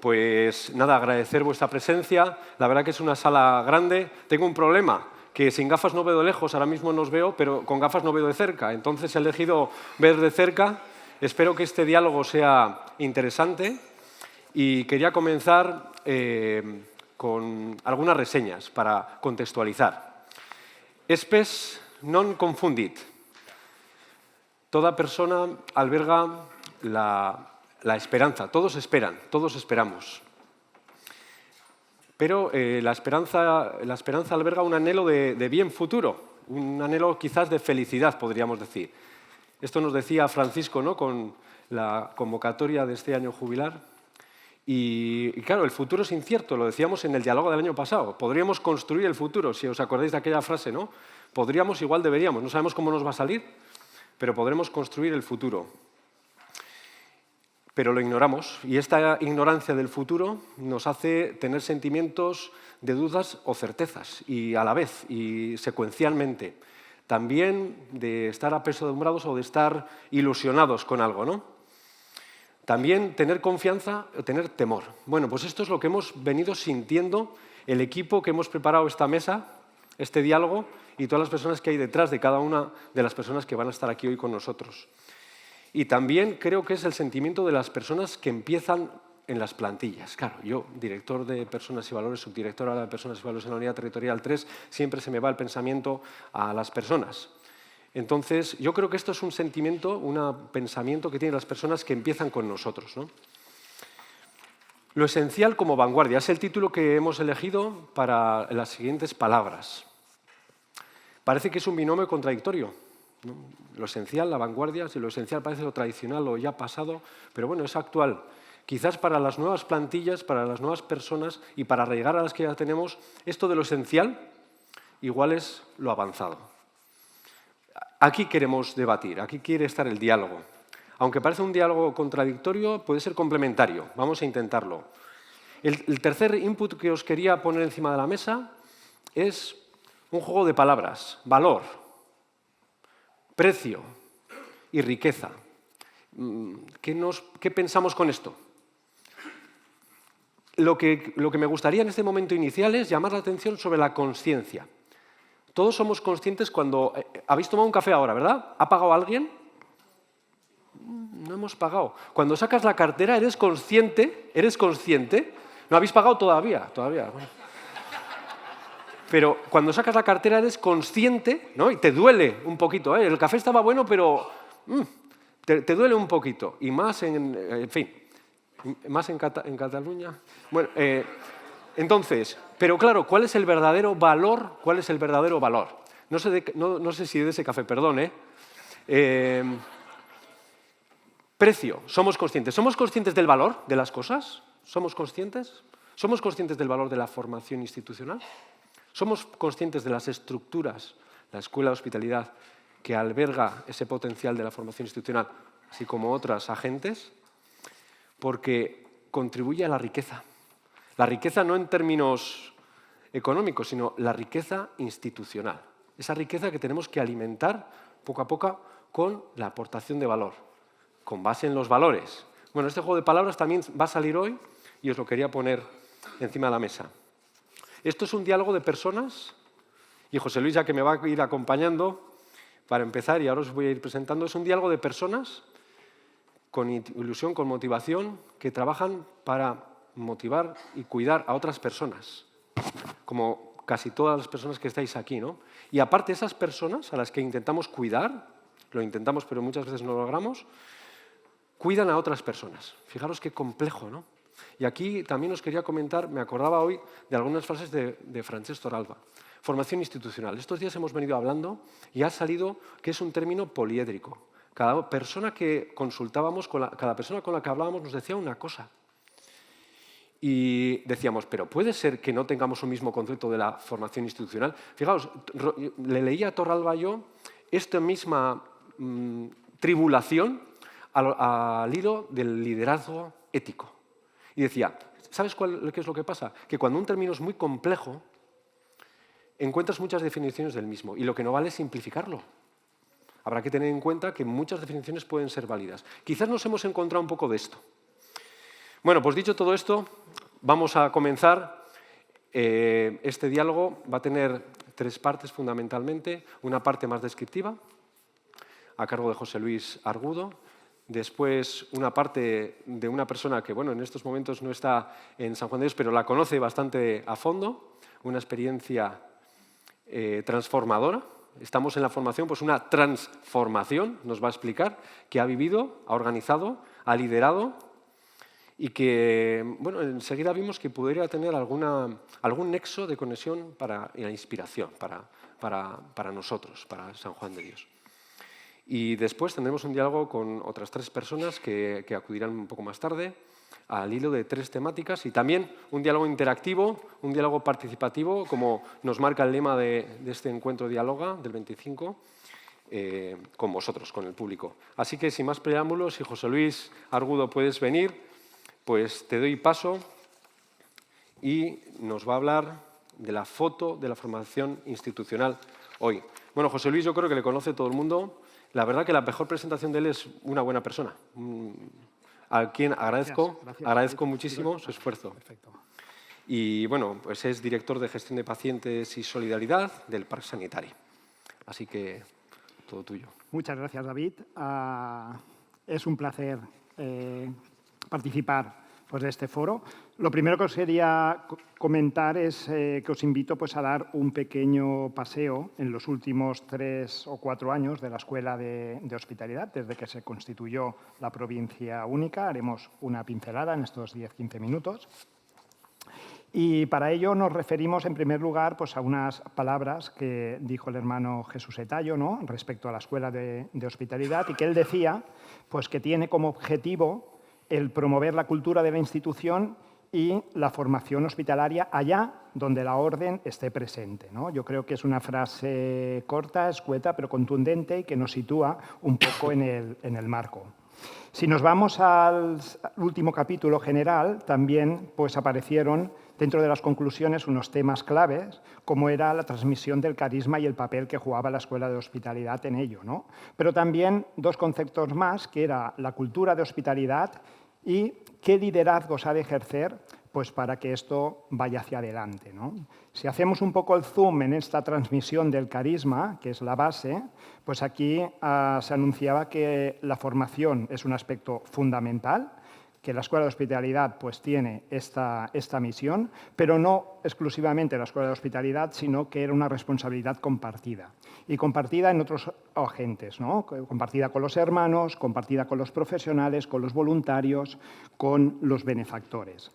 Pues nada, agradecer vuestra presencia. La verdad que es una sala grande. Tengo un problema, que sin gafas no veo de lejos, ahora mismo no os veo, pero con gafas no veo de cerca. Entonces he elegido ver de cerca. Espero que este diálogo sea interesante y quería comenzar con algunas reseñas para contextualizar. Espes non confundit. Toda persona alberga la esperanza. Todos esperan, todos esperamos. Pero la esperanza alberga un anhelo de bien futuro, un anhelo quizás de felicidad, podríamos decir. Esto nos decía Francisco, ¿no?, con la convocatoria de este año jubilar. Y claro, el futuro es incierto, lo decíamos en el diálogo del año pasado. Podríamos construir el futuro, si os acordáis de aquella frase, ¿no? Podríamos, igual deberíamos. No sabemos cómo nos va a salir, pero podremos construir el futuro. Pero lo ignoramos, y esta ignorancia del futuro nos hace tener sentimientos de dudas o certezas, y a la vez, y secuencialmente. También de estar apesadumbrados o de estar ilusionados con algo, ¿no? También tener confianza o tener temor. Bueno, pues esto es lo que hemos venido sintiendo el equipo que hemos preparado esta mesa, este diálogo, y todas las personas que hay detrás de cada una de las personas que van a estar aquí hoy con nosotros. Y también creo que es el sentimiento de las personas que empiezan en las plantillas. Claro, yo, director de Personas y Valores, subdirectora de Personas y Valores en la Unidad Territorial 3, siempre se me va el pensamiento a las personas. Entonces, yo creo que esto es un sentimiento, un pensamiento que tienen las personas que empiezan con nosotros, ¿no? Lo esencial como vanguardia es el título que hemos elegido para las siguientes palabras. Parece que es un binomio contradictorio, ¿no? Lo esencial, la vanguardia, si lo esencial parece lo tradicional, lo ya pasado, pero bueno, es actual. Quizás para las nuevas plantillas, para las nuevas personas y para arraigar a las que ya tenemos, esto de lo esencial igual es lo avanzado. Aquí queremos debatir, aquí quiere estar el diálogo. Aunque parece un diálogo contradictorio, puede ser complementario. Vamos a intentarlo. El tercer input que os quería poner encima de la mesa es un juego de palabras. Valor, precio y riqueza. ¿Qué pensamos con esto? Lo que me gustaría en este momento inicial es llamar la atención sobre la consciencia. Todos somos conscientes cuando... ¿Habéis tomado un café ahora, verdad? ¿Ha pagado alguien? No hemos pagado. Cuando sacas la cartera, ¿eres consciente? ¿Eres consciente? ¿No habéis pagado todavía? Todavía. Bueno. Pero cuando sacas la cartera eres consciente, ¿no? Y te duele un poquito, ¿eh? El café estaba bueno, pero te duele un poquito. Y más en fin, más en Cataluña. Bueno, entonces, pero claro, ¿cuál es el verdadero valor? ¿Cuál es el verdadero valor? No sé si de ese café, perdón, precio, somos conscientes. ¿Somos conscientes del valor de las cosas? ¿Somos conscientes? ¿Somos conscientes del valor de la formación institucional? ¿Somos conscientes de las estructuras, la escuela de hospitalidad, que alberga ese potencial de la formación institucional, así como otras agentes? Porque contribuye a la riqueza. La riqueza no en términos económicos, sino la riqueza institucional. Esa riqueza que tenemos que alimentar poco a poco con la aportación de valor, con base en los valores. Bueno, este juego de palabras también va a salir hoy y os lo quería poner encima de la mesa. Esto es un diálogo de personas, y José Luis, ya que me va a ir acompañando para empezar, y ahora os voy a ir presentando, es un diálogo de personas con ilusión, con motivación, que trabajan para motivar y cuidar a otras personas, como casi todas las personas que estáis aquí, ¿no? Y aparte, esas personas a las que intentamos cuidar, lo intentamos pero muchas veces no lo logramos, cuidan a otras personas. Fijaros qué complejo, ¿no? Y aquí también os quería comentar, me acordaba hoy de algunas frases de Francesc Torralba. Formación institucional. Estos días hemos venido hablando y ha salido que es un término poliédrico. Cada persona que consultábamos, cada persona con la que hablábamos nos decía una cosa. Y decíamos, pero ¿puede ser que no tengamos un mismo concepto de la formación institucional? Fijaos, le leía a Torralba yo esta misma tribulación al hilo del liderazgo ético. Y decía, ¿sabes qué es lo que pasa? Que cuando un término es muy complejo, encuentras muchas definiciones del mismo y lo que no vale es simplificarlo. Habrá que tener en cuenta que muchas definiciones pueden ser válidas. Quizás nos hemos encontrado un poco de esto. Bueno, pues dicho todo esto, vamos a comenzar. Este diálogo va a tener 3 partes fundamentalmente. Una parte más descriptiva, a cargo de José Luis Argudo. Después, una parte de una persona que, bueno, en estos momentos no está en San Juan de Dios, pero la conoce bastante a fondo, una experiencia transformadora. Estamos en la formación, pues una transformación, nos va a explicar, que ha vivido, ha organizado, ha liderado y que, bueno, enseguida vimos que pudiera tener algún nexo de conexión para la inspiración, para nosotros, para San Juan de Dios. Y después tendremos un diálogo con otras 3 personas que acudirán un poco más tarde, al hilo de 3 temáticas, y también un diálogo interactivo, un diálogo participativo, como nos marca el lema de este encuentro Dialoga del 25, con vosotros, con el público. Así que, sin más preámbulos, si José Luis Argudo puedes venir, pues te doy paso y nos va a hablar de la foto de la formación institucional hoy. Bueno, José Luis yo creo que le conoce todo el mundo. La verdad que la mejor presentación de él es una buena persona, a quien agradezco muchísimo su esfuerzo. Perfecto. Y bueno, pues es director de gestión de pacientes y solidaridad del Parc Sanitari. Así que todo tuyo. Muchas gracias, David. Es un placer participar pues, de este foro. Lo primero que os quería comentar es que os invito pues, a dar un pequeño paseo en los últimos 3 o 4 años de la Escuela de Hospitalidad, desde que se constituyó la provincia única. Haremos una pincelada en estos 10-15 minutos. Y para ello nos referimos, en primer lugar, pues, a unas palabras que dijo el hermano Jesús Etayo, ¿no?, respecto a la Escuela de Hospitalidad, y que él decía pues, que tiene como objetivo el promover la cultura de la institución y la formación hospitalaria allá donde la orden esté presente, ¿no? Yo creo que es una frase corta, escueta, pero contundente y que nos sitúa un poco en el marco. Si nos vamos al último capítulo general, también pues, aparecieron dentro de las conclusiones unos temas claves, como era la transmisión del carisma y el papel que jugaba la Escuela de Hospitalidad en ello, ¿no? Pero también 2 conceptos más, que era la cultura de hospitalidad y qué liderazgos ha de ejercer pues, para que esto vaya hacia adelante, ¿no? Si hacemos un poco el zoom en esta transmisión del carisma, que es la base, pues aquí se anunciaba que la formación es un aspecto fundamental, que la Escuela de Hospitalidad pues, tiene esta misión, pero no exclusivamente la Escuela de Hospitalidad, sino que era una responsabilidad compartida. Y compartida en otros agentes, ¿no? Compartida con los hermanos, compartida con los profesionales, con los voluntarios, con los benefactores.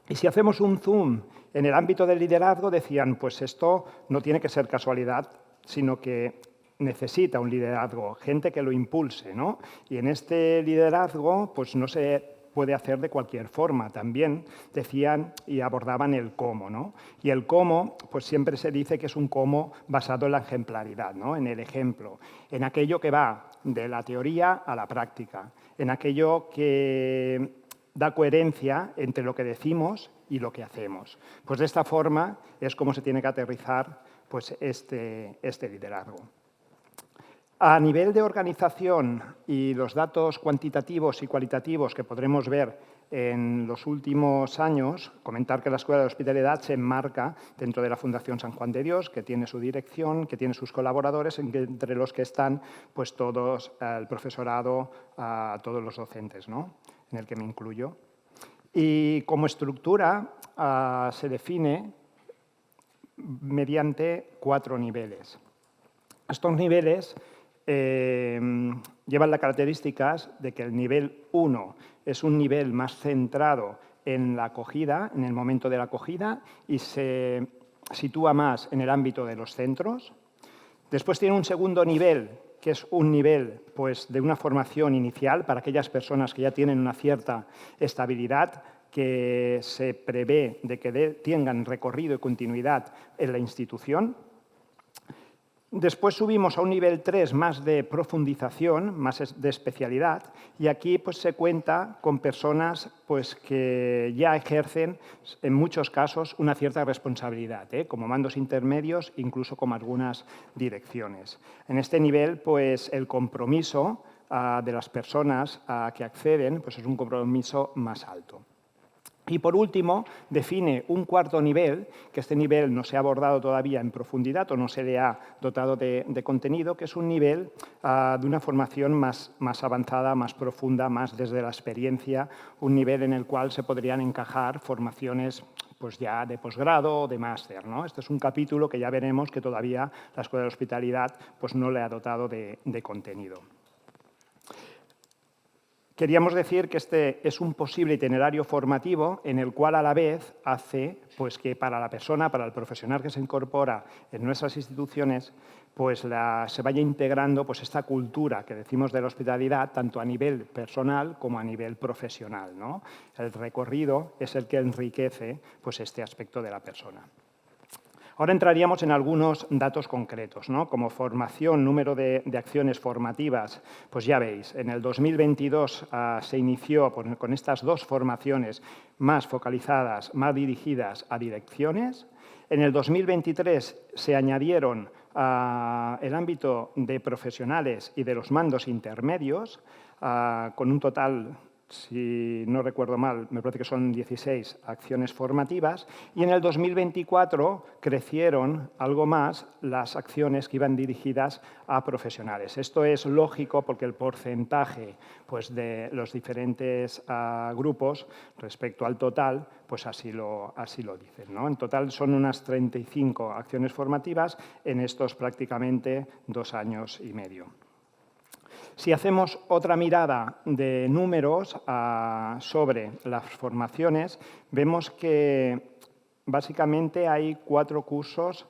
Y si hacemos un zoom en el ámbito del liderazgo, decían, pues esto no tiene que ser casualidad, sino que necesita un liderazgo, gente que lo impulse, ¿no? Y en este liderazgo, pues no se puede hacer de cualquier forma. También decían y abordaban el cómo, ¿no? Y el cómo, pues siempre se dice que es un cómo basado en la ejemplaridad, ¿no? En el ejemplo, en aquello que va de la teoría a la práctica, en aquello que da coherencia entre lo que decimos y lo que hacemos. Pues de esta forma es como se tiene que aterrizar pues, este liderazgo. A nivel de organización y los datos cuantitativos y cualitativos que podremos ver en los últimos años, comentar que la Escuela de Hospitalidad se enmarca dentro de la Fundación San Juan de Dios, que tiene su dirección, que tiene sus colaboradores, entre los que están pues, todos el profesorado, todos los docentes, ¿no?, en el que me incluyo. Y como estructura se define mediante 4 niveles. Estos niveles llevan las características de que el nivel 1 es un nivel más centrado en la acogida, en el momento de la acogida, y se sitúa más en el ámbito de los centros. Después tiene un segundo nivel, que es un nivel pues, de una formación inicial para aquellas personas que ya tienen una cierta estabilidad, que se prevé de que tengan recorrido y continuidad en la institución. Después subimos a un nivel 3 más de profundización, más de especialidad, y aquí pues, se cuenta con personas pues, que ya ejercen, en muchos casos, una cierta responsabilidad, como mandos intermedios, incluso como algunas direcciones. En este nivel, pues, el compromiso de las personas que acceden pues es un compromiso más alto. Y, por último, define un cuarto nivel, que este nivel no se ha abordado todavía en profundidad o no se le ha dotado de contenido, que es un nivel de una formación más avanzada, más profunda, más desde la experiencia, un nivel en el cual se podrían encajar formaciones pues ya de posgrado o de máster, ¿no? Este es un capítulo que ya veremos que todavía la Escuela de Hospitalidad pues no le ha dotado de contenido. Queríamos decir que este es un posible itinerario formativo en el cual a la vez hace pues, que para la persona, para el profesional que se incorpora en nuestras instituciones, pues se vaya integrando pues, esta cultura que decimos de la hospitalidad, tanto a nivel personal como a nivel profesional, ¿no? El recorrido es el que enriquece pues, este aspecto de la persona. Ahora entraríamos en algunos datos concretos, ¿no? Como formación, número de acciones formativas, pues ya veis, en el 2022 se inició con estas 2 formaciones más focalizadas, más dirigidas a direcciones. En el 2023 se añadieron el ámbito de profesionales y de los mandos intermedios, con un total, si no recuerdo mal, me parece que son 16 acciones formativas, y en el 2024 crecieron algo más las acciones que iban dirigidas a profesionales. Esto es lógico porque el porcentaje pues, de los diferentes grupos respecto al total pues así lo dicen, ¿no? En total son unas 35 acciones formativas en estos prácticamente 2 años y medio. Si hacemos otra mirada de números sobre las formaciones, vemos que básicamente hay 4 cursos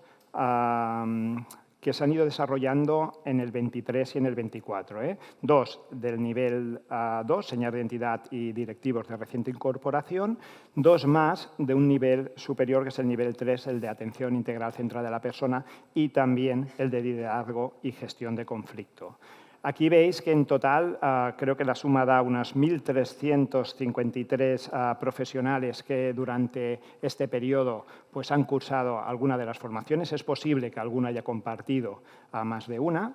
que se han ido desarrollando en el 23 y en el 24. 2 del nivel 2, señal de identidad y directivos de reciente incorporación, 2 más de un nivel superior, que es el nivel 3, el de atención integral centrada de la persona, y también el de liderazgo y gestión de conflicto. Aquí veis que en total creo que la suma da unas 1.353 profesionales que durante este periodo pues, han cursado alguna de las formaciones. Es posible que alguna haya compartido más de una.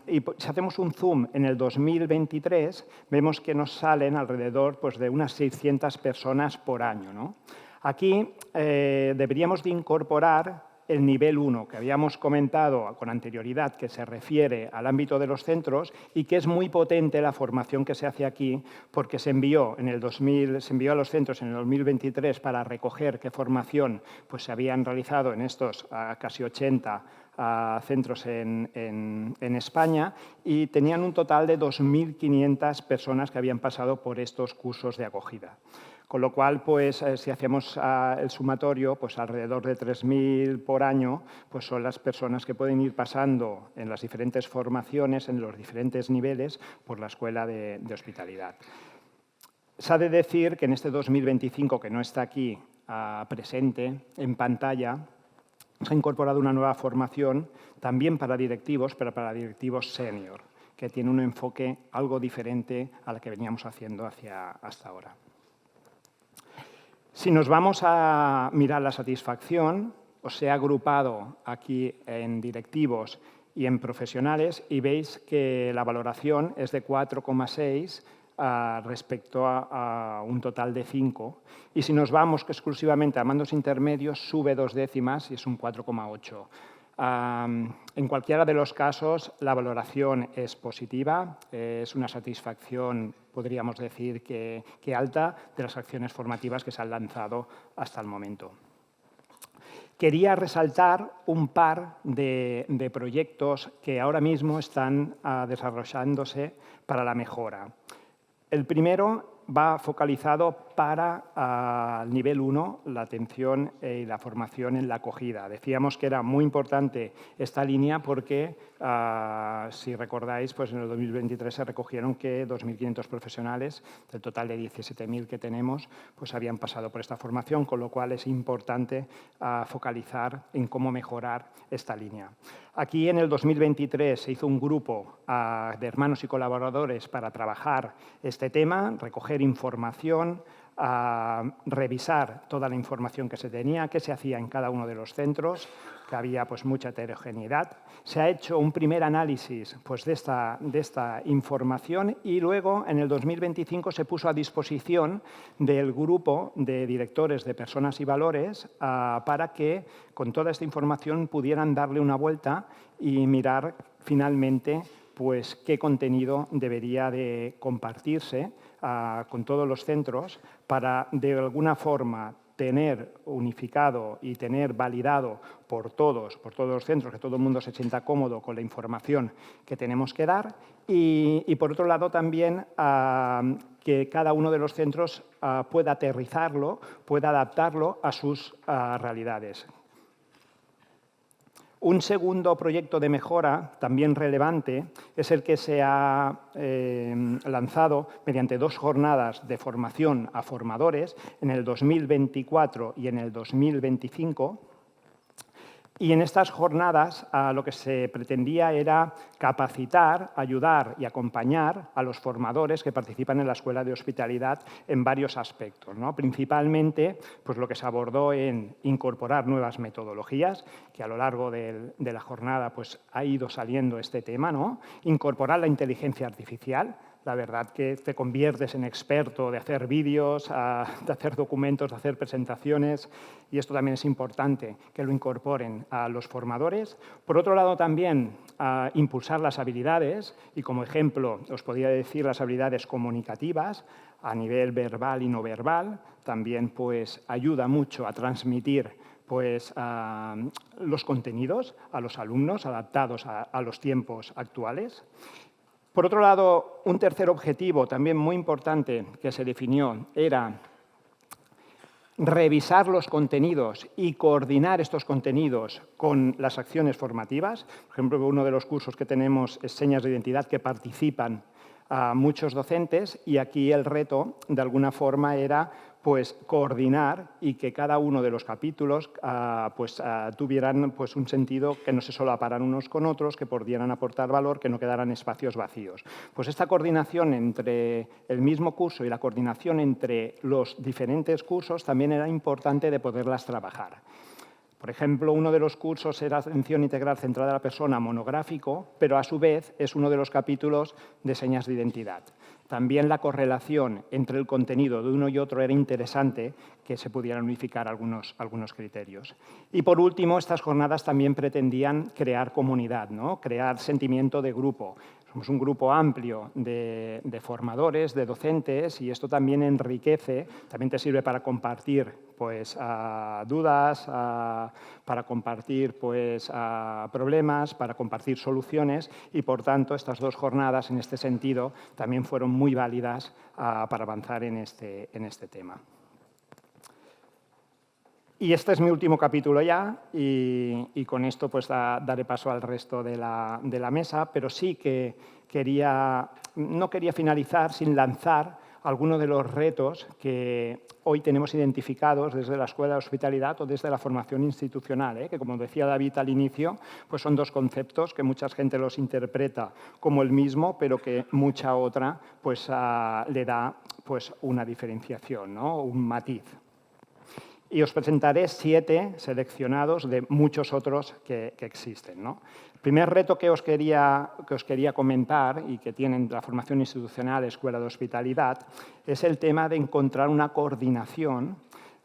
Y si hacemos un zoom en el 2023, vemos que nos salen alrededor pues, de unas 600 personas por año, ¿no? Aquí deberíamos de incorporar el nivel 1, que habíamos comentado con anterioridad, que se refiere al ámbito de los centros y que es muy potente la formación que se hace aquí, porque se envió a los centros en el 2023 para recoger qué formación pues, se habían realizado en estos casi 80 centros en España, y tenían un total de 2.500 personas que habían pasado por estos cursos de acogida. Con lo cual, pues, si hacemos el sumatorio, pues alrededor de 3.000 por año pues son las personas que pueden ir pasando en las diferentes formaciones, en los diferentes niveles, por la Escuela de Hospitalidad. Se ha de decir que en este 2025, que no está aquí presente en pantalla, se ha incorporado una nueva formación también para directivos, pero para directivos senior, que tiene un enfoque algo diferente a la que veníamos haciendo hasta ahora. Si nos vamos a mirar la satisfacción, os he agrupado aquí en directivos y en profesionales y veis que la valoración es de 4,6 respecto a un total de 5. Y si nos vamos exclusivamente a mandos intermedios, sube 2 décimas y es un 4,8. En cualquiera de los casos, la valoración es positiva, es una satisfacción, podríamos decir, que alta de las acciones formativas que se han lanzado hasta el momento. Quería resaltar un par de proyectos que ahora mismo están desarrollándose para la mejora. El primero va focalizado para el nivel 1, la atención y la formación en la acogida. Decíamos que era muy importante esta línea porque, si recordáis, pues en el 2023 se recogieron que 2.500 profesionales, del total de 17.000 que tenemos, pues habían pasado por esta formación, con lo cual es importante focalizar en cómo mejorar esta línea. Aquí en el 2023 se hizo un grupo de hermanos y colaboradores para trabajar este tema, recoger información, revisar toda la información que se tenía, qué se hacía en cada uno de los centros, que había pues mucha heterogeneidad. Se ha hecho un primer análisis pues, de esta información y luego en el 2025 se puso a disposición del grupo de directores de personas y valores para que con toda esta información pudieran darle una vuelta y mirar finalmente pues, qué contenido debería de compartirse con todos los centros para, de alguna forma, tener unificado y tener validado por todos los centros, que todo el mundo se sienta cómodo con la información que tenemos que dar y por otro lado, también que cada uno de los centros pueda aterrizarlo, pueda adaptarlo a sus realidades. Un segundo proyecto de mejora, también relevante, es el que se ha lanzado mediante 2 jornadas de formación a formadores en el 2024 y en el 2025. Y en estas jornadas lo que se pretendía era capacitar, ayudar y acompañar a los formadores que participan en la Escuela de Hospitalidad en varios aspectos, ¿no? Principalmente, pues lo que se abordó en incorporar nuevas metodologías, que a lo largo de la jornada pues, ha ido saliendo este tema, ¿no? Incorporar la inteligencia artificial. La verdad que te conviertes en experto de hacer vídeos, de hacer documentos, de hacer presentaciones y esto también es importante que lo incorporen a los formadores. Por otro lado, también impulsar las habilidades y como ejemplo os podría decir las habilidades comunicativas a nivel verbal y no verbal. También pues, ayuda mucho a transmitir pues, los contenidos a los alumnos adaptados a los tiempos actuales. Por otro lado, un tercer objetivo también muy importante que se definió era revisar los contenidos y coordinar estos contenidos con las acciones formativas. Por ejemplo, uno de los cursos que tenemos es señas de identidad que participan a muchos docentes y aquí el reto, de alguna forma, era pues, coordinar y que cada uno de los capítulos tuvieran pues, un sentido que no se solaparan unos con otros, que pudieran aportar valor, que no quedaran espacios vacíos. Pues esta coordinación entre el mismo curso y la coordinación entre los diferentes cursos también era importante de poderlas trabajar. Por ejemplo, uno de los cursos era Atención Integral Centrada a la Persona, monográfico, pero a su vez es uno de los capítulos de señas de identidad. También la correlación entre el contenido de uno y otro era interesante que se pudieran unificar algunos criterios. Y por último, estas jornadas también pretendían crear comunidad, ¿no? Crear sentimiento de grupo. Somos un grupo amplio de formadores, de docentes, y esto también enriquece, también te sirve para compartir pues, dudas, para compartir pues, problemas, para compartir soluciones, y por tanto estas 2 jornadas en este sentido también fueron muy válidas para avanzar en este tema. Y este es mi último capítulo ya y con esto pues, daré paso al resto de la mesa, pero sí que no quería finalizar sin lanzar algunos de los retos que hoy tenemos identificados desde la Escuela de Hospitalidad o desde la formación institucional, que como decía David al inicio, pues son 2 conceptos que mucha gente los interpreta como el mismo, pero que mucha otra pues, le da pues, una diferenciación, ¿no? Un matiz. Y os presentaré 7 seleccionados de muchos otros que existen, ¿no? El primer reto que os quería comentar y que tienen la formación institucional Escuela de Hospitalidad es el tema de encontrar una coordinación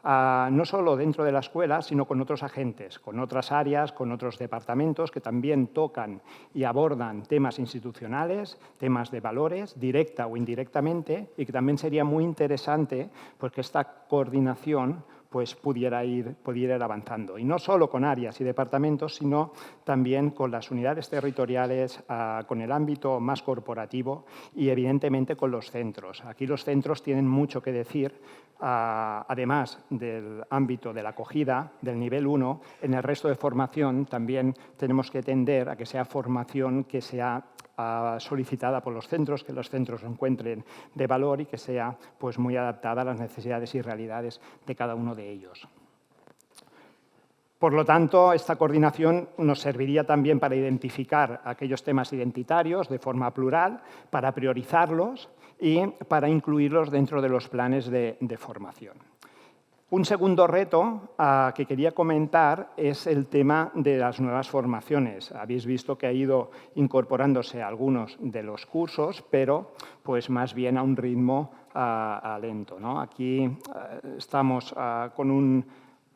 no solo dentro de la escuela, sino con otros agentes, con otras áreas, con otros departamentos que también tocan y abordan temas institucionales, temas de valores, directa o indirectamente, y que también sería muy interesante porque esta coordinación pues pudiera ir avanzando. Y no solo con áreas y departamentos, sino también con las unidades territoriales, con el ámbito más corporativo y, evidentemente, con los centros. Aquí los centros tienen mucho que decir, además del ámbito de la acogida, del nivel 1, en el resto de formación también tenemos que tender a que sea formación que sea solicitada por los centros, que los centros lo encuentren de valor y que sea pues, muy adaptada a las necesidades y realidades de cada uno de ellos. Por lo tanto, esta coordinación nos serviría también para identificar aquellos temas identitarios de forma plural, para priorizarlos y para incluirlos dentro de los planes de formación. Un segundo reto que quería comentar es el tema de las nuevas formaciones. Habéis visto que ha ido incorporándose a algunos de los cursos, pero pues más bien a un ritmo lento, ¿no? Aquí estamos con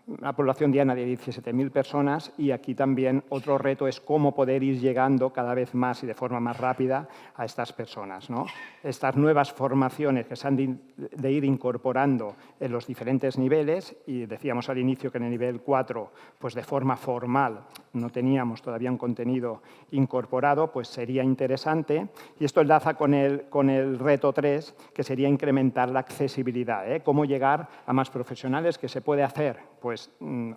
una población diana de 17.000 personas y aquí también otro reto es cómo poder ir llegando cada vez más y de forma más rápida a estas personas, ¿no? Estas nuevas formaciones que se han de ir incorporando en los diferentes niveles, y decíamos al inicio que en el nivel 4, pues de forma formal no teníamos todavía un contenido incorporado, pues sería interesante. Y esto enlaza con el reto 3, que sería incrementar la accesibilidad, ¿eh? Cómo llegar a más profesionales, que se puede hacer pues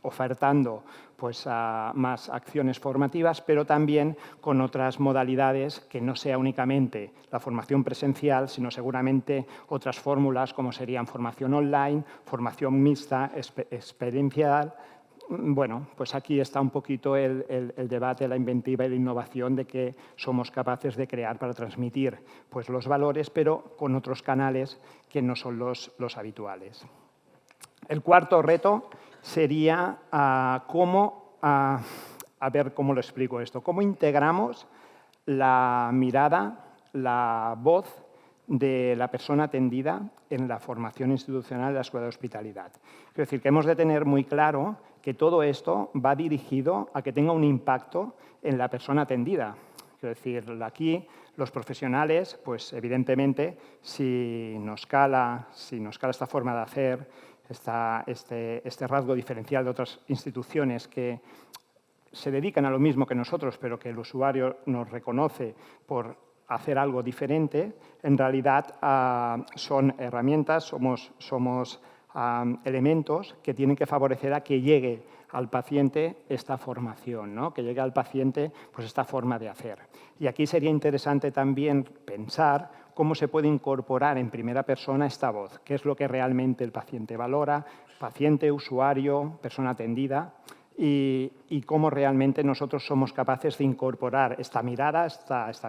ofertando pues a más acciones formativas, pero también con otras modalidades que no sea únicamente la formación presencial, sino seguramente otras fórmulas como serían formación online, formación mixta, experiencial. Bueno, pues aquí está un poquito el debate, la inventiva y la innovación de que somos capaces de crear para transmitir pues, los valores, pero con otros canales que no son los habituales. El cuarto reto sería cómo, a ver cómo lo explico esto, cómo integramos la mirada, la voz de la persona atendida en la formación institucional de la Escuela de Hospitalidad. Quiero decir que hemos de tener muy claro que todo esto va dirigido a que tenga un impacto en la persona atendida. Quiero decir, aquí los profesionales, pues evidentemente, si nos cala esta forma de hacer, este rasgo diferencial de otras instituciones que se dedican a lo mismo que nosotros, pero que el usuario nos reconoce por hacer algo diferente, en realidad son herramientas, somos elementos que tienen que favorecer a que llegue al paciente esta formación, ¿no? Que llegue al paciente pues, esta forma de hacer. Y aquí sería interesante también pensar cómo se puede incorporar en primera persona esta voz, qué es lo que realmente el paciente valora, paciente, usuario, persona atendida, y cómo realmente nosotros somos capaces de incorporar esta mirada, estas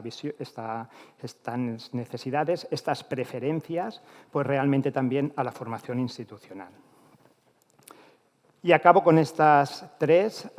necesidades, estas preferencias, pues realmente también a la formación institucional. Y acabo con estas tres.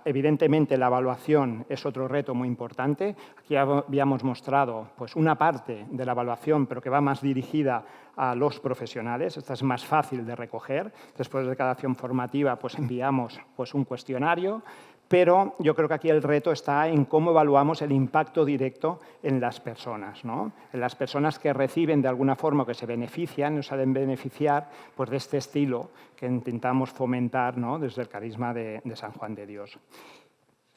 Evidentemente, la evaluación es otro reto muy importante. Aquí habíamos mostrado pues, una parte de la evaluación, pero que va más dirigida a los profesionales. Esta es más fácil de recoger. Después de cada acción formativa pues, enviamos pues, un cuestionario, pero yo creo que aquí el reto está en cómo evaluamos el impacto directo en las personas, ¿no? En las personas que reciben de alguna forma, que se benefician, nos saben beneficiar pues, de este estilo que intentamos fomentar, ¿no? Desde el carisma de San Juan de Dios.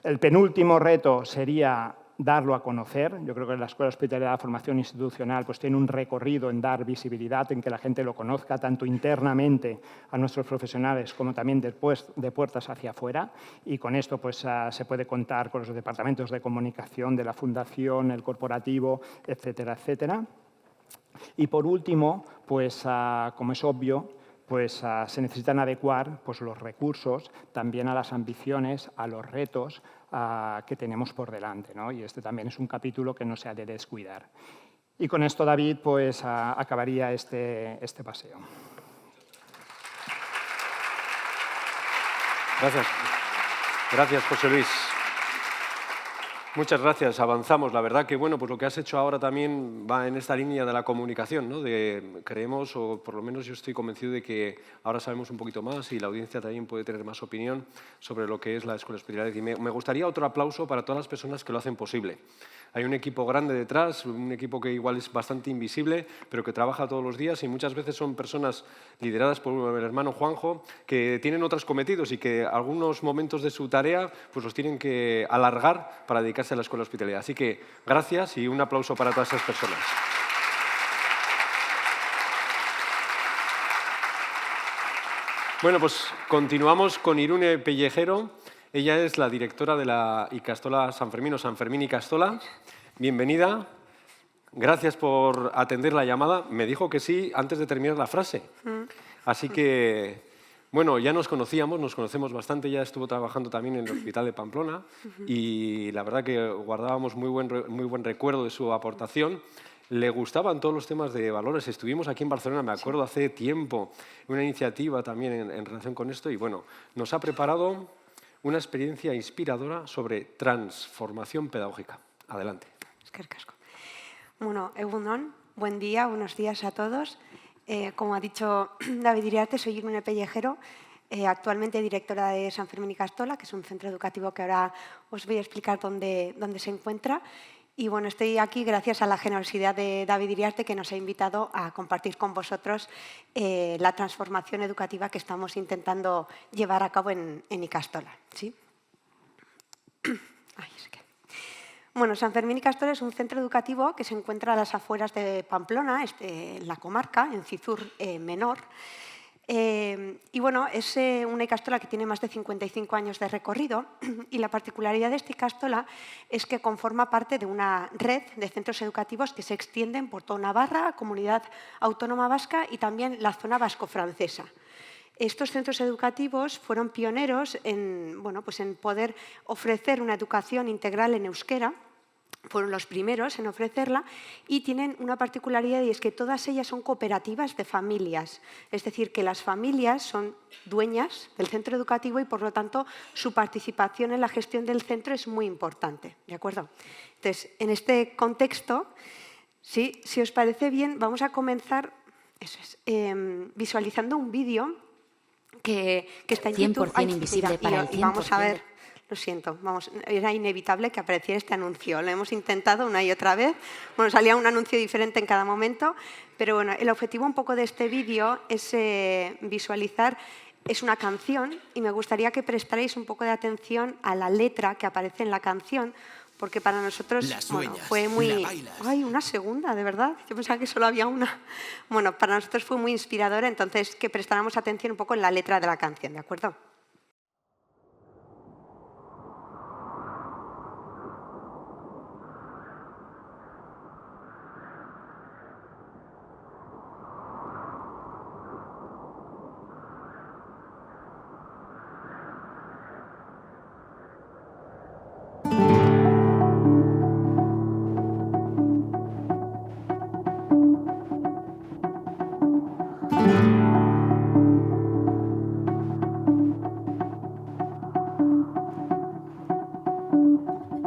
El penúltimo reto sería darlo a conocer. Yo creo que la Escuela de Hospitalidad de Formación Institucional pues, tiene un recorrido en dar visibilidad, en que la gente lo conozca, tanto internamente a nuestros profesionales como también después de puertas hacia afuera. Y con esto pues, se puede contar con los departamentos de comunicación de la Fundación, el corporativo, etcétera, etcétera. Y por último, pues, como es obvio, pues se necesitan adecuar pues, los recursos también a las ambiciones, a los retos que tenemos por delante, ¿no? Y este también es un capítulo que no se ha de descuidar. Y con esto, David, pues acabaría este paseo. Gracias. Gracias, José Luis. Muchas gracias, avanzamos. La verdad que bueno, pues lo que has hecho ahora también va en esta línea de la comunicación, ¿no? Creemos, o por lo menos yo estoy convencido de que ahora sabemos un poquito más y la audiencia también puede tener más opinión sobre lo que es la Escuela de Hospitalidad. Y me gustaría otro aplauso para todas las personas que lo hacen posible. Hay un equipo grande detrás, un equipo que igual es bastante invisible, pero que trabaja todos los días y muchas veces son personas lideradas por el hermano Juanjo que tienen otros cometidos y que algunos momentos de su tarea pues los tienen que alargar para dedicarse a la Escuela de Hospitalidad. Así que gracias y un aplauso para todas esas personas. Bueno, pues continuamos con Irune Pellejero. Ella es la directora de la Ikastola San Fermín o San Fermín Ikastola. Bienvenida. Gracias por atender la llamada. Me dijo que sí antes de terminar la frase. Así que, bueno, ya nos conocemos bastante. Ya estuvo trabajando también en el Hospital de Pamplona y la verdad que guardábamos muy buen recuerdo de su aportación. le gustaban todos los temas de valores. Estuvimos aquí en Barcelona, me acuerdo, hace tiempo, una iniciativa también en relación con esto y bueno, nos ha preparado una experiencia inspiradora sobre transformación pedagógica. Adelante. Eskerrik asko. Bueno, egun on, buen día, buenos días a todos. Como ha dicho David Iriarte, soy Irene Pellejero, actualmente directora de San Fermín y Castola, que es un centro educativo que ahora os voy a explicar dónde se encuentra. Y bueno, estoy aquí gracias a la generosidad de David Iriarte, que nos ha invitado a compartir con vosotros la transformación educativa que estamos intentando llevar a cabo en Icastola. ¿Sí? Ay, es que... Bueno, San Fermín y Castola es un centro educativo que se encuentra a las afueras de Pamplona, en la comarca, en Cizur Menor. Y bueno, es una Icastola que tiene más de 55 años de recorrido y la particularidad de esta Icastola es que conforma parte de una red de centros educativos que se extienden por toda Navarra, Comunidad Autónoma Vasca y también la zona vasco-francesa. Estos centros educativos fueron pioneros en poder ofrecer una educación integral en euskera. Fueron los primeros en ofrecerla y tienen una particularidad y es que todas ellas son cooperativas de familias. Es decir, que las familias son dueñas del centro educativo y, por lo tanto, su participación en la gestión del centro es muy importante. ¿De acuerdo? Entonces, en este contexto, si os parece bien, vamos a comenzar visualizando un vídeo que está en YouTube. 100% invisible para el 100%. Y vamos a ver. Lo siento, era inevitable que apareciera este anuncio. Lo hemos intentado una y otra vez. Bueno, salía un anuncio diferente en cada momento, pero bueno, el objetivo un poco de este vídeo es visualizar, es una canción y me gustaría que prestarais un poco de atención a la letra que aparece en la canción, porque para nosotros fue muy... ¡Ay, una segunda, de verdad! Yo pensaba que solo había una. Bueno, para nosotros fue muy inspiradora, entonces que prestáramos atención un poco en la letra de la canción, ¿de acuerdo?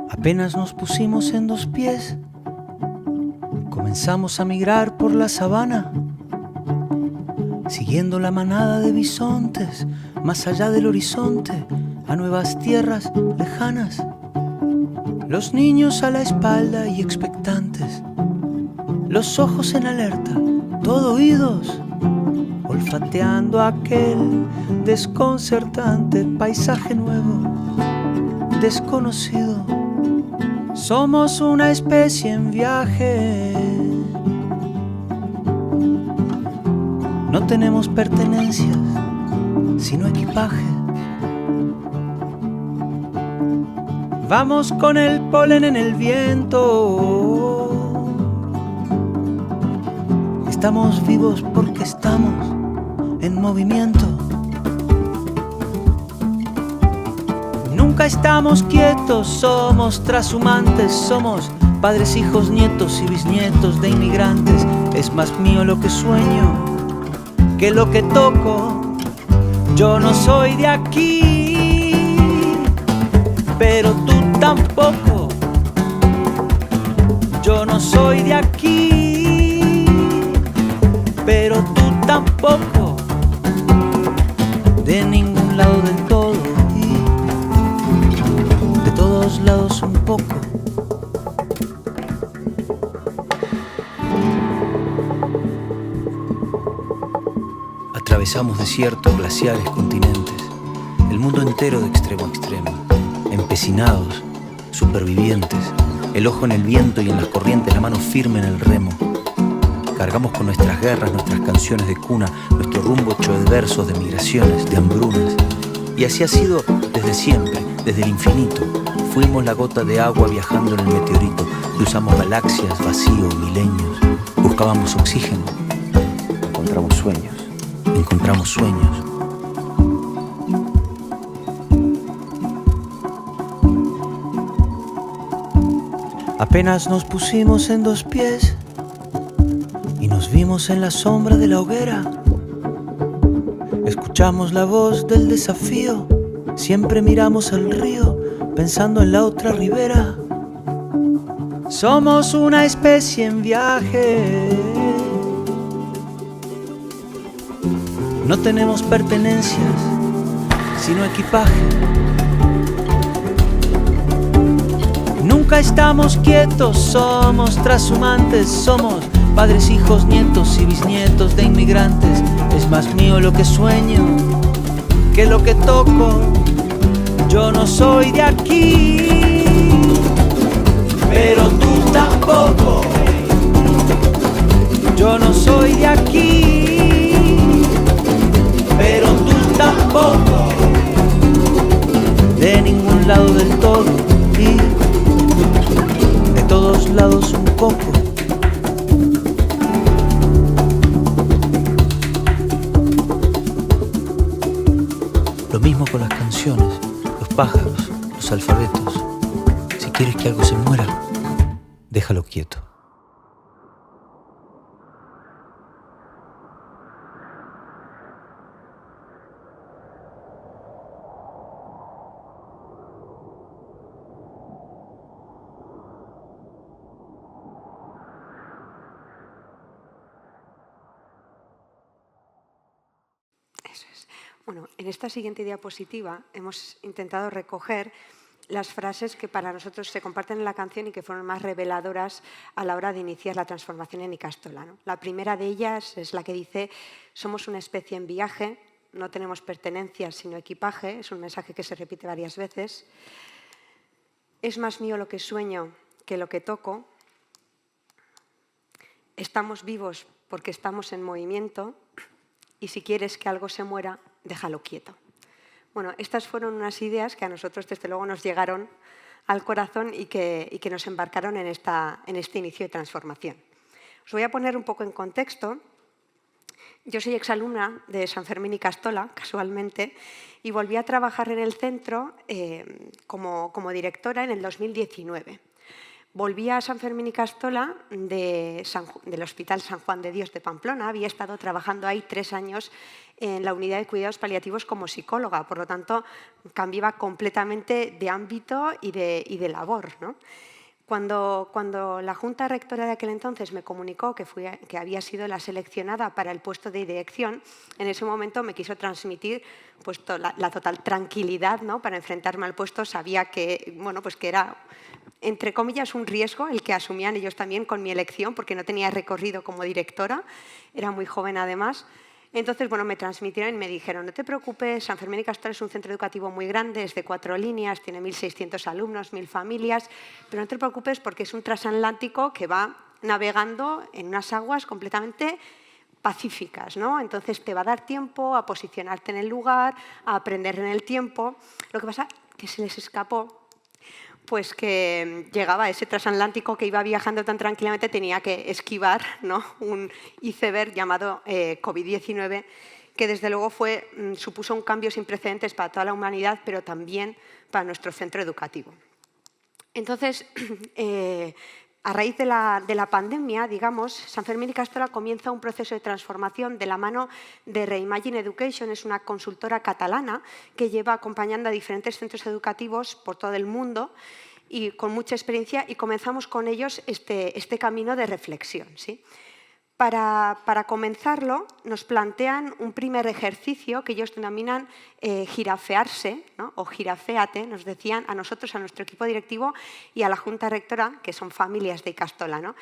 Apenas nos pusimos en dos pies, comenzamos a migrar por la sabana, siguiendo la manada de bisontes, más allá del horizonte, a nuevas tierras lejanas. Los niños a la espalda y expectantes, los ojos en alerta, todo oídos, olfateando aquel desconcertante paisaje nuevo, desconocido. Somos una especie en viaje. No tenemos pertenencias, sino equipaje. Vamos con el polen en el viento. Estamos vivos porque estamos en movimiento. Nunca estamos quietos, somos trashumantes, somos padres, hijos, nietos y bisnietos de inmigrantes. Es más mío lo que sueño que lo que toco. Yo no soy de aquí, pero tú tampoco. Yo no soy de aquí, pero tú tampoco. De ningún lado del todo. Todos lados un poco. Atravesamos desiertos, glaciares, continentes, el mundo entero de extremo a extremo, empecinados, supervivientes, el ojo en el viento y en las corrientes, la mano firme en el remo. Cargamos con nuestras guerras, nuestras canciones de cuna, nuestro rumbo hecho de versos, de migraciones, de hambrunas. Y así ha sido desde siempre, desde el infinito. Fuimos la gota de agua viajando en el meteorito. Cruzamos galaxias, vacío, milenios. Buscábamos oxígeno. Encontramos sueños. Encontramos sueños. Apenas nos pusimos en dos pies, Vivimos en la sombra de la hoguera. Escuchamos la voz del desafío. Siempre miramos al río, pensando en la otra ribera. Somos una especie en viaje. No tenemos pertenencias, sino equipaje. Nunca estamos quietos, somos trashumantes, somos padres, hijos, nietos y bisnietos de inmigrantes. Es más mío lo que sueño que lo que toco. Yo no soy de aquí, pero tú tampoco. Yo no soy de aquí, pero tú tampoco. De ningún lado del todo y de todos lados un poco. Lo mismo con las canciones, los pájaros, los alfabetos. Si quieres que algo se muera, déjalo quieto. Bueno, en esta siguiente diapositiva hemos intentado recoger las frases que para nosotros se comparten en la canción y que fueron más reveladoras a la hora de iniciar la transformación en Ikastola, ¿no? La primera de ellas es la que dice: somos una especie en viaje, no tenemos pertenencias sino equipaje. Es un mensaje que se repite varias veces. Es más mío lo que sueño que lo que toco. Estamos vivos porque estamos en movimiento. Y si quieres que algo se muera, déjalo quieto. Bueno, estas fueron unas ideas que a nosotros desde luego nos llegaron al corazón y que nos embarcaron en este inicio de transformación. Os voy a poner un poco en contexto. Yo soy exalumna de San Fermín Ikastola, casualmente, y volví a trabajar en el centro como directora en el 2019. Volví a San Fermín Ikastola del Hospital San Juan de Dios de Pamplona. Había estado trabajando ahí 3 años en la unidad de cuidados paliativos como psicóloga. Por lo tanto, cambiaba completamente de ámbito y de labor, ¿no? Cuando la Junta Rectora de aquel entonces me comunicó que había sido la seleccionada para el puesto de dirección, en ese momento me quiso transmitir pues, la total tranquilidad, ¿no? Para enfrentarme al puesto. Sabía que, bueno, pues que era, entre comillas, un riesgo el que asumían ellos también con mi elección, porque no tenía recorrido como directora, era muy joven además. Entonces, bueno, me transmitieron y me dijeron: no te preocupes, San Fermín Ikastola es un centro educativo muy grande, es de 4 líneas, tiene 1.600 alumnos, 1.000 familias, pero no te preocupes porque es un transatlántico que va navegando en unas aguas completamente pacíficas, ¿no? Entonces te va a dar tiempo a posicionarte en el lugar, a aprender en el tiempo. Lo que pasa es que se les escapó pues que llegaba ese transatlántico que iba viajando tan tranquilamente, tenía que esquivar, ¿no? Un iceberg llamado COVID-19, que desde luego supuso un cambio sin precedentes para toda la humanidad, pero también para nuestro centro educativo. Entonces, a raíz de la pandemia, digamos, San Fermín Ikastola comienza un proceso de transformación de la mano de Reimagine Education. Es una consultora catalana que lleva acompañando a diferentes centros educativos por todo el mundo y con mucha experiencia, y comenzamos con ellos este camino de reflexión, ¿sí? Para comenzarlo, nos plantean un primer ejercicio que ellos denominan girafearse, ¿no? O giraféate, nos decían a nosotros, a nuestro equipo directivo y a la Junta Rectora, que son familias de Ikastola, ¿no?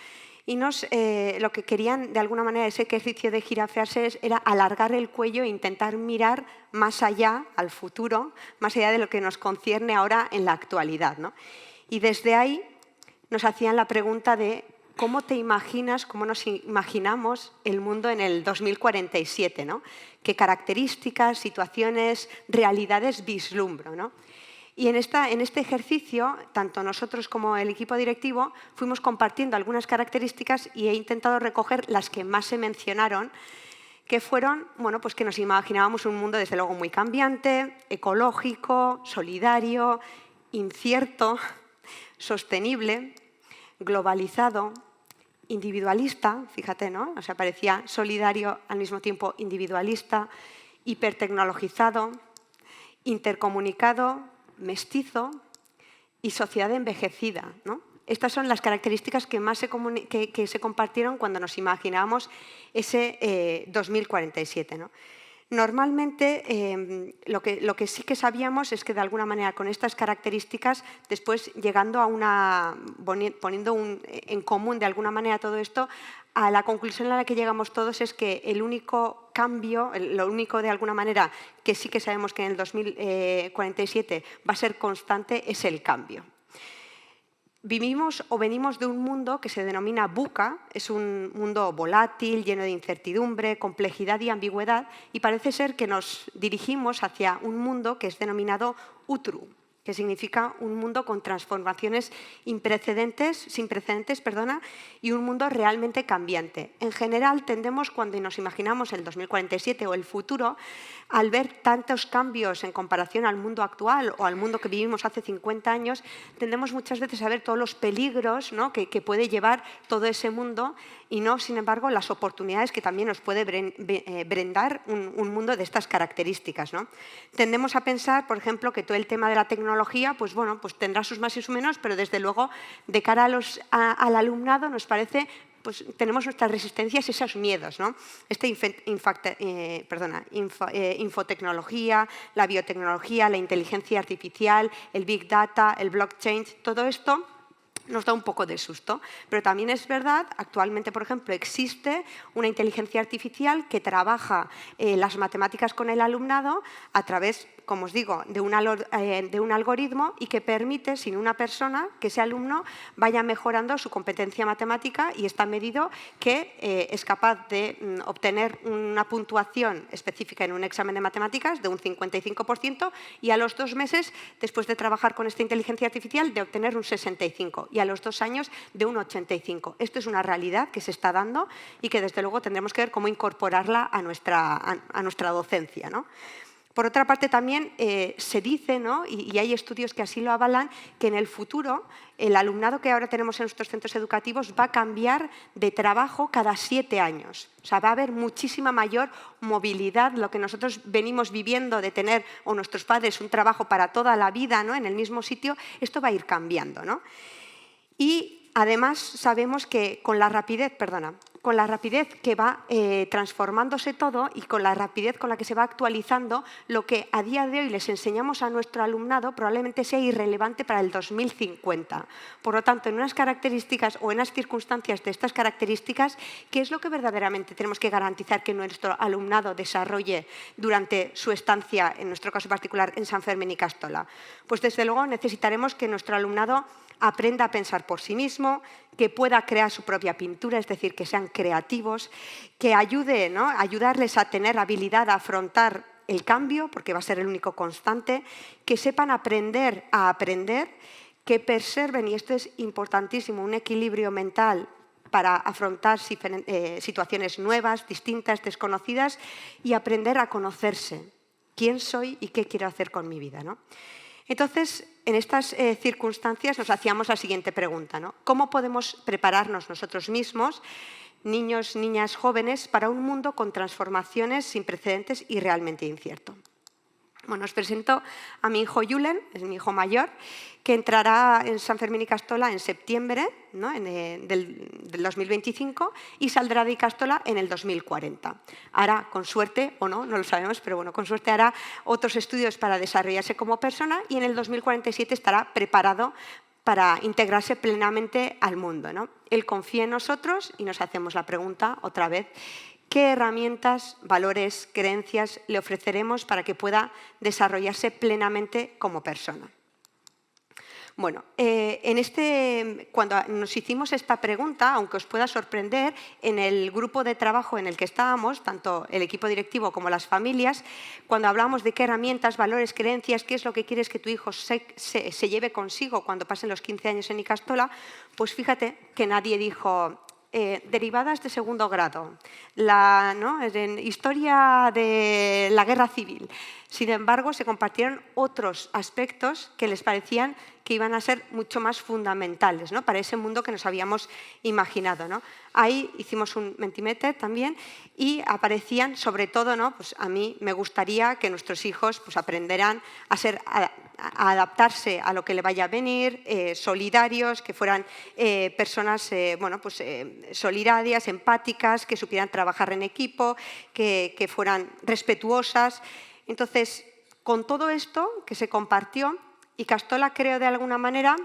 Y lo que querían, de alguna manera, ese ejercicio de girafearse era alargar el cuello e intentar mirar más allá, al futuro, más allá de lo que nos concierne ahora en la actualidad, ¿no? Y desde ahí nos hacían la pregunta de ¿cómo te imaginas, cómo nos imaginamos el mundo en el 2047, ¿no? ¿Qué características, situaciones, realidades vislumbro, ¿no? Y en este ejercicio, tanto nosotros como el equipo directivo fuimos compartiendo algunas características y he intentado recoger las que más se mencionaron, que fueron, bueno, pues que nos imaginábamos un mundo desde luego muy cambiante, ecológico, solidario, incierto, sostenible, globalizado, individualista, fíjate, ¿no? O sea, parecía solidario, al mismo tiempo individualista, hipertecnologizado, intercomunicado, mestizo y sociedad envejecida, ¿no? Estas son las características que más se compartieron cuando nos imaginábamos ese 2047, ¿no? Normalmente, lo que sí que sabíamos es que, de alguna manera, con estas características, después llegando a poniendo en común, de alguna manera, todo esto, a la conclusión a la que llegamos todos es que el único cambio, lo único, de alguna manera, que sí que sabemos que en el 2047 va a ser constante, es el cambio. Vivimos o venimos de un mundo que se denomina VUCA, es un mundo volátil, lleno de incertidumbre, complejidad y ambigüedad, y parece ser que nos dirigimos hacia un mundo que es denominado UTRU, que significa un mundo con transformaciones sin precedentes, y un mundo realmente cambiante. En general, tendemos, cuando nos imaginamos el 2047 o el futuro, al ver tantos cambios en comparación al mundo actual o al mundo que vivimos hace 50 años, tendemos muchas veces a ver todos los peligros, ¿no?, que puede llevar todo ese mundo y no, sin embargo, las oportunidades que también nos puede brindar un mundo de estas características, ¿no? Tendemos a pensar, por ejemplo, que todo el tema de la tecnología, pues bueno, pues tendrá sus más y sus menos, pero desde luego, de cara al alumnado, nos parece, pues tenemos nuestras resistencias y esos miedos, ¿no? Infotecnología, la biotecnología, la inteligencia artificial, el Big Data, el blockchain, todo esto nos da un poco de susto. Pero también es verdad, actualmente, por ejemplo, existe una inteligencia artificial que trabaja las matemáticas con el alumnado a través, como os digo, de un algoritmo, y que permite, sin una persona, que ese alumno vaya mejorando su competencia matemática, y está medido que es capaz de obtener una puntuación específica en un examen de matemáticas de un 55%, y a los 2 meses, después de trabajar con esta inteligencia artificial, de obtener un 65%, y a los 2 años de un 85%. Esto es una realidad que se está dando y que, desde luego, tendremos que ver cómo incorporarla a nuestra docencia, ¿no? Por otra parte, también se dice, ¿no?, y hay estudios que así lo avalan, que en el futuro el alumnado que ahora tenemos en nuestros centros educativos va a cambiar de trabajo cada 7 años. O sea, va a haber muchísima mayor movilidad. Lo que nosotros venimos viviendo de tener, o nuestros padres, un trabajo para toda la vida, ¿no?, en el mismo sitio, esto va a ir cambiando, ¿no? Y además sabemos que con la rapidez que va transformándose todo, y con la rapidez con la que se va actualizando, lo que a día de hoy les enseñamos a nuestro alumnado probablemente sea irrelevante para el 2050. Por lo tanto, en unas características o en unas circunstancias de estas características, ¿qué es lo que verdaderamente tenemos que garantizar que nuestro alumnado desarrolle durante su estancia, en nuestro caso particular, en San Fermín y Castola? Pues desde luego necesitaremos que nuestro alumnado aprenda a pensar por sí mismo, que pueda crear su propia pintura, es decir, que sean creativos, que ayudarles a tener habilidad a afrontar el cambio, porque va a ser el único constante, que sepan aprender a aprender, que preserven, y esto es importantísimo, un equilibrio mental para afrontar situaciones nuevas, distintas, desconocidas, y aprender a conocerse. ¿Quién soy y qué quiero hacer con mi vida, ¿no? Entonces, en estas circunstancias nos hacíamos la siguiente pregunta, ¿no? ¿Cómo podemos prepararnos nosotros mismos, niños, niñas, jóvenes, para un mundo con transformaciones sin precedentes y realmente incierto? Bueno, os presento a mi hijo Julen, es mi hijo mayor, que entrará en San Fermín y Castola en septiembre, ¿no?, del 2025, y saldrá de Castola en el 2040. Hará, con suerte, o no lo sabemos, pero bueno, con suerte hará otros estudios para desarrollarse como persona, y en el 2047 estará preparado para integrarse plenamente al mundo, ¿no? Él confía en nosotros y nos hacemos la pregunta otra vez: ¿qué herramientas, valores, creencias le ofreceremos para que pueda desarrollarse plenamente como persona? Bueno, cuando nos hicimos esta pregunta, aunque os pueda sorprender, en el grupo de trabajo en el que estábamos, tanto el equipo directivo como las familias, cuando hablamos de qué herramientas, valores, creencias, qué es lo que quieres que tu hijo se lleve consigo cuando pasen los 15 años en Icastola, pues fíjate que nadie dijo derivadas de segundo grado, historia de la guerra civil. Sin embargo, se compartieron otros aspectos que les parecían que iban a ser mucho más fundamentales, ¿no?, para ese mundo que nos habíamos imaginado, ¿no? Ahí hicimos un Mentimeter también y aparecían, sobre todo, ¿no?, pues a mí me gustaría que nuestros hijos pues, aprenderan a adaptarse a lo que le vaya a venir, solidarios, que fueran personas solidarias, empáticas, que supieran trabajar en equipo, que fueran respetuosas. Entonces, con todo esto que se compartió, Ikastola creó de alguna manera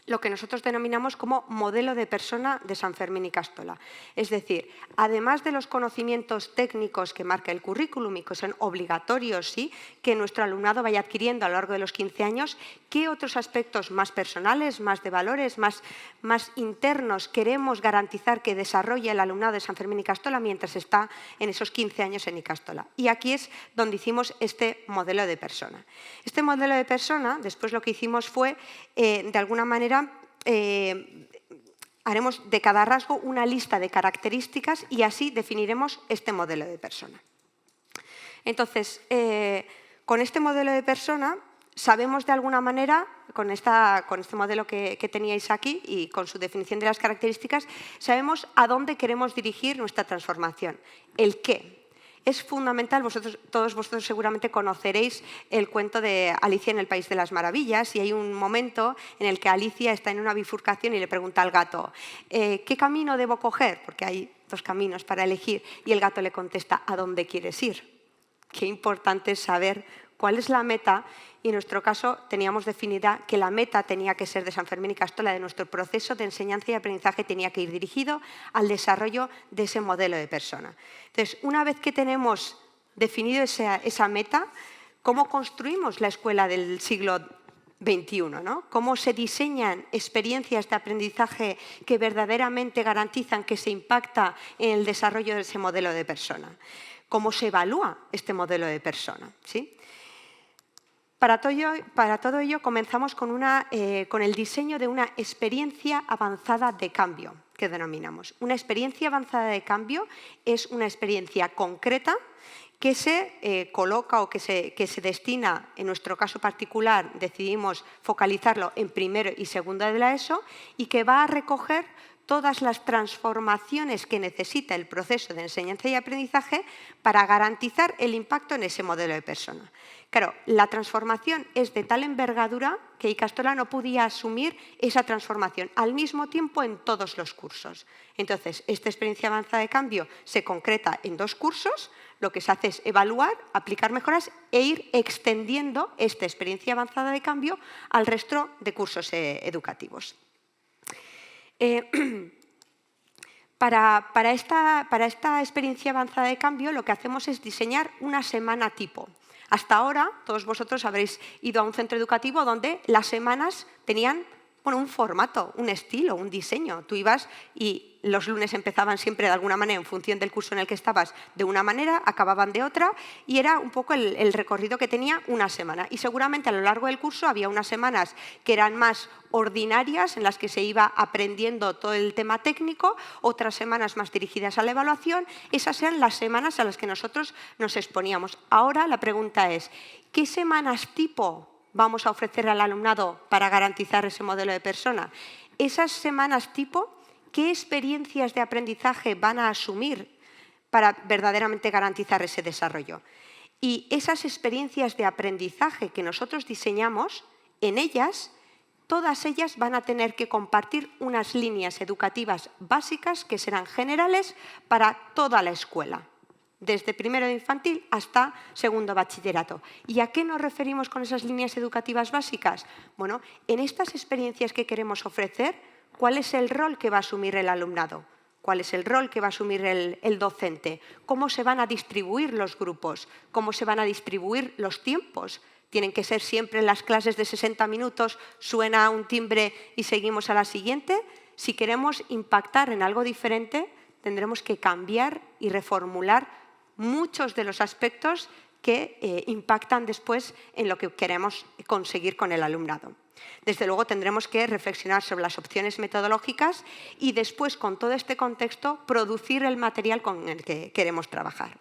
lo que nosotros denominamos como modelo de persona de San Fermín Ikastola. Es decir, además de los conocimientos técnicos que marca el currículum y que son obligatorios, ¿sí?, que nuestro alumnado vaya adquiriendo a lo largo de los 15 años, ¿qué otros aspectos más personales, más de valores, más internos queremos garantizar que desarrolle el alumnado de San Fermín Ikastola mientras está en esos 15 años en Ikastola? Y aquí es donde hicimos este modelo de persona. Este modelo de persona, después lo que hicimos fue, de alguna manera, haremos de cada rasgo una lista de características y así definiremos este modelo de persona. Entonces, con este modelo de persona sabemos de alguna manera, con este modelo que teníais aquí y con su definición de las características, sabemos a dónde queremos dirigir nuestra transformación, el qué. Es fundamental, todos vosotros seguramente conoceréis el cuento de Alicia en el País de las Maravillas y hay un momento en el que Alicia está en una bifurcación y le pregunta al gato, ¿qué camino debo coger? Porque hay 2 caminos para elegir y el gato le contesta, ¿a dónde quieres ir? Qué importante es saber cuál es la meta y en nuestro caso teníamos definida que la meta tenía que ser de San Fermín Ikastola, de nuestro proceso de enseñanza y aprendizaje tenía que ir dirigido al desarrollo de ese modelo de persona. Entonces, una vez que tenemos definido esa meta, ¿cómo construimos la escuela del siglo XXI, ¿no? ¿Cómo se diseñan experiencias de aprendizaje que verdaderamente garantizan que se impacta en el desarrollo de ese modelo de persona? ¿Cómo se evalúa este modelo de persona? ¿Sí? Para todo ello comenzamos con el diseño de una experiencia avanzada de cambio, que denominamos. Una experiencia avanzada de cambio es una experiencia concreta que se coloca o que se destina, en nuestro caso particular, decidimos focalizarlo en primero y segundo de la ESO y que va a recoger todas las transformaciones que necesita el proceso de enseñanza y aprendizaje para garantizar el impacto en ese modelo de persona. Claro, la transformación es de tal envergadura que Ikastola no podía asumir esa transformación al mismo tiempo en todos los cursos. Entonces, esta experiencia avanzada de cambio se concreta en 2 cursos, lo que se hace es evaluar, aplicar mejoras e ir extendiendo esta experiencia avanzada de cambio al resto de cursos educativos. Para esta experiencia avanzada de cambio lo que hacemos es diseñar una semana tipo. Hasta ahora, todos vosotros habréis ido a un centro educativo donde las semanas tenían un formato, un estilo, un diseño. Tú ibas y los lunes empezaban siempre de alguna manera en función del curso en el que estabas de una manera, acababan de otra y era un poco el recorrido que tenía una semana. Y seguramente a lo largo del curso había unas semanas que eran más ordinarias en las que se iba aprendiendo todo el tema técnico, otras semanas más dirigidas a la evaluación. Esas eran las semanas a las que nosotros nos exponíamos. Ahora la pregunta es, ¿qué semanas tipo vamos a ofrecer al alumnado para garantizar ese modelo de persona? Esas semanas tipo, ¿qué experiencias de aprendizaje van a asumir para verdaderamente garantizar ese desarrollo? Y esas experiencias de aprendizaje que nosotros diseñamos, en ellas, todas ellas van a tener que compartir unas líneas educativas básicas que serán generales para toda la escuela, desde primero de infantil hasta segundo bachillerato. ¿Y a qué nos referimos con esas líneas educativas básicas? Bueno, en estas experiencias que queremos ofrecer, ¿cuál es el rol que va a asumir el alumnado? ¿Cuál es el rol que va a asumir el docente? ¿Cómo se van a distribuir los grupos? ¿Cómo se van a distribuir los tiempos? ¿Tienen que ser siempre las clases de 60 minutos, suena un timbre y seguimos a la siguiente? Si queremos impactar en algo diferente, tendremos que cambiar y reformular muchos de los aspectos que impactan después en lo que queremos conseguir con el alumnado. Desde luego tendremos que reflexionar sobre las opciones metodológicas y después, con todo este contexto, producir el material con el que queremos trabajar.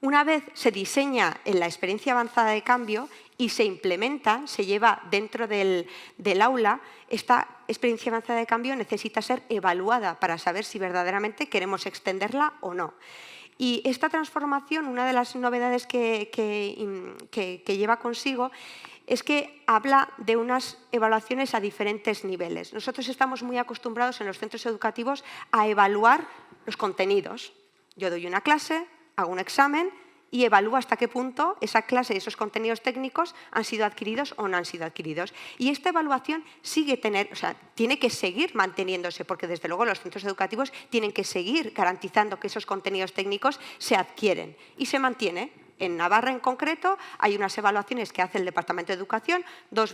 Una vez se diseña en la experiencia avanzada de cambio y se implementa, se lleva dentro del aula, esta experiencia avanzada de cambio necesita ser evaluada para saber si verdaderamente queremos extenderla o no. Y esta transformación, una de las novedades que lleva consigo es que habla de unas evaluaciones a diferentes niveles. Nosotros estamos muy acostumbrados en los centros educativos a evaluar los contenidos. Yo doy una clase, hago un examen y evalúo hasta qué punto esa clase y esos contenidos técnicos han sido adquiridos o no han sido adquiridos. Y esta evaluación tiene que seguir manteniéndose, porque desde luego los centros educativos tienen que seguir garantizando que esos contenidos técnicos se adquieren y se mantiene. En Navarra, en concreto, hay unas evaluaciones que hace el Departamento de Educación una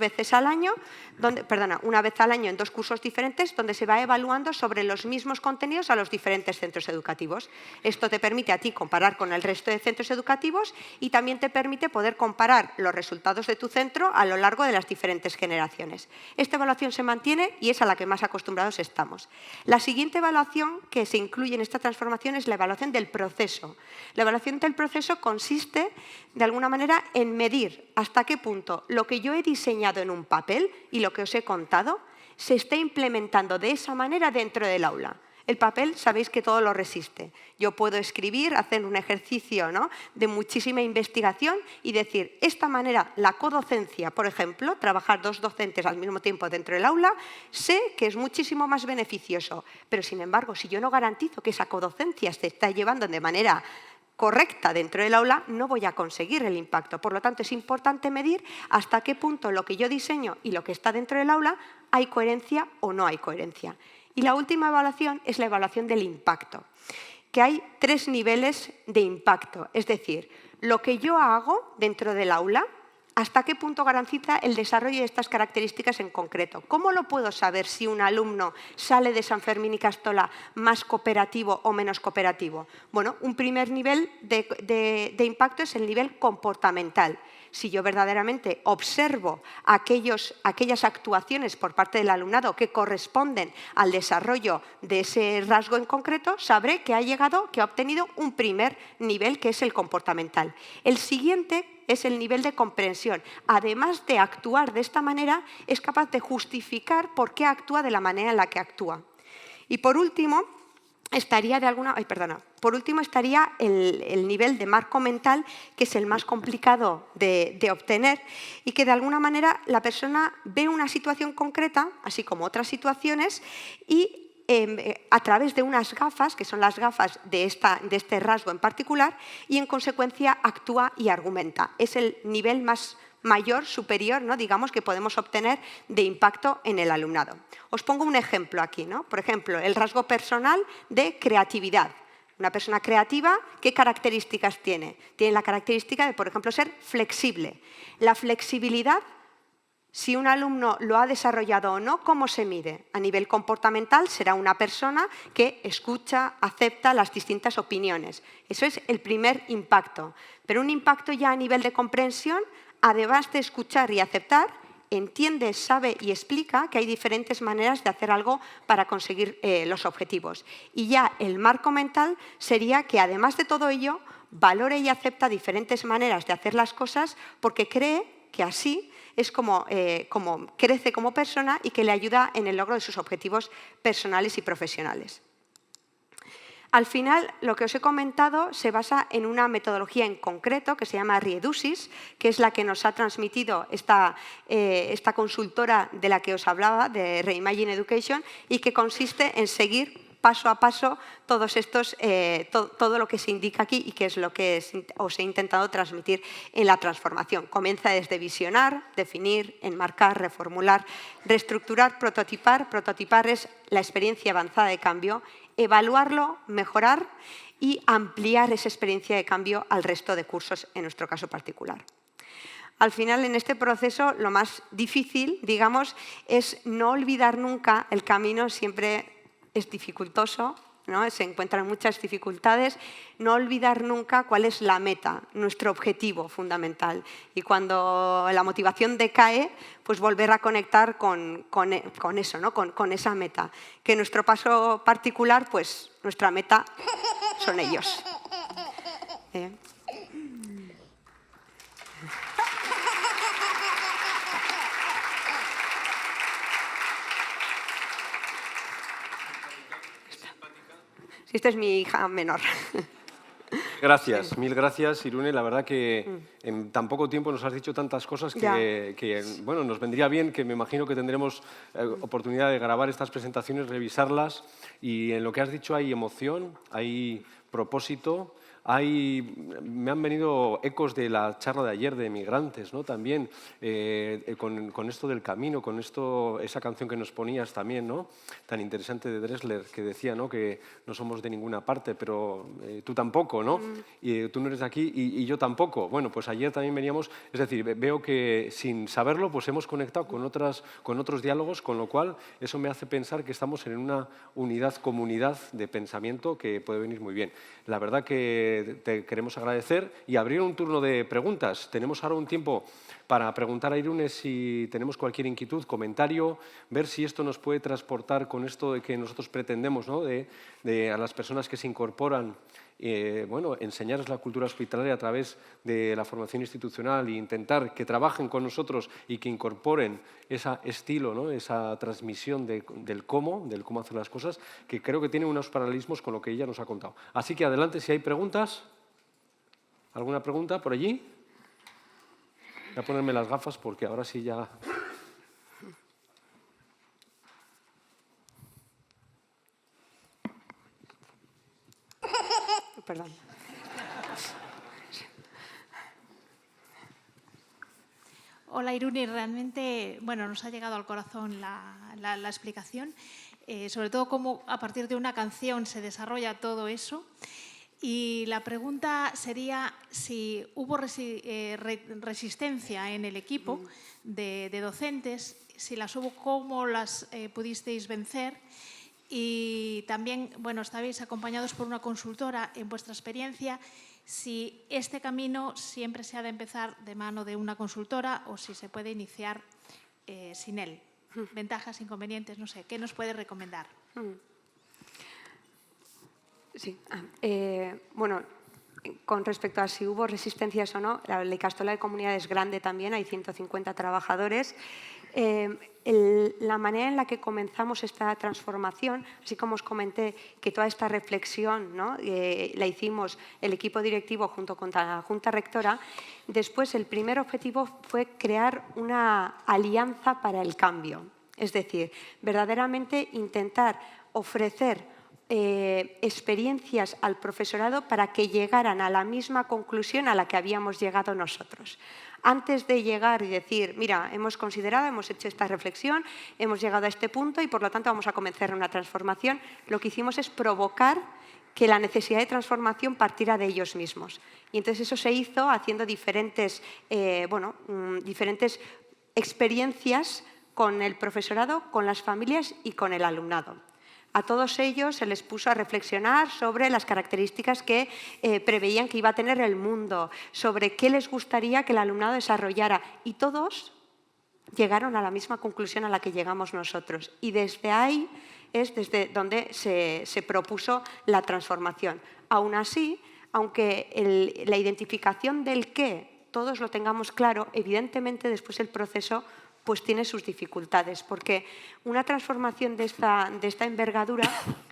vez al año en 2 cursos diferentes, donde se va evaluando sobre los mismos contenidos a los diferentes centros educativos. Esto te permite a ti comparar con el resto de centros educativos y también te permite poder comparar los resultados de tu centro a lo largo de las diferentes generaciones. Esta evaluación se mantiene y es a la que más acostumbrados estamos. La siguiente evaluación que se incluye en esta transformación es la evaluación del proceso. La evaluación del proceso consiste, de alguna manera, en medir hasta qué punto lo que yo he diseñado en un papel y lo que os he contado se está implementando de esa manera dentro del aula. El papel, sabéis que todo lo resiste. Yo puedo escribir, hacer un ejercicio, ¿no?, de muchísima investigación y decir, esta manera, la codocencia, por ejemplo, trabajar 2 docentes al mismo tiempo dentro del aula, sé que es muchísimo más beneficioso. Pero, sin embargo, si yo no garantizo que esa codocencia se está llevando de manera correcta dentro del aula, no voy a conseguir el impacto. Por lo tanto, es importante medir hasta qué punto lo que yo diseño y lo que está dentro del aula hay coherencia o no hay coherencia. Y la última evaluación es la evaluación del impacto, que hay 3 niveles de impacto. Es decir, lo que yo hago dentro del aula, hasta qué punto garantiza el desarrollo de estas características en concreto. ¿Cómo lo puedo saber si un alumno sale de San Fermín y Castola más cooperativo o menos cooperativo? Bueno, un primer nivel de impacto es el nivel comportamental. Si yo verdaderamente observo aquellas actuaciones por parte del alumnado que corresponden al desarrollo de ese rasgo en concreto, sabré que ha obtenido un primer nivel, que es el comportamental. El siguiente es el nivel de comprensión. Además de actuar de esta manera, es capaz de justificar por qué actúa de la manera en la que actúa. Y por último, estaría el nivel de marco mental, que es el más complicado de obtener y que de alguna manera la persona ve una situación concreta, así como otras situaciones, y a través de unas gafas, que son las gafas de este rasgo en particular, y en consecuencia actúa y argumenta. Es el nivel más mayor, superior, ¿no?, digamos, que podemos obtener de impacto en el alumnado. Os pongo un ejemplo aquí, ¿no? Por ejemplo, el rasgo personal de creatividad. Una persona creativa, ¿qué características tiene? Tiene la característica de, por ejemplo, ser flexible. La flexibilidad, si un alumno lo ha desarrollado o no, ¿cómo se mide? A nivel comportamental será una persona que escucha, acepta las distintas opiniones. Eso es el primer impacto. Pero un impacto ya a nivel de comprensión, además de escuchar y aceptar, entiende, sabe y explica que hay diferentes maneras de hacer algo para conseguir los objetivos. Y ya el marco mental sería que, además de todo ello, valore y acepta diferentes maneras de hacer las cosas porque cree que así es como crece como persona y que le ayuda en el logro de sus objetivos personales y profesionales. Al final, lo que os he comentado se basa en una metodología en concreto que se llama Riedusis, que es la que nos ha transmitido esta consultora de la que os hablaba, de Reimagine Education, y que consiste en seguir paso a paso todo lo que se indica aquí y que es lo que os he intentado transmitir en la transformación. Comienza desde visionar, definir, enmarcar, reformular, reestructurar, prototipar. Prototipar es la experiencia avanzada de cambio, evaluarlo, mejorar y ampliar esa experiencia de cambio al resto de cursos, en nuestro caso particular. Al final, en este proceso, lo más difícil, digamos, es no olvidar nunca el camino. Siempre es dificultoso, ¿no? Se encuentran muchas dificultades. No olvidar nunca cuál es la meta, nuestro objetivo fundamental. Y cuando la motivación decae, pues volver a conectar con eso, ¿no? Con esa meta. Que en nuestro paso particular, pues nuestra meta son ellos. Si esta es mi hija menor. Gracias, mil gracias, Irune. La verdad que en tan poco tiempo nos has dicho tantas cosas que bueno, nos vendría bien, que me imagino que tendremos oportunidad de grabar estas presentaciones, revisarlas, y en lo que has dicho hay emoción, hay propósito. Me han venido ecos de la charla de ayer de Migrantes, ¿no? También con esto del camino, con esa canción que nos ponías también, ¿no? Tan interesante de Dressler, que decía, ¿no? Que no somos de ninguna parte, pero tú tampoco, ¿no? Y tú no eres de aquí y yo tampoco. Bueno, pues ayer también veníamos, es decir, veo que sin saberlo pues hemos conectado con otros diálogos, con lo cual eso me hace pensar que estamos en una comunidad de pensamiento que puede venir muy bien. La verdad que te queremos agradecer y abrir un turno de preguntas. Tenemos ahora un tiempo para preguntar a Irune si tenemos cualquier inquietud, comentario, ver si esto nos puede transportar con esto de que nosotros pretendemos, ¿no? de a las personas que se incorporan, bueno, enseñarles la cultura hospitalaria a través de la formación institucional e intentar que trabajen con nosotros y que incorporen ese estilo, ¿no? Esa transmisión del cómo hacer las cosas, que creo que tiene unos paralelismos con lo que ella nos ha contado. Así que adelante, si hay preguntas. ¿Alguna pregunta por allí? Voy a ponerme las gafas porque ahora sí ya... Perdón. Hola, Irune. Realmente, bueno, nos ha llegado al corazón la explicación, sobre todo cómo a partir de una canción se desarrolla todo eso. Y la pregunta sería si hubo resistencia en el equipo de docentes, si las hubo, cómo las pudisteis vencer. Y también, bueno, estabais acompañados por una consultora. En vuestra experiencia, si este camino siempre se ha de empezar de mano de una consultora o si se puede iniciar sin él. Ventajas, inconvenientes, no sé. ¿Qué nos puede recomendar? Sí. Bueno, con respecto a si hubo resistencias o no, la Ikastola de Comunidad es grande también, hay 150 trabajadores. La manera en la que comenzamos esta transformación, así como os comenté que toda esta reflexión, ¿no? La hicimos el equipo directivo junto con la Junta Rectora, después el primer objetivo fue crear una alianza para el cambio. Es decir, verdaderamente intentar ofrecer experiencias al profesorado para que llegaran a la misma conclusión a la que habíamos llegado nosotros. Antes de llegar y decir, mira, hemos considerado, hemos hecho esta reflexión, hemos llegado a este punto y por lo tanto vamos a comenzar una transformación, lo que hicimos es provocar que la necesidad de transformación partiera de ellos mismos. Y entonces eso se hizo haciendo diferentes experiencias con el profesorado, con las familias y con el alumnado. A todos ellos se les puso a reflexionar sobre las características que preveían que iba a tener el mundo, sobre qué les gustaría que el alumnado desarrollara. Y todos llegaron a la misma conclusión a la que llegamos nosotros. Y desde ahí es desde donde se propuso la transformación. Aún así, aunque la identificación del qué todos lo tengamos claro, evidentemente después el proceso pues tiene sus dificultades, porque una transformación de esta envergadura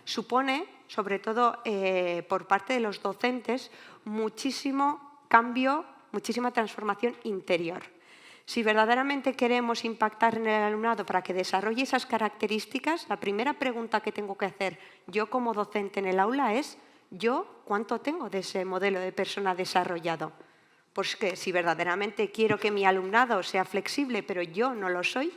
supone, sobre todo por parte de los docentes, muchísimo cambio, muchísima transformación interior. Si verdaderamente queremos impactar en el alumnado para que desarrolle esas características, la primera pregunta que tengo que hacer yo como docente en el aula es, ¿yo cuánto tengo de ese modelo de persona desarrollado? Pues que si verdaderamente quiero que mi alumnado sea flexible, pero yo no lo soy,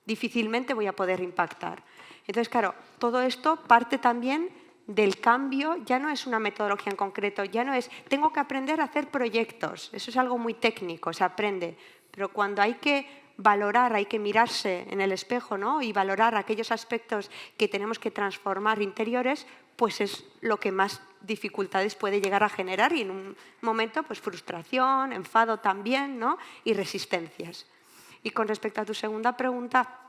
difícilmente voy a poder impactar. Entonces, claro, todo esto parte también del cambio, ya no es una metodología en concreto, ya no es, tengo que aprender a hacer proyectos, eso es algo muy técnico, se aprende, pero cuando hay que valorar, hay que mirarse en el espejo, ¿no? Y valorar aquellos aspectos que tenemos que transformar interiores, pues es lo que más dificultades puede llegar a generar y en un momento pues frustración, enfado también, ¿no? Y resistencias. Y con respecto a tu segunda pregunta,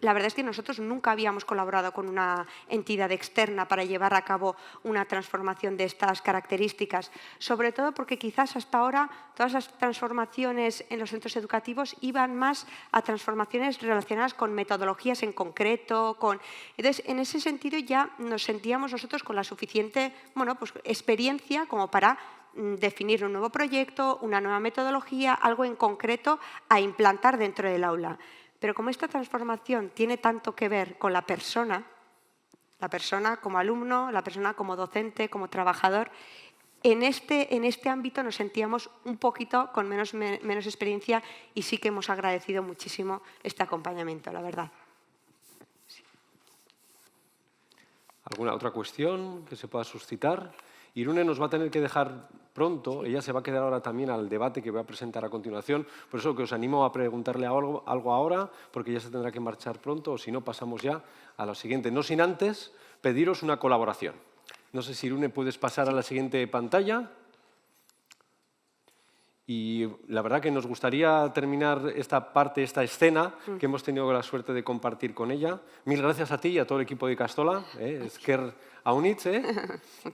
La verdad es que nosotros nunca habíamos colaborado con una entidad externa para llevar a cabo una transformación de estas características, sobre todo porque quizás hasta ahora todas las transformaciones en los centros educativos iban más a transformaciones relacionadas con metodologías en concreto. Entonces, en ese sentido ya nos sentíamos nosotros con la suficiente pues, experiencia como para definir un nuevo proyecto, una nueva metodología, algo en concreto a implantar dentro del aula. Pero como esta transformación tiene tanto que ver con la persona como alumno, la persona como docente, como trabajador, en este ámbito nos sentíamos un poquito con menos experiencia y sí que hemos agradecido muchísimo este acompañamiento, la verdad. Sí. ¿Alguna otra cuestión que se pueda suscitar? Irune nos va a tener que dejar pronto, ella se va a quedar ahora también al debate que voy a presentar a continuación, por eso que os animo a preguntarle algo ahora, porque ella se tendrá que marchar pronto, o si no, pasamos ya a lo siguiente. No sin antes pediros una colaboración. No sé si, Irune, puedes pasar a la siguiente pantalla. Y la verdad que nos gustaría terminar esta parte, esta escena que hemos tenido la suerte de compartir con ella. Mil gracias a ti y a todo el equipo de Ikastola, Esker Aunitz,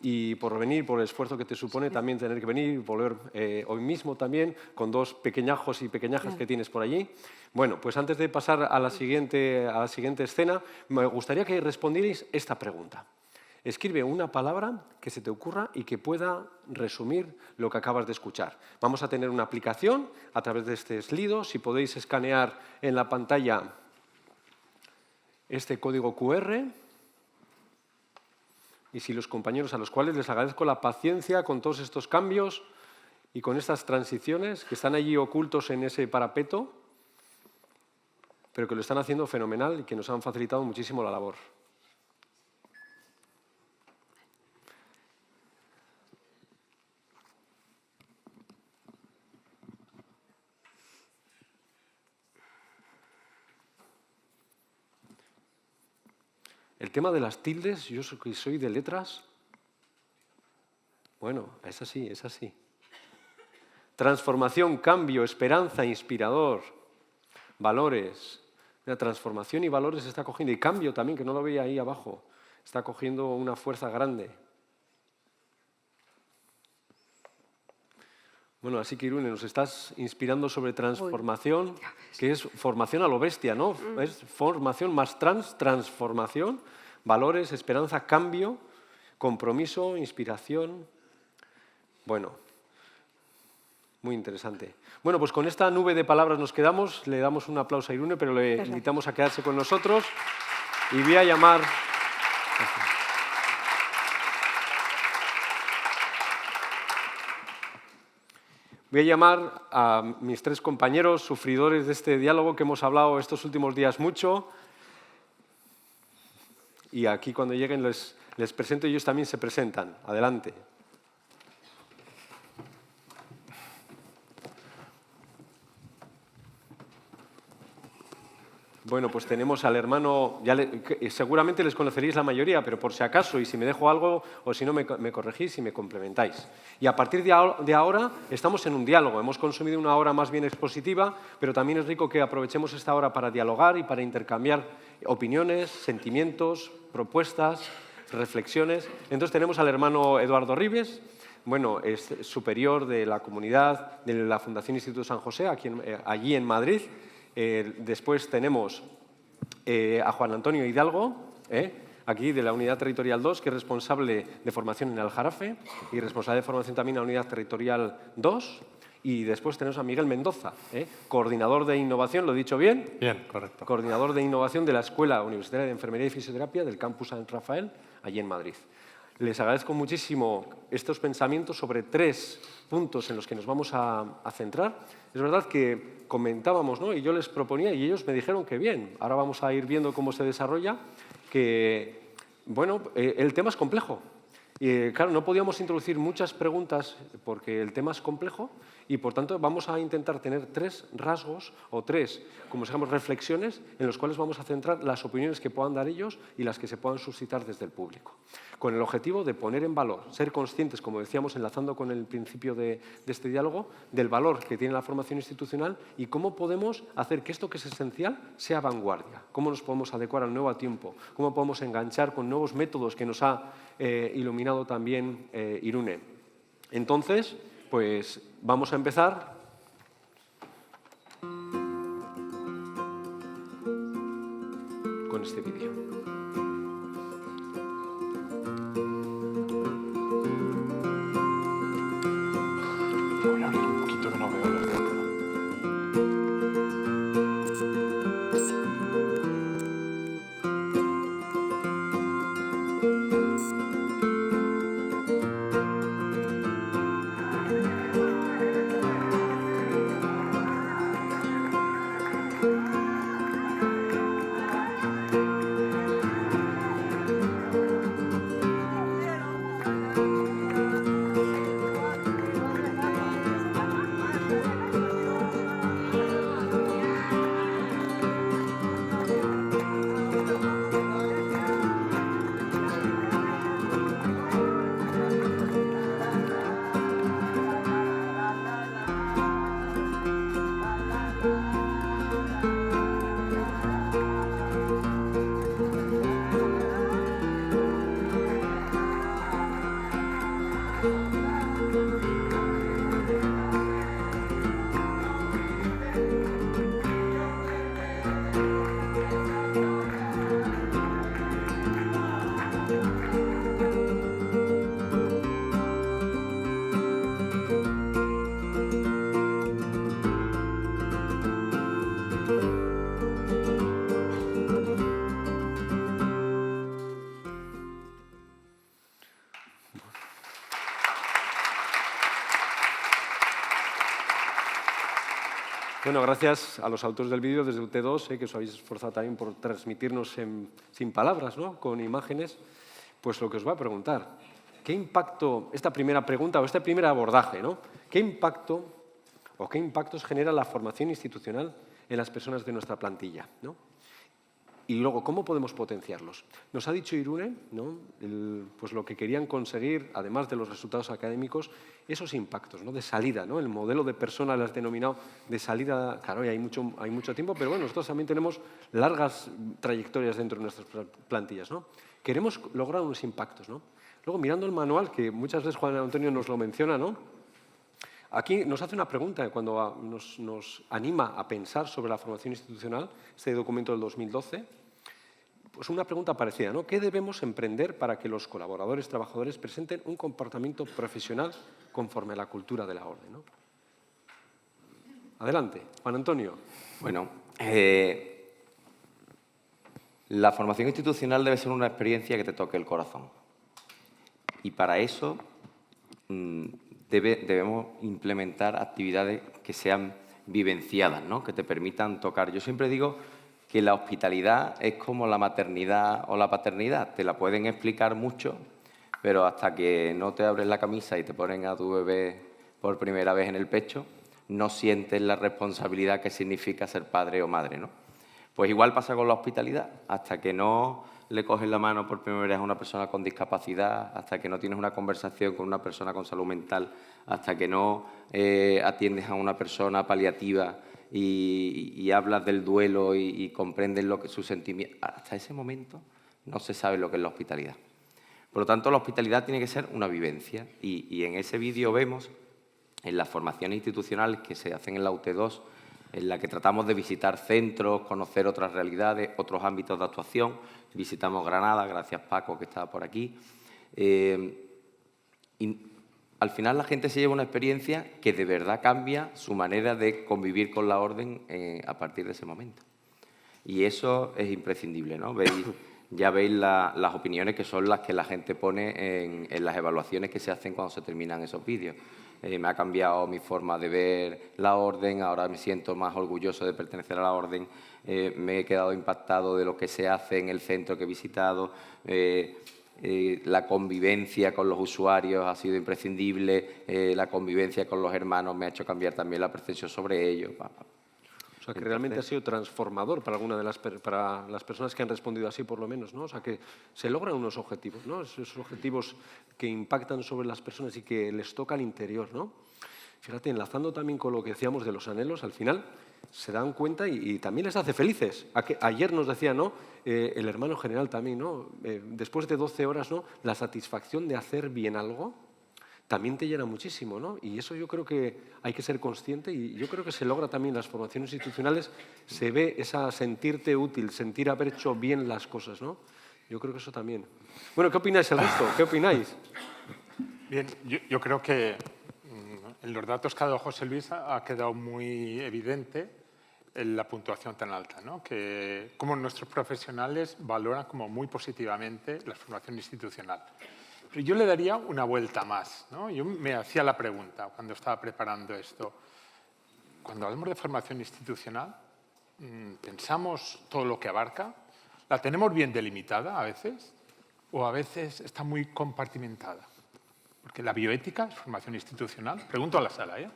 y por venir, por el esfuerzo que te supone también tener que venir, volver hoy mismo también, con dos pequeñajos y pequeñajas que tienes por allí. Bueno, pues antes de pasar a la siguiente escena, me gustaría que respondierais esta pregunta. Escribe una palabra que se te ocurra y que pueda resumir lo que acabas de escuchar. Vamos a tener una aplicación a través de este Slido. Si podéis escanear en la pantalla este código QR. Y si los compañeros, a los cuales les agradezco la paciencia con todos estos cambios y con estas transiciones que están allí ocultos en ese parapeto, pero que lo están haciendo fenomenal y que nos han facilitado muchísimo la labor. El tema de las tildes, yo que soy de letras, bueno, es así, es así. Transformación, cambio, esperanza, inspirador, valores. La transformación y valores está cogiendo, y cambio también, que no lo veía ahí abajo, está cogiendo una fuerza grande. Bueno, así que Irune, nos estás inspirando sobre transformación, que es formación a lo bestia, ¿no? Es formación más transformación, valores, esperanza, cambio, compromiso, inspiración. Bueno, muy interesante. Bueno, pues con esta nube de palabras nos quedamos, le damos un aplauso a Irune, pero le invitamos a quedarse con nosotros y voy a llamar... Voy a llamar a mis tres compañeros sufridores de este diálogo que hemos hablado estos últimos días mucho. Y aquí cuando lleguen les presento y ellos también se presentan. Adelante. Bueno, pues tenemos al hermano, seguramente les conoceréis la mayoría, pero por si acaso, y si me dejo algo, o si no me corregís y me complementáis. Y a partir de ahora estamos en un diálogo. Hemos consumido una hora más bien expositiva, pero también es rico que aprovechemos esta hora para dialogar y para intercambiar opiniones, sentimientos, propuestas, reflexiones. Entonces tenemos al hermano Eduardo Ribes. Bueno, es superior de la comunidad de la Fundación Instituto San José, allí en Madrid. Después tenemos a Juan Antonio Hidalgo, aquí de la Unidad Territorial 2, que es responsable de formación en Aljarafe y responsable de formación también en la Unidad Territorial 2. Y después tenemos a Miguel Mendoza, coordinador de innovación, ¿lo he dicho bien? Bien, correcto. Coordinador de innovación de la Escuela Universitaria de Enfermería y Fisioterapia del Campus San Rafael, allí en Madrid. Les agradezco muchísimo estos pensamientos sobre 3 puntos en los que nos vamos a centrar. Es verdad que comentábamos, ¿no? Y yo les proponía y ellos me dijeron que bien. Ahora vamos a ir viendo cómo se desarrolla, que bueno, el tema es complejo. Claro, no podíamos introducir muchas preguntas porque el tema es complejo y, por tanto, vamos a intentar tener 3 rasgos o 3, como se llama, reflexiones en los cuales vamos a centrar las opiniones que puedan dar ellos y las que se puedan suscitar desde el público, con el objetivo de poner en valor, ser conscientes, como decíamos, enlazando con el principio de este diálogo, del valor que tiene la formación institucional y cómo podemos hacer que esto que es esencial sea vanguardia, cómo nos podemos adecuar al nuevo tiempo, cómo podemos enganchar con nuevos métodos que nos ha iluminado también Irune. Entonces, pues vamos a empezar con este vídeo. Voy a abrir un poquito que no veo los dedos. Bueno, gracias a los autores del vídeo desde UT2, que os habéis esforzado también por transmitirnos sin palabras, ¿no? Con imágenes, pues lo que os voy a preguntar. ¿Qué impacto, esta primera pregunta o este primer abordaje, ¿no? ¿Qué impacto o qué impactos genera la formación institucional en las personas de nuestra plantilla, ¿no? Y luego, ¿cómo podemos potenciarlos? Nos ha dicho Irune, ¿no? Pues lo que querían conseguir, además de los resultados académicos, esos impactos, ¿no? De salida, ¿no? El modelo de persona lo has denominado de salida. Claro, y hay mucho tiempo, pero bueno, nosotros también tenemos largas trayectorias dentro de nuestras plantillas, ¿no? Queremos lograr unos impactos, ¿no? Luego, mirando el manual, que muchas veces Juan Antonio nos lo menciona, ¿no? Aquí nos hace una pregunta cuando nos anima a pensar sobre la formación institucional, este documento del 2012, pues una pregunta parecida, ¿no? ¿Qué debemos emprender para que los colaboradores, trabajadores presenten un comportamiento profesional conforme a la cultura de la orden, ¿no? Adelante, Juan Antonio. Bueno, la formación institucional debe ser una experiencia que te toque el corazón. Y para eso debemos implementar actividades que sean vivenciadas, ¿no? Que te permitan tocar. Yo siempre digo que la hospitalidad es como la maternidad o la paternidad. Te la pueden explicar mucho, pero hasta que no te abres la camisa y te ponen a tu bebé por primera vez en el pecho, no sientes la responsabilidad que significa ser padre o madre, ¿no? Pues igual pasa con la hospitalidad. Hasta que no le coges la mano por primera vez a una persona con discapacidad, hasta que no tienes una conversación con una persona con salud mental, hasta que no atiendes a una persona paliativa y hablas del duelo y comprendes sus sentimientos, hasta ese momento no se sabe lo que es la hospitalidad. Por lo tanto, la hospitalidad tiene que ser una vivencia y en ese vídeo vemos en las formaciones institucionales que se hacen en la UT2, en la que tratamos de visitar centros, conocer otras realidades, otros ámbitos de actuación. Visitamos Granada, gracias Paco que estaba por aquí. Y al final la gente se lleva una experiencia que de verdad cambia su manera de convivir con la orden a partir de ese momento. Y eso es imprescindible, ¿no? Ya veis las opiniones que son las que la gente pone en las evaluaciones que se hacen cuando se terminan esos vídeos. Me ha cambiado mi forma de ver la orden, ahora me siento más orgulloso de pertenecer a la orden, me he quedado impactado de lo que se hace en el centro que he visitado, la convivencia con los usuarios ha sido imprescindible, la convivencia con los hermanos me ha hecho cambiar también la percepción sobre ellos. O sea, que realmente ha sido transformador para alguna de para las personas que han respondido así, por lo menos, ¿no? O sea, que se logran unos objetivos, ¿no? Esos objetivos que impactan sobre las personas y que les toca al interior, ¿no? Fíjate, enlazando también con lo que decíamos de los anhelos, al final se dan cuenta y también les hace felices. Ayer nos decía, ¿no? El hermano general también, ¿no? Después de 12 horas, ¿no? La satisfacción de hacer bien algo también te llena muchísimo, ¿no? Y eso yo creo que hay que ser consciente y yo creo que se logra también en las formaciones institucionales, se ve esa sentirte útil, sentir haber hecho bien las cosas, ¿no? Yo creo que eso también. Bueno, ¿qué opináis el resto? ¿Qué opináis? Bien, yo creo que en los datos que ha dado José Luis ha quedado muy evidente la puntuación tan alta, ¿no? Que como nuestros profesionales valoran como muy positivamente la formación institucional. Pero yo le daría una vuelta más, ¿no? Yo me hacía la pregunta cuando estaba preparando esto. Cuando hablamos de formación institucional, ¿pensamos todo lo que abarca? ¿La tenemos bien delimitada a veces? ¿O a veces está muy compartimentada? Porque la bioética es formación institucional. Pregunto a la sala, ¿eh?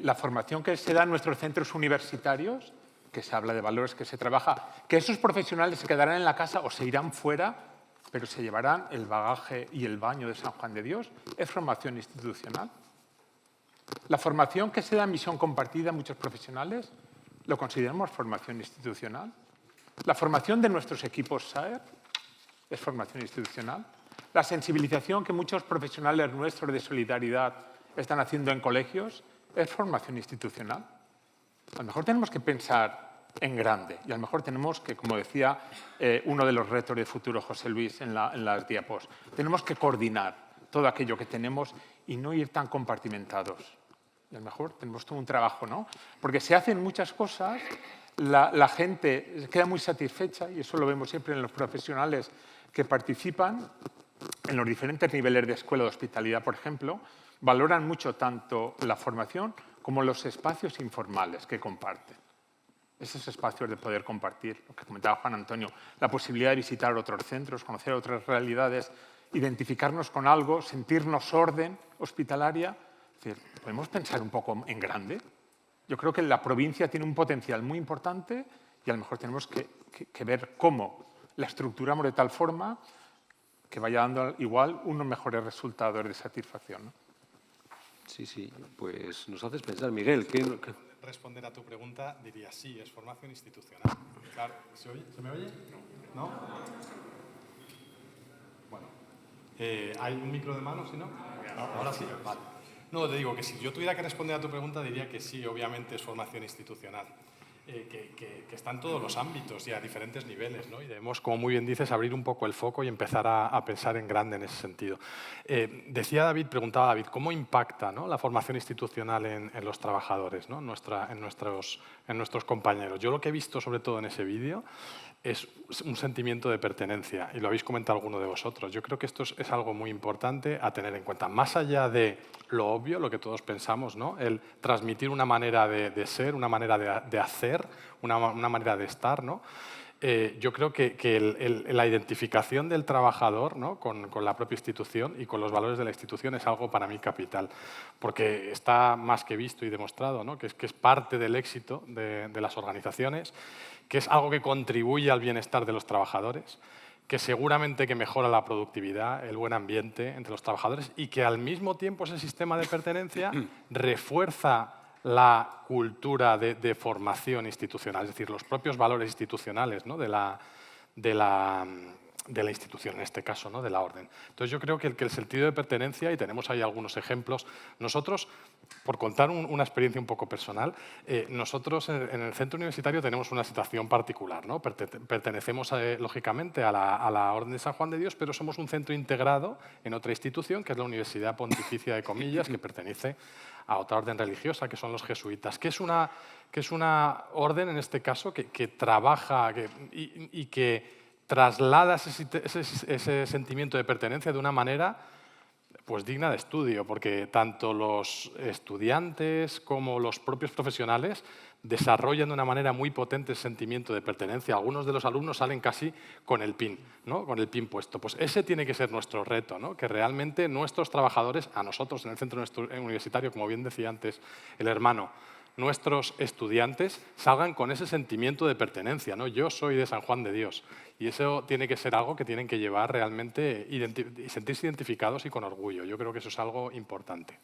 La formación que se da en nuestros centros universitarios, que se habla de valores, que se trabaja, que esos profesionales se quedarán en la casa o se irán fuera, pero se llevarán el bagaje y el baño de San Juan de Dios, ¿es formación institucional? La formación que se da en misión compartida en muchos profesionales, ¿lo consideramos formación institucional? La formación de nuestros equipos SAER, ¿es formación institucional? La sensibilización que muchos profesionales nuestros de solidaridad están haciendo en colegios, ¿es formación institucional? A lo mejor tenemos que pensar en grande y a lo mejor tenemos que, como decía uno de los retos de futuro, José Luis, en las diapos, tenemos que coordinar todo aquello que tenemos y no ir tan compartimentados. Y a lo mejor tenemos todo un trabajo, ¿no? Porque se hacen muchas cosas, la gente queda muy satisfecha y eso lo vemos siempre en los profesionales que participan en los diferentes niveles de escuela de hospitalidad, por ejemplo, valoran mucho tanto la formación como los espacios informales que comparten. Esos espacios de poder compartir, lo que comentaba Juan Antonio, la posibilidad de visitar otros centros, conocer otras realidades, identificarnos con algo, sentirnos orden hospitalaria. Es decir, ¿podemos pensar un poco en grande? Yo creo que la provincia tiene un potencial muy importante y a lo mejor tenemos que ver cómo la estructuramos de tal forma que vaya dando igual unos mejores resultados de satisfacción, ¿no? Sí, sí, pues nos haces pensar. Miguel, ¿qué? Responder a tu pregunta diría sí, es formación institucional. Claro, ¿se me oye? ¿No? Bueno, ¿hay un micro de mano, si no? Ahora sí, vale. No, te digo que si yo tuviera que responder a tu pregunta diría que sí, obviamente es formación institucional. Que está en todos los ámbitos y a diferentes niveles, ¿no? Y debemos, como muy bien dices, abrir un poco el foco y empezar a pensar en grande en ese sentido. Preguntaba David, ¿cómo impacta, ¿no?, la formación institucional en los trabajadores, ¿no?, en nuestros compañeros? Yo lo que he visto, sobre todo en ese vídeo, es un sentimiento de pertenencia, y lo habéis comentado alguno de vosotros. Yo creo que esto es algo muy importante a tener en cuenta. Más allá de lo obvio, lo que todos pensamos, ¿no?, el transmitir una manera de ser, una manera de hacer, una manera de estar, ¿no? Yo creo que la identificación del trabajador, ¿no?, con la propia institución y con los valores de la institución es algo para mí capital, porque está más que visto y demostrado, ¿no?, que es parte del éxito de las organizaciones, que es algo que contribuye al bienestar de los trabajadores, que seguramente que mejora la productividad, el buen ambiente entre los trabajadores y que al mismo tiempo ese sistema de pertenencia refuerza la cultura de formación institucional, es decir, los propios valores institucionales, ¿no?, de la institución, en este caso, ¿no?, de la orden. Entonces yo creo que el sentido de pertenencia, y tenemos ahí algunos ejemplos, nosotros, por contar una experiencia un poco personal, nosotros en el centro universitario tenemos una situación particular, ¿no? Pertenecemos lógicamente a la Orden de San Juan de Dios, pero somos un centro integrado en otra institución, que es la Universidad Pontificia de Comillas, que pertenece a otra orden religiosa, que son los jesuitas, que es una orden, en este caso, que trabaja y que traslada ese sentimiento de pertenencia de una manera pues digna de estudio, porque tanto los estudiantes como los propios profesionales desarrollan de una manera muy potente el sentimiento de pertenencia. Algunos de los alumnos salen casi con el PIN, ¿no? Con el PIN puesto. Pues ese tiene que ser nuestro reto, ¿no? Que realmente nuestros trabajadores, a nosotros en el centro universitario, como bien decía antes el hermano, nuestros estudiantes salgan con ese sentimiento de pertenencia, ¿no? Yo soy de San Juan de Dios. Y eso tiene que ser algo que tienen que llevar realmente y sentirse identificados y con orgullo. Yo creo que eso es algo importante.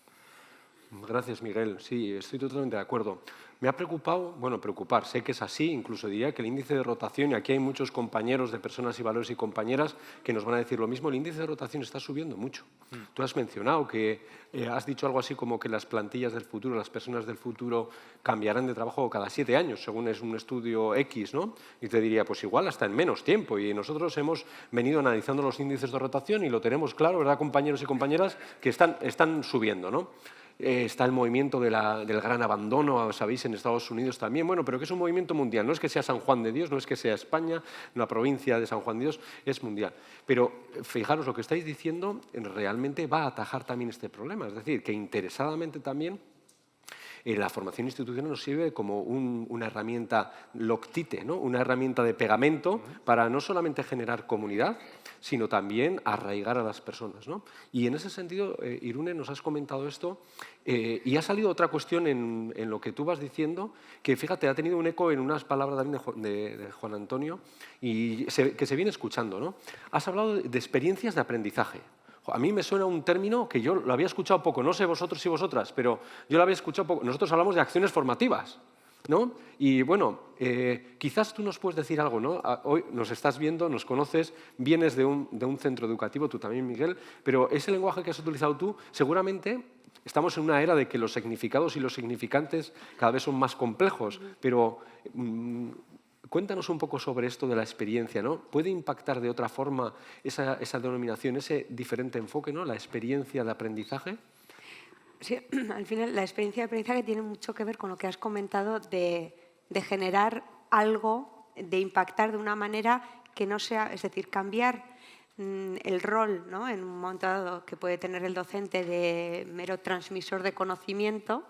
Gracias, Miguel. Sí, estoy totalmente de acuerdo. Me ha preocupado, bueno, preocupar, sé que es así, incluso diría que el índice de rotación, y aquí hay muchos compañeros de Personas y Valores y compañeras que nos van a decir lo mismo, el índice de rotación está subiendo mucho. Tú has mencionado que has dicho algo así como que las plantillas del futuro, las personas del futuro cambiarán de trabajo cada 7 años, según es un estudio X, ¿no? Y te diría, pues igual hasta en menos tiempo. Y nosotros hemos venido analizando los índices de rotación y lo tenemos claro, ¿verdad, compañeros y compañeras? Que están subiendo, ¿no? Está el movimiento del gran abandono, sabéis, en Estados Unidos también, bueno, pero que es un movimiento mundial, no es que sea San Juan de Dios, no es que sea España, la provincia de San Juan de Dios, es mundial. Pero fijaros, lo que estáis diciendo realmente va a atajar también este problema, es decir, que interesadamente también la formación institucional nos sirve como una herramienta loctite, ¿no? Una herramienta de pegamento para no solamente generar comunidad, sino también arraigar a las personas, ¿no? Y en ese sentido, Irune, nos has comentado esto y ha salido otra cuestión en lo que tú vas diciendo, que fíjate, ha tenido un eco en unas palabras también de Juan Antonio y que se viene escuchando, ¿no? Has hablado de experiencias de aprendizaje. A mí me suena un término que yo lo había escuchado poco, no sé vosotros y vosotras, pero yo lo había escuchado poco. Nosotros hablamos de acciones formativas, ¿no? Y bueno, quizás tú nos puedes decir algo, ¿no? Hoy nos estás viendo, nos conoces, vienes de un centro educativo, tú también, Miguel, pero ese lenguaje que has utilizado tú, seguramente estamos en una era de que los significados y los significantes cada vez son más complejos, pero cuéntanos un poco sobre esto de la experiencia, ¿no? ¿Puede impactar de otra forma esa denominación, ese diferente enfoque, ¿no? La experiencia de aprendizaje? Sí, al final la experiencia de aprendizaje tiene mucho que ver con lo que has comentado de generar algo, de impactar de una manera que no sea, es decir, cambiar el rol, ¿no? En un momento dado que puede tener el docente de mero transmisor de conocimiento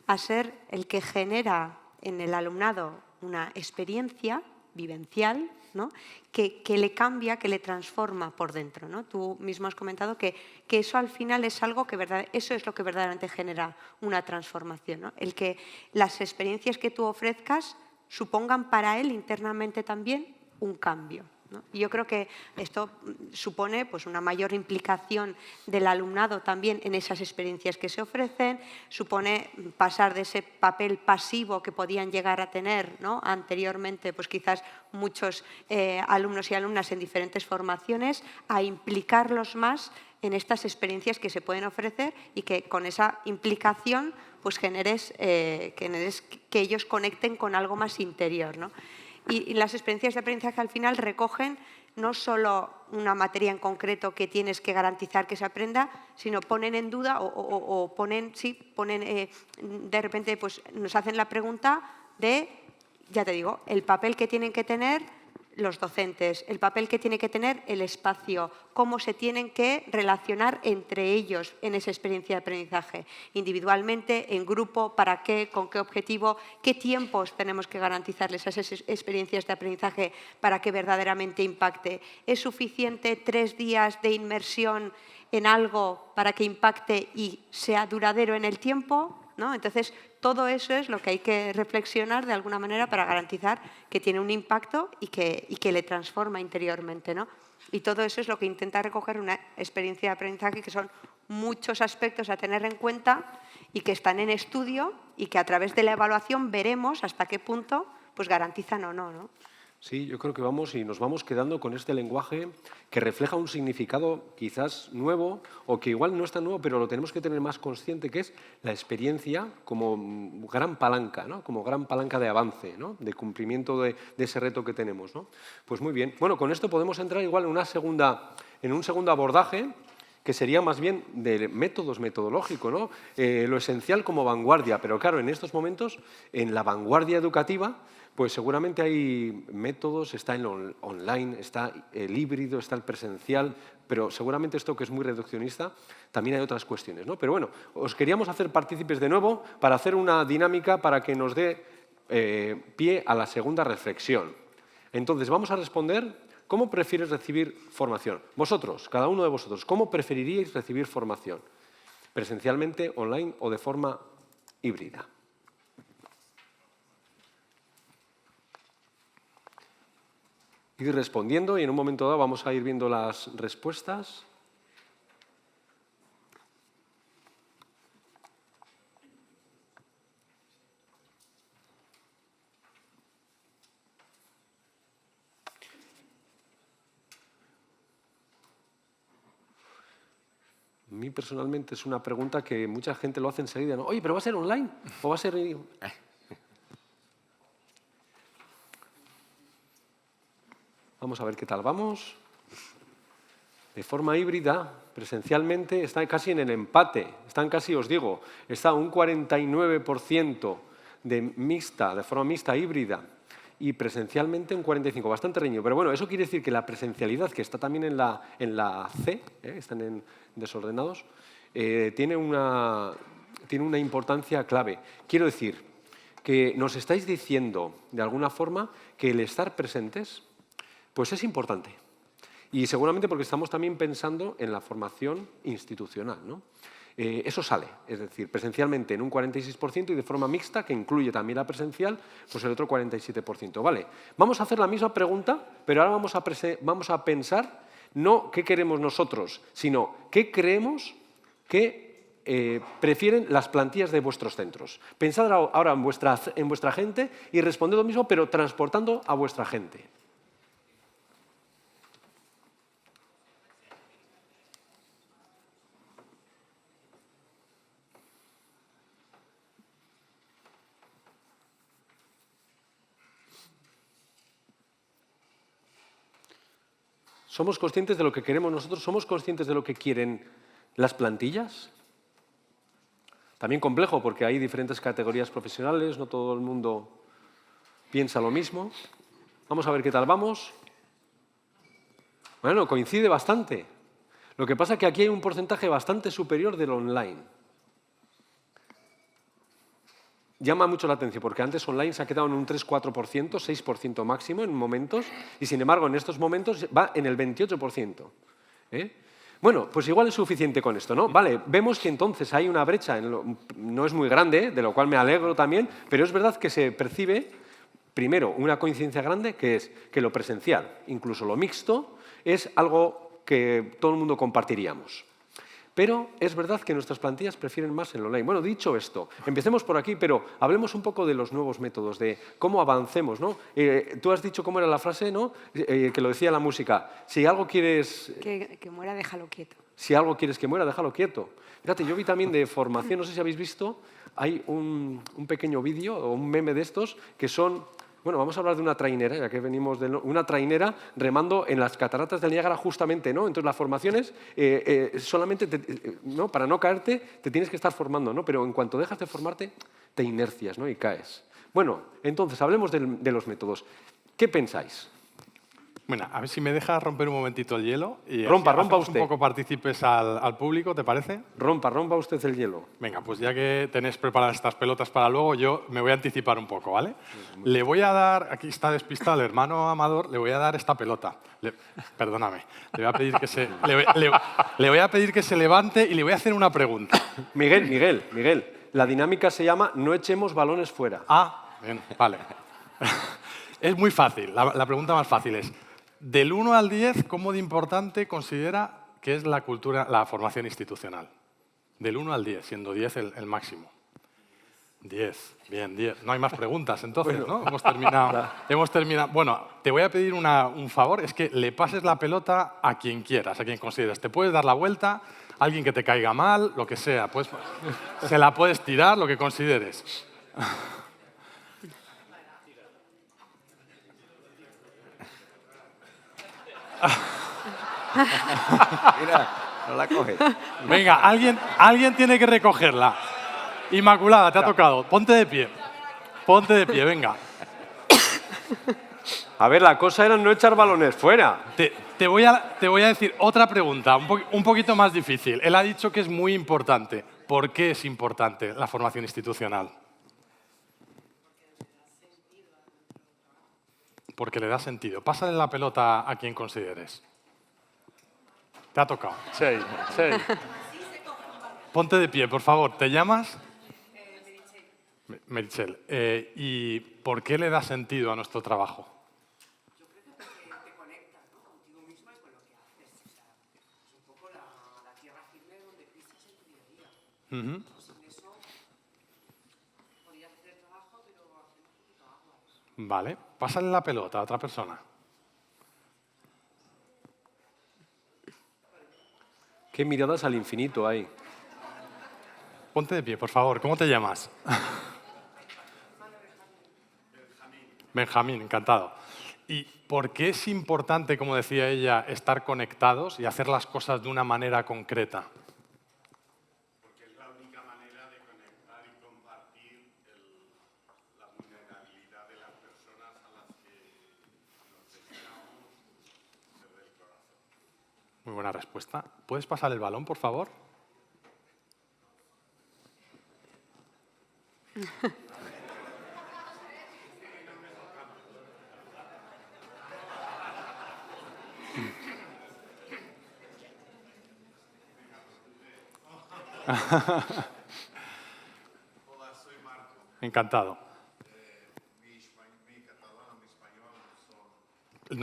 a ser el que genera en el alumnado una experiencia vivencial, ¿no? que le cambia, que le transforma por dentro, ¿no? Tú mismo has comentado que eso al final es algo que eso es lo que verdaderamente genera una transformación, ¿no? El que las experiencias que tú ofrezcas supongan para él internamente también un cambio, ¿no? Y yo creo que esto supone pues, una mayor implicación del alumnado también en esas experiencias que se ofrecen, supone pasar de ese papel pasivo que podían llegar a tener, ¿no? Anteriormente, pues quizás muchos alumnos y alumnas en diferentes formaciones, a implicarlos más en estas experiencias que se pueden ofrecer y que con esa implicación pues generes que ellos conecten con algo más interior, ¿no? Y las experiencias de aprendizaje al final recogen no solo una materia en concreto que tienes que garantizar que se aprenda, sino ponen en duda o ponen de repente pues, nos hacen la pregunta de, ya te digo, el papel que tienen que tener los docentes, el papel que tiene que tener el espacio, cómo se tienen que relacionar entre ellos en esa experiencia de aprendizaje, individualmente, en grupo, para qué, con qué objetivo, qué tiempos tenemos que garantizarles a esas experiencias de aprendizaje para que verdaderamente impacte. ¿Es suficiente 3 días de inmersión en algo para que impacte y sea duradero en el tiempo? ¿No? Entonces, todo eso es lo que hay que reflexionar de alguna manera para garantizar que tiene un impacto y que le transforma interiormente, ¿no? Y todo eso es lo que intenta recoger una experiencia de aprendizaje que son muchos aspectos a tener en cuenta y que están en estudio y que a través de la evaluación veremos hasta qué punto pues, garantizan o no, ¿no? Sí, yo creo que nos vamos quedando con este lenguaje que refleja un significado quizás nuevo o que igual no es tan nuevo, pero lo tenemos que tener más consciente, que es la experiencia como gran palanca, ¿no? Como gran palanca de avance, ¿no? De cumplimiento de ese reto que tenemos, ¿no? Pues muy bien. Bueno, con esto podemos entrar igual en un segundo abordaje que sería más bien de métodos metodológicos, ¿no? Lo esencial como vanguardia, pero claro, en estos momentos, en la vanguardia educativa, pues seguramente hay métodos, está el online, está el híbrido, está el presencial, pero seguramente esto que es muy reduccionista, también hay otras cuestiones, ¿no? Pero bueno, os queríamos hacer partícipes de nuevo para hacer una dinámica para que nos dé pie a la segunda reflexión. Entonces, vamos a responder, ¿cómo prefieres recibir formación? Vosotros, cada uno de vosotros, ¿cómo preferiríais recibir formación? ¿Presencialmente, online o de forma híbrida? Ir respondiendo y en un momento dado vamos a ir viendo las respuestas. A mí personalmente es una pregunta que mucha gente lo hace enseguida, ¿no? Oye, ¿pero va a ser online o va a ser...? Vamos a ver qué tal vamos. De forma híbrida, presencialmente, están casi en el empate. Están casi, os digo, está un 49% de forma mixta híbrida y presencialmente un 45%, bastante reñido. Pero bueno, eso quiere decir que la presencialidad, que está también en la C, están en desordenados, tiene una importancia clave. Quiero decir que nos estáis diciendo, de alguna forma, que el estar presentes pues es importante. Y seguramente porque estamos también pensando en la formación institucional, ¿no? Eso sale, es decir, presencialmente en un 46% y de forma mixta, que incluye también la presencial, pues el otro 47%. Vale, vamos a hacer la misma pregunta, pero ahora vamos a pensar no qué queremos nosotros, sino qué creemos que prefieren las plantillas de vuestros centros. Pensad ahora en vuestra gente y responded lo mismo, pero transportando a vuestra gente. ¿Somos conscientes de lo que queremos nosotros? ¿Somos conscientes de lo que quieren las plantillas? También complejo porque hay diferentes categorías profesionales, no todo el mundo piensa lo mismo. Vamos a ver qué tal vamos. Bueno, coincide bastante. Lo que pasa es que aquí hay un porcentaje bastante superior del online. Llama mucho la atención porque antes online se ha quedado en un 3-4%, 6% máximo en momentos y sin embargo en estos momentos va en el 28%. Bueno, pues igual es suficiente con esto, ¿no? Vale, vemos que entonces hay una brecha, no es muy grande, de lo cual me alegro también, pero es verdad que se percibe, primero, una coincidencia grande que es que lo presencial, incluso lo mixto, es algo que todo el mundo compartiríamos. Pero es verdad que nuestras plantillas prefieren más el online. Bueno, dicho esto, empecemos por aquí, pero hablemos un poco de los nuevos métodos, de cómo avancemos, ¿no? Tú has dicho cómo era la frase, ¿no? Que lo decía la música. Si algo quieres... Que muera, déjalo quieto. Si algo quieres que muera, déjalo quieto. Fíjate, yo vi también de formación, no sé si habéis visto, hay un pequeño vídeo o un meme de estos que son... Bueno, vamos a hablar de una trainera, ya que venimos de una trainera remando en las cataratas del Niágara justamente, ¿no? Entonces, las formaciones, solamente, ¿no? Para no caerte, te tienes que estar formando, ¿no? Pero en cuanto dejas de formarte, te inercias, ¿no? Y caes. Bueno, entonces, hablemos de los métodos. ¿Qué pensáis? Bueno, a ver si me dejas romper un momentito el hielo y rompa usted. Un poco partícipes al público, ¿te parece? Rompa usted el hielo. Venga, pues ya que tenéis preparadas estas pelotas para luego, yo me voy a anticipar un poco, ¿vale? Le voy a dar, aquí está despistado el hermano Amador, le voy a dar esta pelota. Perdóname, le voy a pedir que se levante y le voy a hacer una pregunta. Miguel, la dinámica se llama no echemos balones fuera. Ah, bien, vale. Es muy fácil, la pregunta más fácil es, del 1 al 10, ¿cómo de importante considera que es la formación institucional? Del 1 al 10, siendo 10 el máximo. 10, bien, 10. No hay más preguntas, entonces, bueno, ¿no? Hemos terminado. Bueno, te voy a pedir un favor, es que le pases la pelota a quien quieras, a quien consideres. Te puedes dar la vuelta, a alguien que te caiga mal, lo que sea. Pues, se la puedes tirar, lo que consideres. Mira, no la coges. Venga, alguien tiene que recogerla. Inmaculada, te ha tocado. Ponte de pie, venga. A ver, la cosa era no echar balones fuera. Te voy a decir otra pregunta, un poquito más difícil. Él ha dicho que es muy importante. ¿Por qué es importante la formación institucional? Porque le da sentido. Pásale la pelota a quien consideres. Te ha tocado. Sí, sí. Ponte de pie, por favor. ¿Te llamas? Meritxell. ¿Y por qué le da sentido a nuestro trabajo? Yo creo que porque te conectas, ¿no?, contigo misma y con lo que haces. O sea, es un poco la tierra firme donde pisas en tu día a día. Sin eso podrías hacer trabajo, pero hacer un poquito agua. Vale. Pásale la pelota a otra persona. Qué miradas al infinito hay. Ponte de pie, por favor. ¿Cómo te llamas? Benjamín, encantado. ¿Y por qué es importante, como decía ella, estar conectados y hacer las cosas de una manera concreta? Porque es la única manera de conectar y compartir la vulnerabilidad de las personas a las que nos dedicamos desde el corazón. Muy buena respuesta. ¿Puedes pasar el balón, por favor? Hola, soy Marco. Encantado. Mi catalán, mi español son...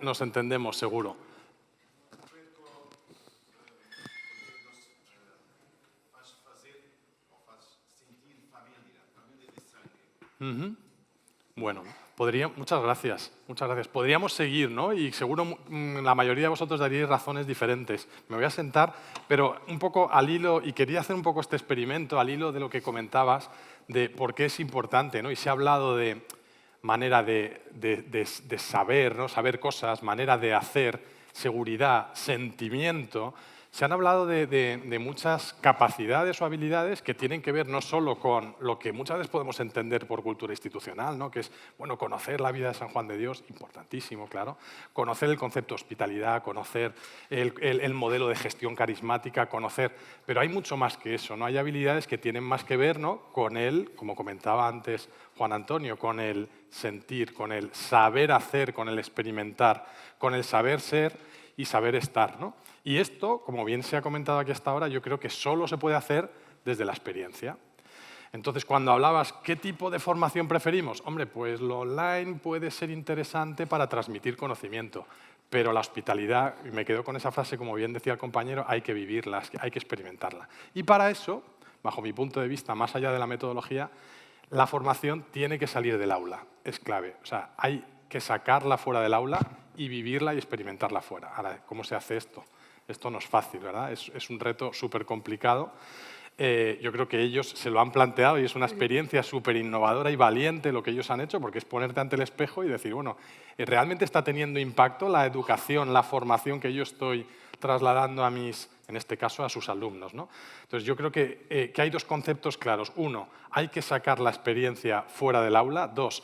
Nos entendemos, seguro. Faz fazer ou faz sentir familia de sangue. Bueno, muchas gracias. Podríamos seguir, ¿no? Y seguro la mayoría de vosotros daríais razones diferentes. Me voy a sentar, pero un poco al hilo, y quería hacer un poco este experimento, al hilo de lo que comentabas, de por qué es importante, ¿no? Y se ha hablado de manera de saber, ¿no? Saber cosas, manera de hacer, seguridad, sentimiento. Se han hablado de muchas capacidades o habilidades que tienen que ver no solo con lo que muchas veces podemos entender por cultura institucional, ¿no?, que es, bueno, conocer la vida de San Juan de Dios, importantísimo, claro, conocer el concepto de hospitalidad, conocer el modelo de gestión carismática, pero hay mucho más que eso, ¿no? Hay habilidades que tienen más que ver, ¿no?, con el, como comentaba antes Juan Antonio, con el sentir, con el saber hacer, con el experimentar, con el saber ser y saber estar, ¿no? Y esto, como bien se ha comentado aquí hasta ahora, yo creo que solo se puede hacer desde la experiencia. Entonces, cuando hablabas, ¿qué tipo de formación preferimos? Hombre, pues lo online puede ser interesante para transmitir conocimiento, pero la hospitalidad, y me quedo con esa frase, como bien decía el compañero, hay que vivirla, hay que experimentarla. Y para eso, bajo mi punto de vista, más allá de la metodología, la formación tiene que salir del aula, es clave. O sea, hay que sacarla fuera del aula y vivirla y experimentarla fuera. Ahora, ¿cómo se hace esto? Esto no es fácil, ¿verdad? Es un reto súper complicado. Yo creo que ellos se lo han planteado y es una experiencia súper innovadora y valiente lo que ellos han hecho, porque es ponerte ante el espejo y decir, bueno, ¿realmente está teniendo impacto la educación, la formación que yo estoy trasladando a mis, en este caso, a sus alumnos, ¿no? Entonces, yo creo que hay dos conceptos claros. Uno, hay que sacar la experiencia fuera del aula. Dos,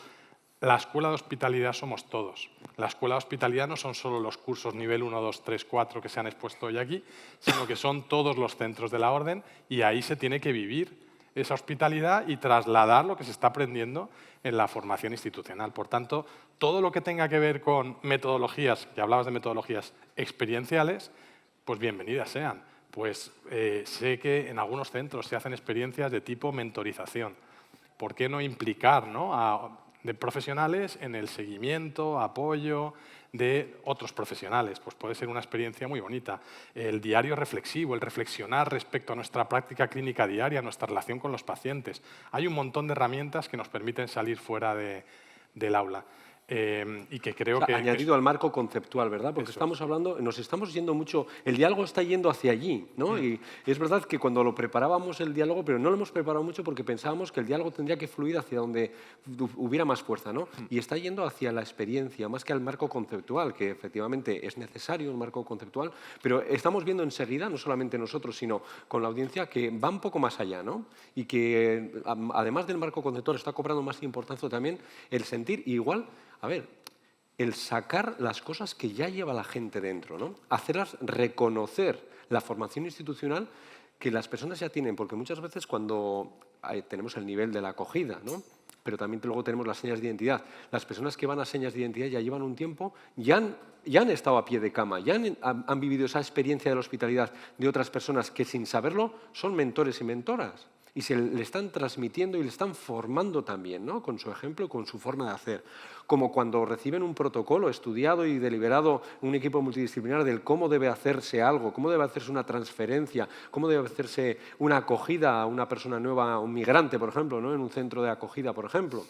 la escuela de hospitalidad somos todos. La escuela de hospitalidad no son solo los cursos nivel 1, 2, 3, 4 que se han expuesto hoy aquí, sino que son todos los centros de la orden y ahí se tiene que vivir esa hospitalidad y trasladar lo que se está aprendiendo en la formación institucional. Por tanto, todo lo que tenga que ver con metodologías, ya hablabas de metodologías experienciales, pues bienvenidas sean. Pues sé que en algunos centros se hacen experiencias de tipo mentorización. ¿Por qué no implicar, ¿no?, de profesionales en el seguimiento, apoyo de otros profesionales? Pues puede ser una experiencia muy bonita. El diario reflexivo, el reflexionar respecto a nuestra práctica clínica diaria, nuestra relación con los pacientes. Hay un montón de herramientas que nos permiten salir fuera del aula. y que creo O sea, que... añadido al marco conceptual, ¿verdad? Porque estamos hablando, nos estamos yendo mucho, el diálogo está yendo hacia allí, ¿no? Y es verdad que cuando lo preparábamos el diálogo, pero no lo hemos preparado mucho porque pensábamos que el diálogo tendría que fluir hacia donde hubiera más fuerza, ¿no? Y está yendo hacia la experiencia, más que al marco conceptual, que efectivamente es necesario el marco conceptual, pero estamos viendo enseguida, no solamente nosotros, sino con la audiencia, que va un poco más allá, ¿no? Y que además del marco conceptual está cobrando más importancia también el sentir, igual, a ver, el sacar las cosas que ya lleva la gente dentro, ¿no? Hacerlas reconocer la formación institucional que las personas ya tienen, porque muchas veces cuando tenemos el nivel de la acogida, ¿no? Pero también luego tenemos las señas de identidad. Las personas que van a señas de identidad ya llevan un tiempo, ya han estado a pie de cama, ya han vivido esa experiencia de la hospitalidad de otras personas que sin saberlo son mentores y mentoras. Y se le están transmitiendo y le están formando también, ¿no? Con su ejemplo, con su forma de hacer. Como cuando reciben un protocolo estudiado y deliberado, un equipo multidisciplinar del cómo debe hacerse algo, cómo debe hacerse una transferencia, cómo debe hacerse una acogida a una persona nueva, un migrante, por ejemplo, ¿no? En un centro de acogida, por ejemplo.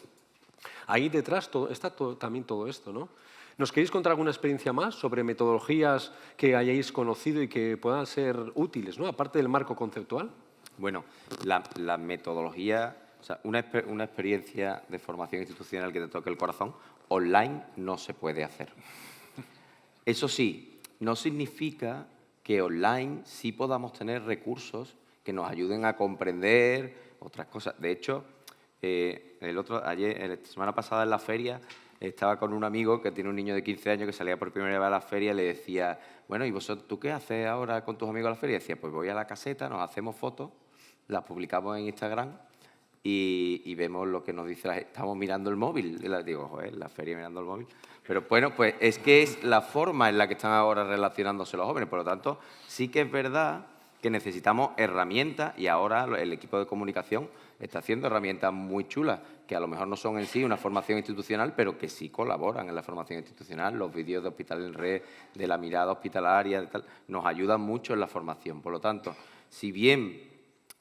Ahí detrás está también todo esto, ¿no? ¿Nos queréis contar alguna experiencia más sobre metodologías que hayáis conocido y que puedan ser útiles, ¿no? Aparte del marco conceptual? Bueno, la metodología, o sea, una experiencia de formación institucional que te toque el corazón, online no se puede hacer. Eso sí, no significa que online sí podamos tener recursos que nos ayuden a comprender otras cosas. De hecho, la semana pasada en la feria estaba con un amigo que tiene un niño de 15 años que salía por primera vez a la feria y le decía, bueno, ¿y vosotros tú qué haces ahora con tus amigos a la feria? Y decía, pues voy a la caseta, nos hacemos fotos, las publicamos en Instagram y vemos lo que nos dice la gente. Estamos mirando el móvil. Y les digo, joder, la feria mirando el móvil. Pero bueno, pues es que es la forma en la que están ahora relacionándose los jóvenes. Por lo tanto, sí que es verdad que necesitamos herramientas y ahora el equipo de comunicación está haciendo herramientas muy chulas que a lo mejor no son en sí una formación institucional, pero que sí colaboran en la formación institucional. Los vídeos de Hospital en Red, de la mirada hospitalaria, de tal, nos ayudan mucho en la formación. Por lo tanto, si bien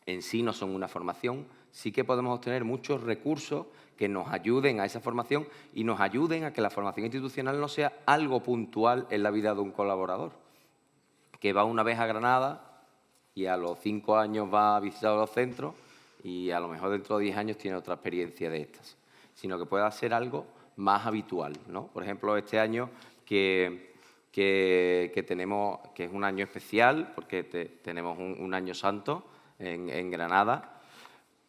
en sí no son una formación, sí que podemos obtener muchos recursos que nos ayuden a esa formación y nos ayuden a que la formación institucional no sea algo puntual en la vida de un colaborador, que va una vez a Granada y a los 5 años va a visitar los centros y a lo mejor dentro de 10 años tiene otra experiencia de estas, sino que pueda ser algo más habitual, ¿no? Por ejemplo, este año que tenemos, que es un año especial, porque tenemos un año santo en Granada,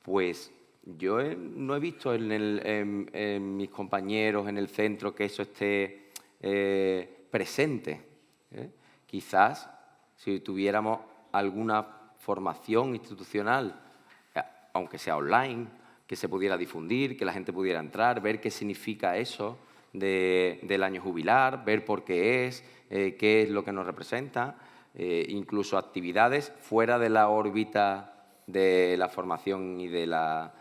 pues yo no he visto en mis compañeros en el centro que eso esté presente. Quizás si tuviéramos alguna formación institucional, aunque sea online, que se pudiera difundir, que la gente pudiera entrar, ver qué significa eso del año jubilar, ver por qué es, qué es lo que nos representa, incluso actividades fuera de la órbita de la formación y de la...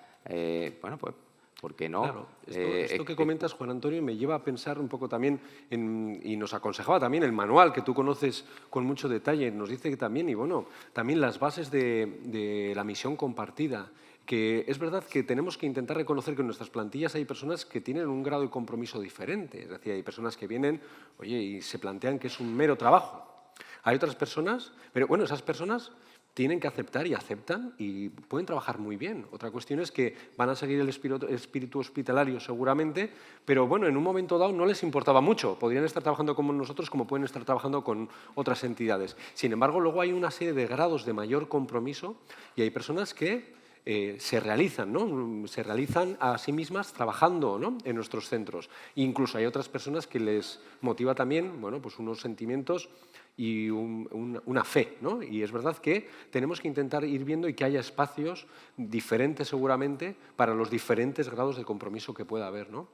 bueno, pues, ¿por qué no? Claro, esto que comentas, Juan Antonio, me lleva a pensar un poco también, y nos aconsejaba también el manual que tú conoces con mucho detalle, nos dice que también, y bueno, también las bases de la misión compartida, que es verdad que tenemos que intentar reconocer que en nuestras plantillas hay personas que tienen un grado de compromiso diferente, es decir, hay personas que vienen, oye, y se plantean que es un mero trabajo. Hay otras personas, pero bueno, esas personas tienen que aceptar y aceptan y pueden trabajar muy bien. Otra cuestión es que van a seguir el espíritu hospitalario seguramente, pero bueno, en un momento dado no les importaba mucho. Podrían estar trabajando como nosotros como pueden estar trabajando con otras entidades. Sin embargo, luego hay una serie de grados de mayor compromiso y hay personas que se realizan, ¿no? Se realizan a sí mismas trabajando, ¿no? En nuestros centros. Incluso hay otras personas que les motiva también, bueno, pues unos sentimientos y una fe, ¿no? Y es verdad que tenemos que intentar ir viendo y que haya espacios diferentes seguramente para los diferentes grados de compromiso que pueda haber, ¿no?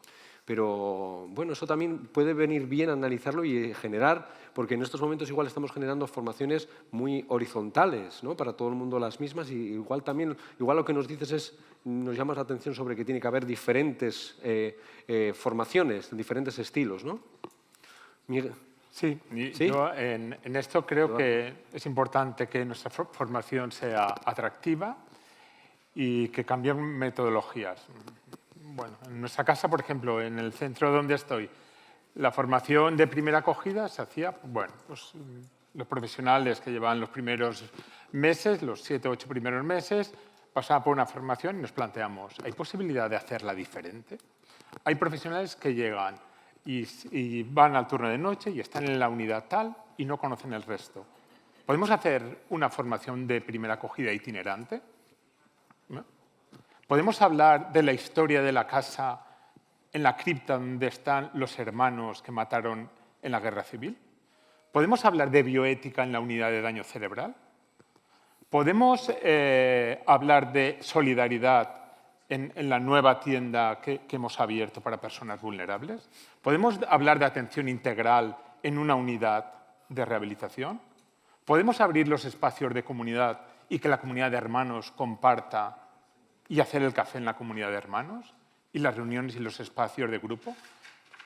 Pero bueno, eso también puede venir bien analizarlo y generar, porque en estos momentos igual estamos generando formaciones muy horizontales, ¿no? Para todo el mundo las mismas, y igual lo que nos dices nos llamas la atención sobre que tiene que haber diferentes formaciones, diferentes estilos, ¿no? Miguel. Sí, yo en esto creo que es importante que nuestra formación sea atractiva y que cambien metodologías. Bueno, en nuestra casa, por ejemplo, en el centro donde estoy, la formación de primera acogida se hacía, bueno, pues los profesionales que llevaban los primeros meses, los 7 o 8 primeros meses, pasaban por una formación y nos planteamos, ¿hay posibilidad de hacerla diferente? Hay profesionales que llegan y van al turno de noche y están en la unidad tal y no conocen el resto. ¿Podemos hacer una formación de primera acogida itinerante? ¿No? ¿Podemos hablar de la historia de la casa en la cripta donde están los hermanos que mataron en la Guerra Civil? ¿Podemos hablar de bioética en la unidad de daño cerebral? ¿Podemos hablar de solidaridad en la nueva tienda que hemos abierto para personas vulnerables? ¿Podemos hablar de atención integral en una unidad de rehabilitación? ¿Podemos abrir los espacios de comunidad y que la comunidad de hermanos comparta y hacer el café en la comunidad de hermanos? ¿Y las reuniones y los espacios de grupo?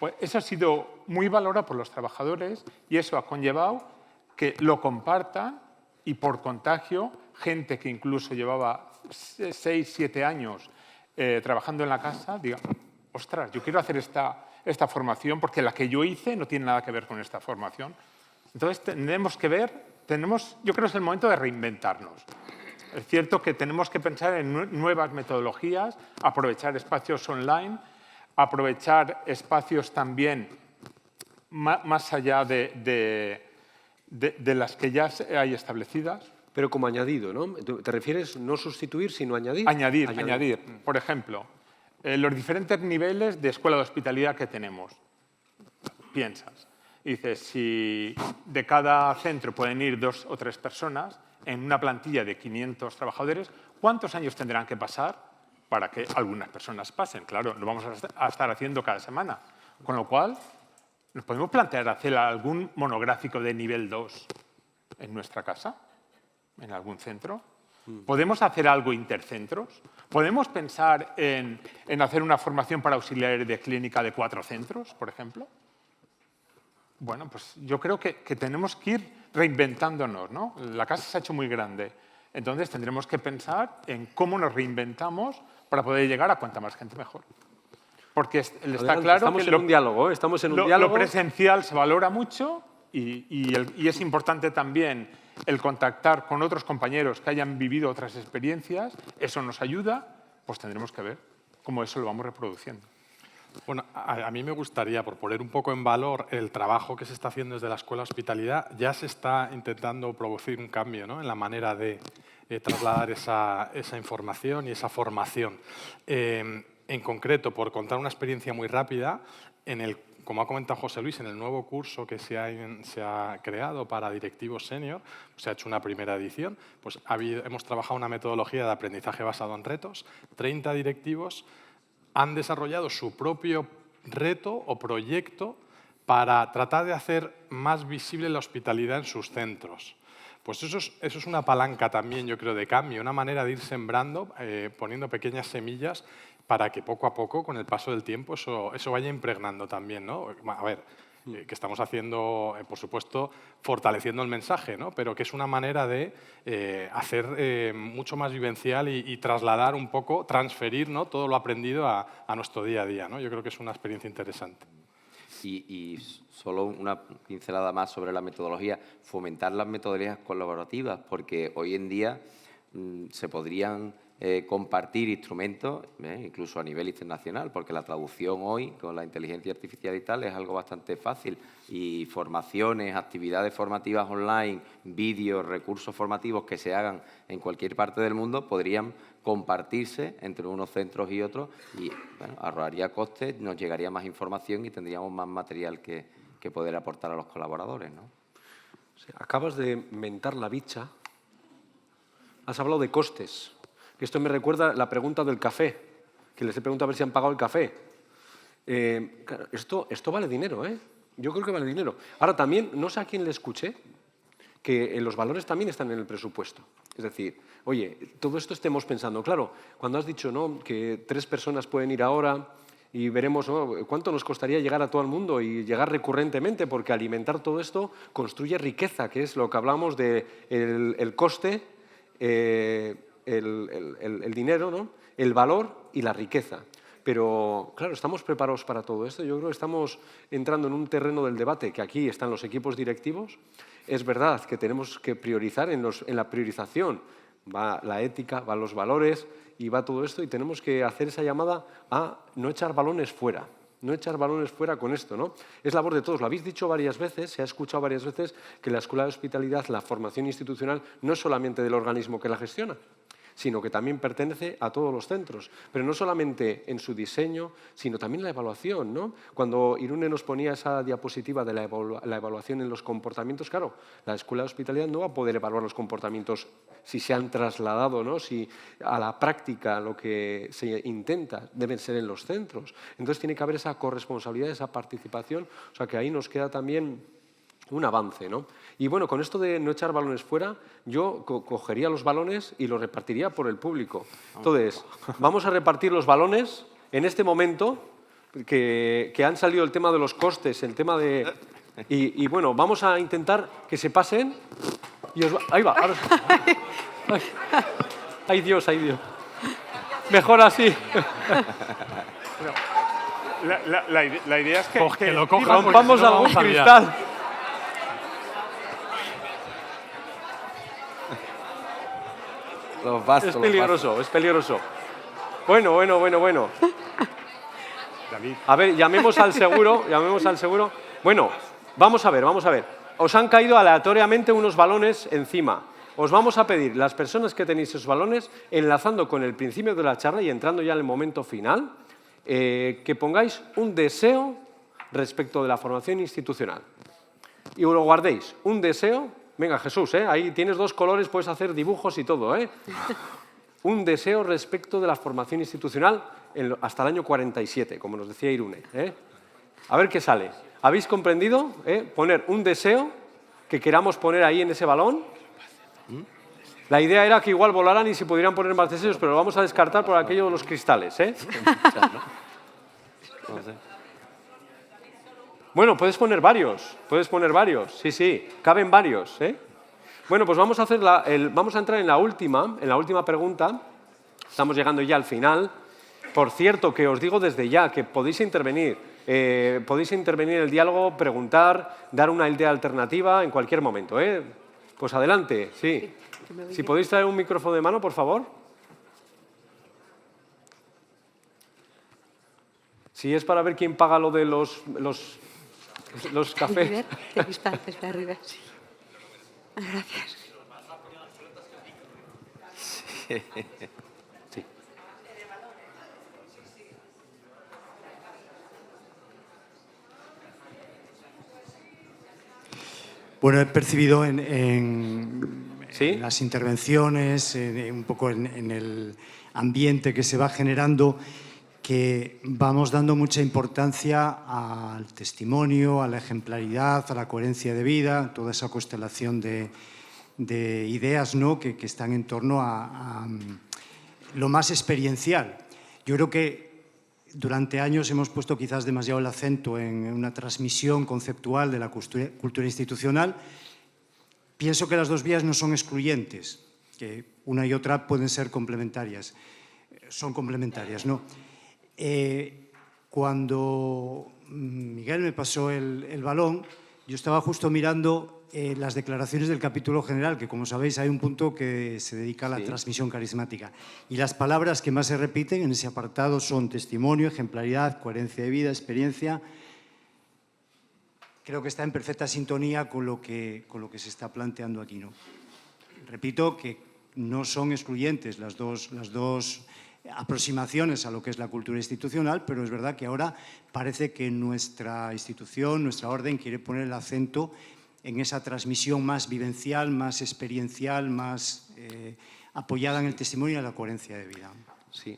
Pues eso ha sido muy valorado por los trabajadores y eso ha conllevado que lo compartan y por contagio, gente que incluso llevaba 6, 7 años trabajando en la casa, diga, ostras, yo quiero hacer esta formación porque la que yo hice no tiene nada que ver con esta formación. Entonces tenemos que ver, yo creo que es el momento de reinventarnos. Es cierto que tenemos que pensar en nuevas metodologías, aprovechar espacios online, aprovechar espacios también más allá de las que ya hay establecidas. Pero como añadido, ¿no? ¿Te refieres no sustituir, sino añadir? Añadir. Por ejemplo, los diferentes niveles de escuela de hospitalidad que tenemos. Piensas, dices, si de cada centro pueden ir 2 o 3 personas, en una plantilla de 500 trabajadores, ¿cuántos años tendrán que pasar para que algunas personas pasen? Claro, lo vamos a estar haciendo cada semana. Con lo cual, nos podemos plantear hacer algún monográfico de nivel 2 en nuestra casa, en algún centro. ¿Podemos hacer algo intercentros? ¿Podemos pensar en hacer una formación para auxiliares de clínica de 4 centros, por ejemplo? Bueno, pues yo creo que tenemos que ir reinventándonos, ¿no? La casa se ha hecho muy grande. Entonces tendremos que pensar en cómo nos reinventamos para poder llegar a cuanta más gente mejor. Porque está claro estamos que en un diálogo, ¿eh? Estamos en un diálogo. Lo presencial se valora mucho y es importante también el contactar con otros compañeros que hayan vivido otras experiencias. Eso nos ayuda, pues tendremos que ver cómo eso lo vamos reproduciendo. Bueno, a mí me gustaría, por poner un poco en valor el trabajo que se está haciendo desde la Escuela de Hospitalidad, ya se está intentando producir un cambio, ¿no?, en la manera de trasladar esa información y esa formación. En concreto, por contar una experiencia muy rápida, como ha comentado José Luis, en el nuevo curso que se ha creado para directivos senior, se ha hecho una primera edición, pues hemos trabajado una metodología de aprendizaje basado en retos. 30 directivos han desarrollado su propio reto o proyecto para tratar de hacer más visible la hospitalidad en sus centros. Pues eso es una palanca también, yo creo, de cambio, una manera de ir sembrando, poniendo pequeñas semillas para que poco a poco, con el paso del tiempo, eso vaya impregnando también, ¿no? A ver, que estamos haciendo, por supuesto, fortaleciendo el mensaje, ¿no?, pero que es una manera de hacer mucho más vivencial y trasladar un poco, transferir, ¿no?, todo lo aprendido a nuestro día a día, ¿no? Yo creo que es una experiencia interesante. Y solo una pincelada más sobre la metodología, fomentar las metodologías colaborativas, porque hoy en día se podrían compartir instrumentos, incluso a nivel internacional, porque la traducción hoy, con la inteligencia artificial y tal, es algo bastante fácil. Y formaciones, actividades formativas online, vídeos, recursos formativos que se hagan en cualquier parte del mundo podrían compartirse entre unos centros y otros y bueno, ahorraría costes, nos llegaría más información y tendríamos más material que poder aportar a los colaboradores, ¿no? Acabas de mentar la bicha. Has hablado de costes. Esto me recuerda la pregunta del café, que les he preguntado a ver si han pagado el café. Claro, esto vale dinero, ¿eh? Yo creo que vale dinero. Ahora también, no sé a quién le escuché, que los valores también están en el presupuesto. Es decir, oye, todo esto estemos pensando. Claro, cuando has dicho, ¿no?, que 3 personas pueden ir ahora y veremos, ¿no?, cuánto nos costaría llegar a todo el mundo y llegar recurrentemente, porque alimentar todo esto construye riqueza, que es lo que hablamos de el coste, el dinero, ¿no?, el valor y la riqueza. Pero, claro, ¿estamos preparados para todo esto? Yo creo que estamos entrando en un terreno del debate, que aquí están los equipos directivos. Es verdad que tenemos que priorizar, en la priorización va la ética, van los valores y va todo esto, y tenemos que hacer esa llamada a no echar balones fuera. No echar balones fuera con esto, ¿no? Es labor de todos. Lo habéis dicho varias veces, se ha escuchado varias veces, que la Escuela de Hospitalidad, la formación institucional, no es solamente del organismo que la gestiona, sino que también pertenece a todos los centros. Pero no solamente en su diseño, sino también la evaluación, ¿no? Cuando Irune nos ponía esa diapositiva de la evaluación en los comportamientos, claro, la Escuela de Hospitalidad no va a poder evaluar los comportamientos si se han trasladado, ¿no? Si a la práctica lo que se intenta deben ser en los centros. Entonces tiene que haber esa corresponsabilidad, esa participación, o sea que ahí nos queda también un avance, ¿no? Y bueno, con esto de no echar balones fuera, yo cogería los balones y los repartiría por el público. Entonces, vamos a repartir los balones en este momento, que han salido el tema de los costes, el tema de... Y bueno, vamos a intentar que se pasen. Y ahí va. Ahora... Ay, Dios, ay, Dios. Mejor así. La idea es que lo cojan, rompamos porque si no algún vamos a liar. cristal. Los bastos, Es los peligroso, es peligroso. Bueno. David, A ver, llamemos al seguro. Bueno, vamos a ver. Os han caído aleatoriamente unos balones encima. Os vamos a pedir, las personas que tenéis esos balones, enlazando con el principio de la charla y entrando ya en el momento final, que pongáis un deseo respecto de la formación institucional. Y lo guardéis, un deseo. Venga, Jesús, ahí tienes 2 colores, puedes hacer dibujos y todo. Un deseo respecto de la formación institucional hasta el año 47, como nos decía Irune. A ver qué sale. ¿Habéis comprendido? Poner un deseo que queramos poner ahí en ese balón. La idea era que igual volaran y se pudieran poner más deseos, pero lo vamos a descartar por aquello de los cristales. Bueno, puedes poner varios, sí, caben varios. Bueno, pues vamos a entrar en la última pregunta. Estamos llegando ya al final. Por cierto, que os digo desde ya que podéis intervenir en el diálogo, preguntar, dar una idea alternativa en cualquier momento. Pues adelante, sí. Si podéis traer un micrófono de mano, por favor. Si es para ver quién paga lo de los cafés. Está arriba, sí. Gracias. Sí. Bueno, he percibido en las intervenciones, un poco en el ambiente que se va generando, que vamos dando mucha importancia al testimonio, a la ejemplaridad, a la coherencia de vida, toda esa constelación de ideas, ¿no?, que están en torno a lo más experiencial. Yo creo que durante años hemos puesto quizás demasiado el acento en una transmisión conceptual de la cultura institucional. Pienso que las 2 vías no son excluyentes, que una y otra pueden ser complementarias. Son complementarias, ¿no? Cuando Miguel me pasó el balón, yo estaba justo mirando las declaraciones del capítulo general, que como sabéis hay un punto que se dedica a la transmisión carismática. Y las palabras que más se repiten en ese apartado son testimonio, ejemplaridad, coherencia de vida, experiencia. Creo que está en perfecta sintonía con lo que se está planteando aquí, ¿no? Repito que no son excluyentes las dos aproximaciones a lo que es la cultura institucional, pero es verdad que ahora parece que nuestra institución, nuestra orden, quiere poner el acento en esa transmisión más vivencial, más experiencial, más apoyada en el testimonio y en la coherencia de vida. Sí,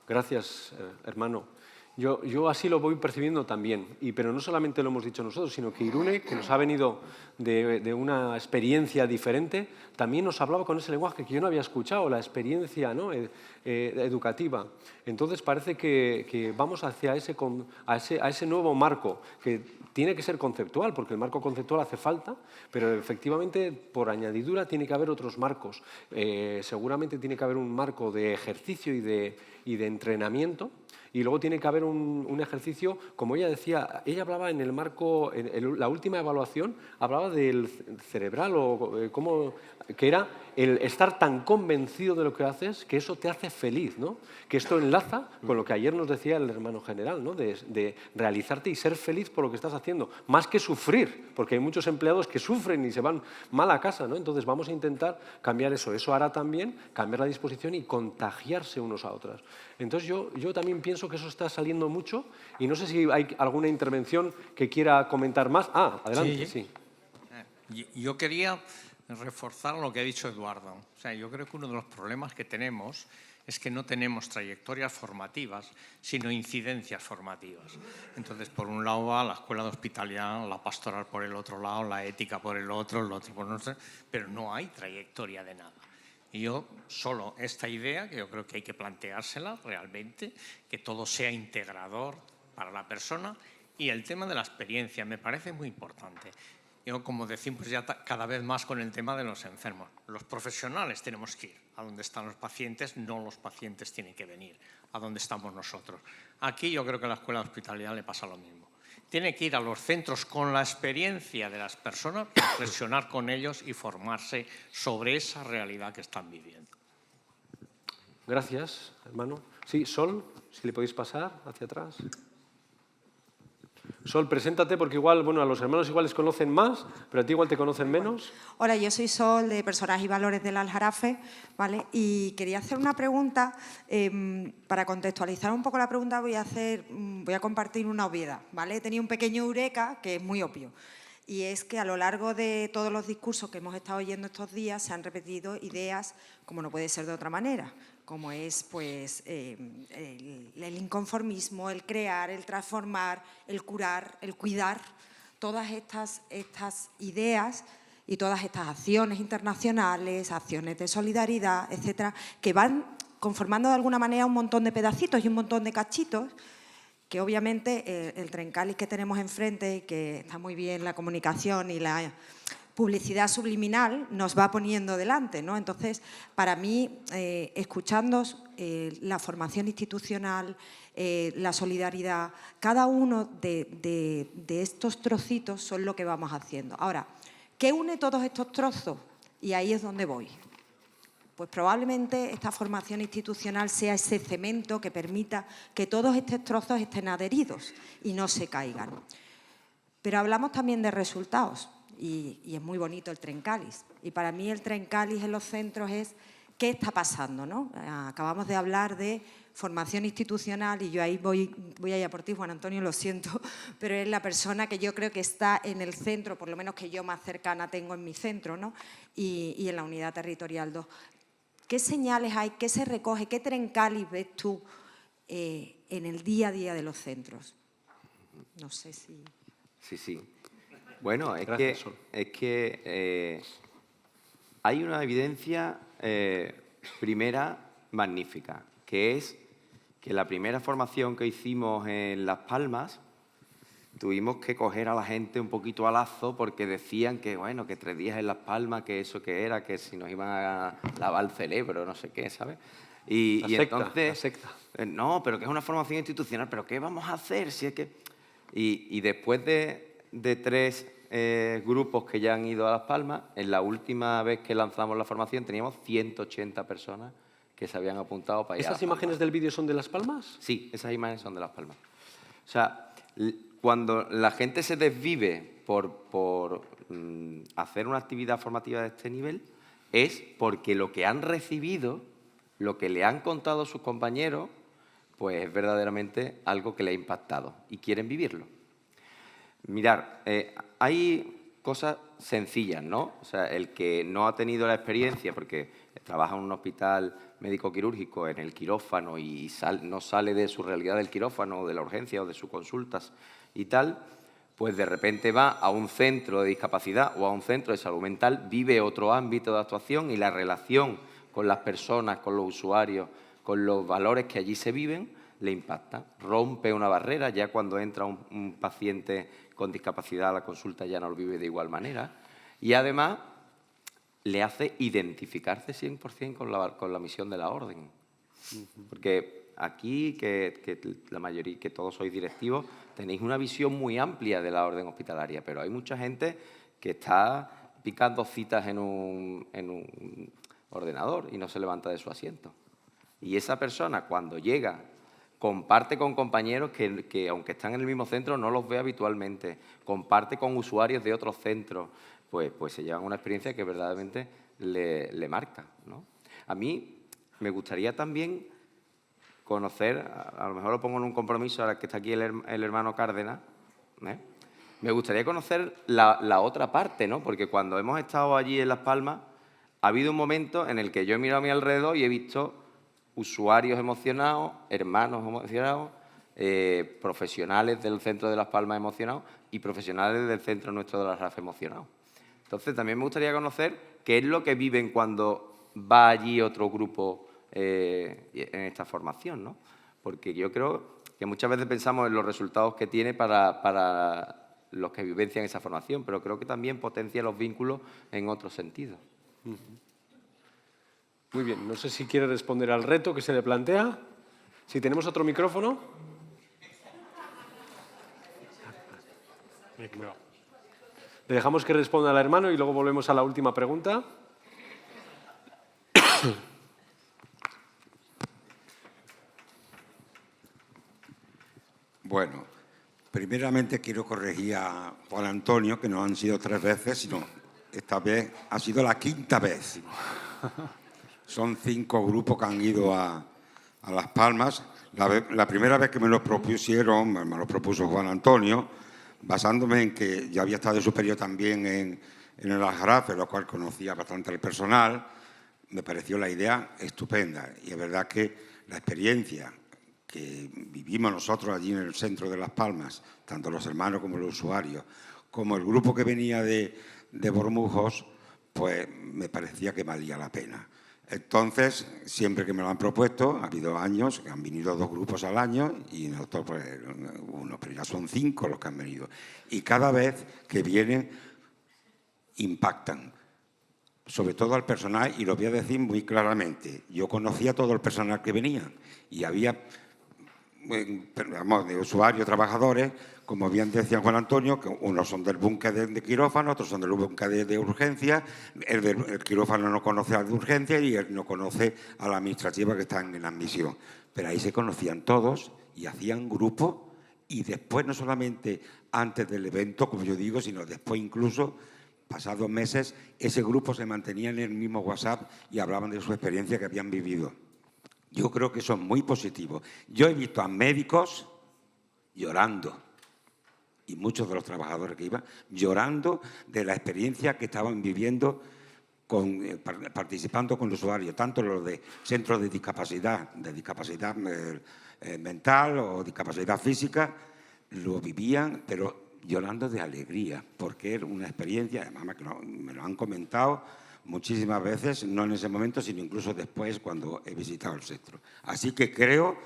gracias, hermano. Yo así lo voy percibiendo también, pero no solamente lo hemos dicho nosotros, sino que Irune, que nos ha venido de una experiencia diferente, también nos hablaba con ese lenguaje que yo no había escuchado, la experiencia, ¿no?, educativa. Entonces parece que vamos hacia ese nuevo marco, que tiene que ser conceptual, porque el marco conceptual hace falta, pero efectivamente por añadidura tiene que haber otros marcos. Seguramente tiene que haber un marco de ejercicio y de entrenamiento, y luego tiene que haber un ejercicio, como ella decía, ella hablaba en el marco, la última evaluación, hablaba del cerebral, que era el estar tan convencido de lo que haces que eso te hace feliz, ¿no? Que esto enlaza con lo que ayer nos decía el hermano general, ¿no? De realizarte y ser feliz por lo que estás haciendo, más que sufrir, porque hay muchos empleados que sufren y se van mal a casa, ¿no? Entonces vamos a intentar cambiar eso. Eso hará también cambiar la disposición y contagiarse unos a otros. Entonces yo también pienso que eso está saliendo mucho y no sé si hay alguna intervención que quiera comentar más. Adelante, sí. Yo quería reforzar lo que ha dicho Eduardo. O sea, yo creo que uno de los problemas que tenemos es que no tenemos trayectorias formativas, sino incidencias formativas. Entonces, por un lado va la escuela de hospitalidad, la pastoral por el otro lado, la ética por el otro por otro, pero no hay trayectoria de nada. Y yo solo esta idea, que yo creo que hay que planteársela realmente, que todo sea integrador para la persona, y el tema de la experiencia me parece muy importante. Yo, como decimos ya cada vez más con el tema de los enfermos, los profesionales tenemos que ir a donde están los pacientes, no los pacientes tienen que venir a donde estamos nosotros. Aquí yo creo que a la escuela de hospitalidad le pasa lo mismo. Tiene que ir a los centros con la experiencia de las personas, reflexionar con ellos y formarse sobre esa realidad que están viviendo. Gracias, hermano. Sí, Sol, si le podéis pasar hacia atrás. Sol, preséntate porque igual, bueno, a los hermanos igual les conocen más, pero a ti igual te conocen menos. Hola, yo soy Sol, de Personas y Valores del Aljarafe, ¿vale? Y quería hacer una pregunta, para contextualizar un poco la pregunta voy a compartir una obviedad, ¿vale? He tenido un pequeño eureka que es muy obvio, y es que a lo largo de todos los discursos que hemos estado oyendo estos días se han repetido ideas, como no puede ser de otra manera, como es pues, el inconformismo, el crear, el transformar, el curar, el cuidar, todas estas ideas y todas estas acciones internacionales, acciones de solidaridad, etcétera, que van conformando de alguna manera un montón de pedacitos y un montón de cachitos, que obviamente el Trencàliz que tenemos enfrente, que está muy bien la comunicación y la publicidad subliminal, nos va poniendo delante, ¿no? Entonces, para mí, escuchando la formación institucional, la solidaridad, cada uno de estos trocitos son lo que vamos haciendo. Ahora, ¿qué une todos estos trozos? Y ahí es donde voy. Pues probablemente esta formación institucional sea ese cemento que permita que todos estos trozos estén adheridos y no se caigan. Pero hablamos también de resultados y es muy bonito el Trencàliz. Y para mí el Trencàliz en los centros es qué está pasando, ¿no? Acabamos de hablar de formación institucional y yo ahí voy a ir a por ti, Juan Antonio, lo siento, pero es la persona que yo creo que está en el centro, por lo menos que yo más cercana tengo en mi centro, ¿no? Y en la unidad territorial 2. ¿Qué señales hay? ¿Qué se recoge? ¿Qué Trencàliz ves tú en el día a día de los centros? No sé si... Sí. Bueno, es que hay una evidencia primera magnífica, que es que la primera formación que hicimos en Las Palmas tuvimos que coger a la gente un poquito a lazo porque decían que, bueno, que 3 días en Las Palmas, que eso que era, que si nos iban a lavar el cerebro, no sé qué, ¿sabes? Y entonces, la secta. No, pero que es una formación institucional, pero ¿qué vamos a hacer? Si es que... Y después de 3 grupos que ya han ido a Las Palmas, en la última vez que lanzamos la formación teníamos 180 personas que se habían apuntado para allá. ¿Esas imágenes del vídeo son de Las Palmas? Sí, esas imágenes son de Las Palmas. O sea, cuando la gente se desvive por hacer una actividad formativa de este nivel, es porque lo que han recibido, lo que le han contado sus compañeros, pues es verdaderamente algo que le ha impactado y quieren vivirlo. Mirar, hay cosas sencillas, ¿no? O sea, el que no ha tenido la experiencia, porque trabaja en un hospital médico-quirúrgico en el quirófano y no sale de su realidad del quirófano o de la urgencia o de sus consultas y tal, pues de repente va a un centro de discapacidad o a un centro de salud mental, vive otro ámbito de actuación y la relación con las personas, con los usuarios, con los valores que allí se viven, le impacta. Rompe una barrera, ya cuando entra un paciente con discapacidad a la consulta ya no lo vive de igual manera y además le hace identificarse 100% con la misión de la orden. Porque aquí, que la mayoría, que todos sois directivos, tenéis una visión muy amplia de la orden hospitalaria, pero hay mucha gente que está picando citas en un ordenador y no se levanta de su asiento. Y esa persona, cuando llega, comparte con compañeros que aunque están en el mismo centro, no los ve habitualmente, comparte con usuarios de otros centros, pues se llevan una experiencia que verdaderamente le marca, ¿no? A mí me gustaría también conocer, a lo mejor lo pongo en un compromiso, ahora que está aquí el hermano Cárdenas, ¿eh? Me gustaría conocer la otra parte, ¿no? Porque cuando hemos estado allí en Las Palmas, ha habido un momento en el que yo he mirado a mi alrededor y he visto usuarios emocionados, hermanos emocionados, profesionales del centro de Las Palmas emocionados y profesionales del centro nuestro de la RAF emocionados. Entonces, también me gustaría conocer qué es lo que viven cuando va allí otro grupo en esta formación, ¿no? Porque yo creo que muchas veces pensamos en los resultados que tiene para los que vivencian esa formación, pero creo que también potencia los vínculos en otros sentidos. Muy bien, no sé si quiere responder al reto que se le plantea. Si tenemos otro micrófono. Le dejamos que responda al hermano y luego volvemos a la última pregunta. Bueno, primeramente quiero corregir a Juan Antonio, que no han sido 3 veces, sino esta vez ha sido la 5ª vez. Son 5 grupos que han ido a Las Palmas. La primera vez que me lo propusieron, me lo propuso Juan Antonio, basándome en que yo había estado de superior también en el Aljarafe, lo cual conocía bastante al personal, me pareció la idea estupenda. Y es verdad que la experiencia que vivimos nosotros allí en el centro de Las Palmas, tanto los hermanos como los usuarios, como el grupo que venía de Bormujos, pues me parecía que valía la pena. Entonces, siempre que me lo han propuesto, ha habido años que han venido 2 grupos al año y nosotros pues, 1, pero ya son 5 los que han venido. Y cada vez que vienen, impactan, sobre todo al personal, y lo voy a decir muy claramente. Yo conocía todo el personal que venía y había, de usuarios, trabajadores, como bien decía Juan Antonio, que unos son del búnker de quirófano, otros son del búnker de urgencia, el quirófano no conoce al de urgencia y él no conoce a la administrativa que está en la admisión. Pero ahí se conocían todos y hacían grupo y después, no solamente antes del evento, como yo digo, sino después incluso, pasados meses, ese grupo se mantenía en el mismo WhatsApp y hablaban de su experiencia que habían vivido. Yo creo que eso es muy positivo. Yo he visto a médicos llorando, y muchos de los trabajadores que iban, llorando de la experiencia que estaban viviendo participando con los usuarios, tanto los de centros de discapacidad mental o discapacidad física, lo vivían, pero llorando de alegría, porque era una experiencia, además que me lo han comentado muchísimas veces, no en ese momento, sino incluso después cuando he visitado el centro. Así que creo,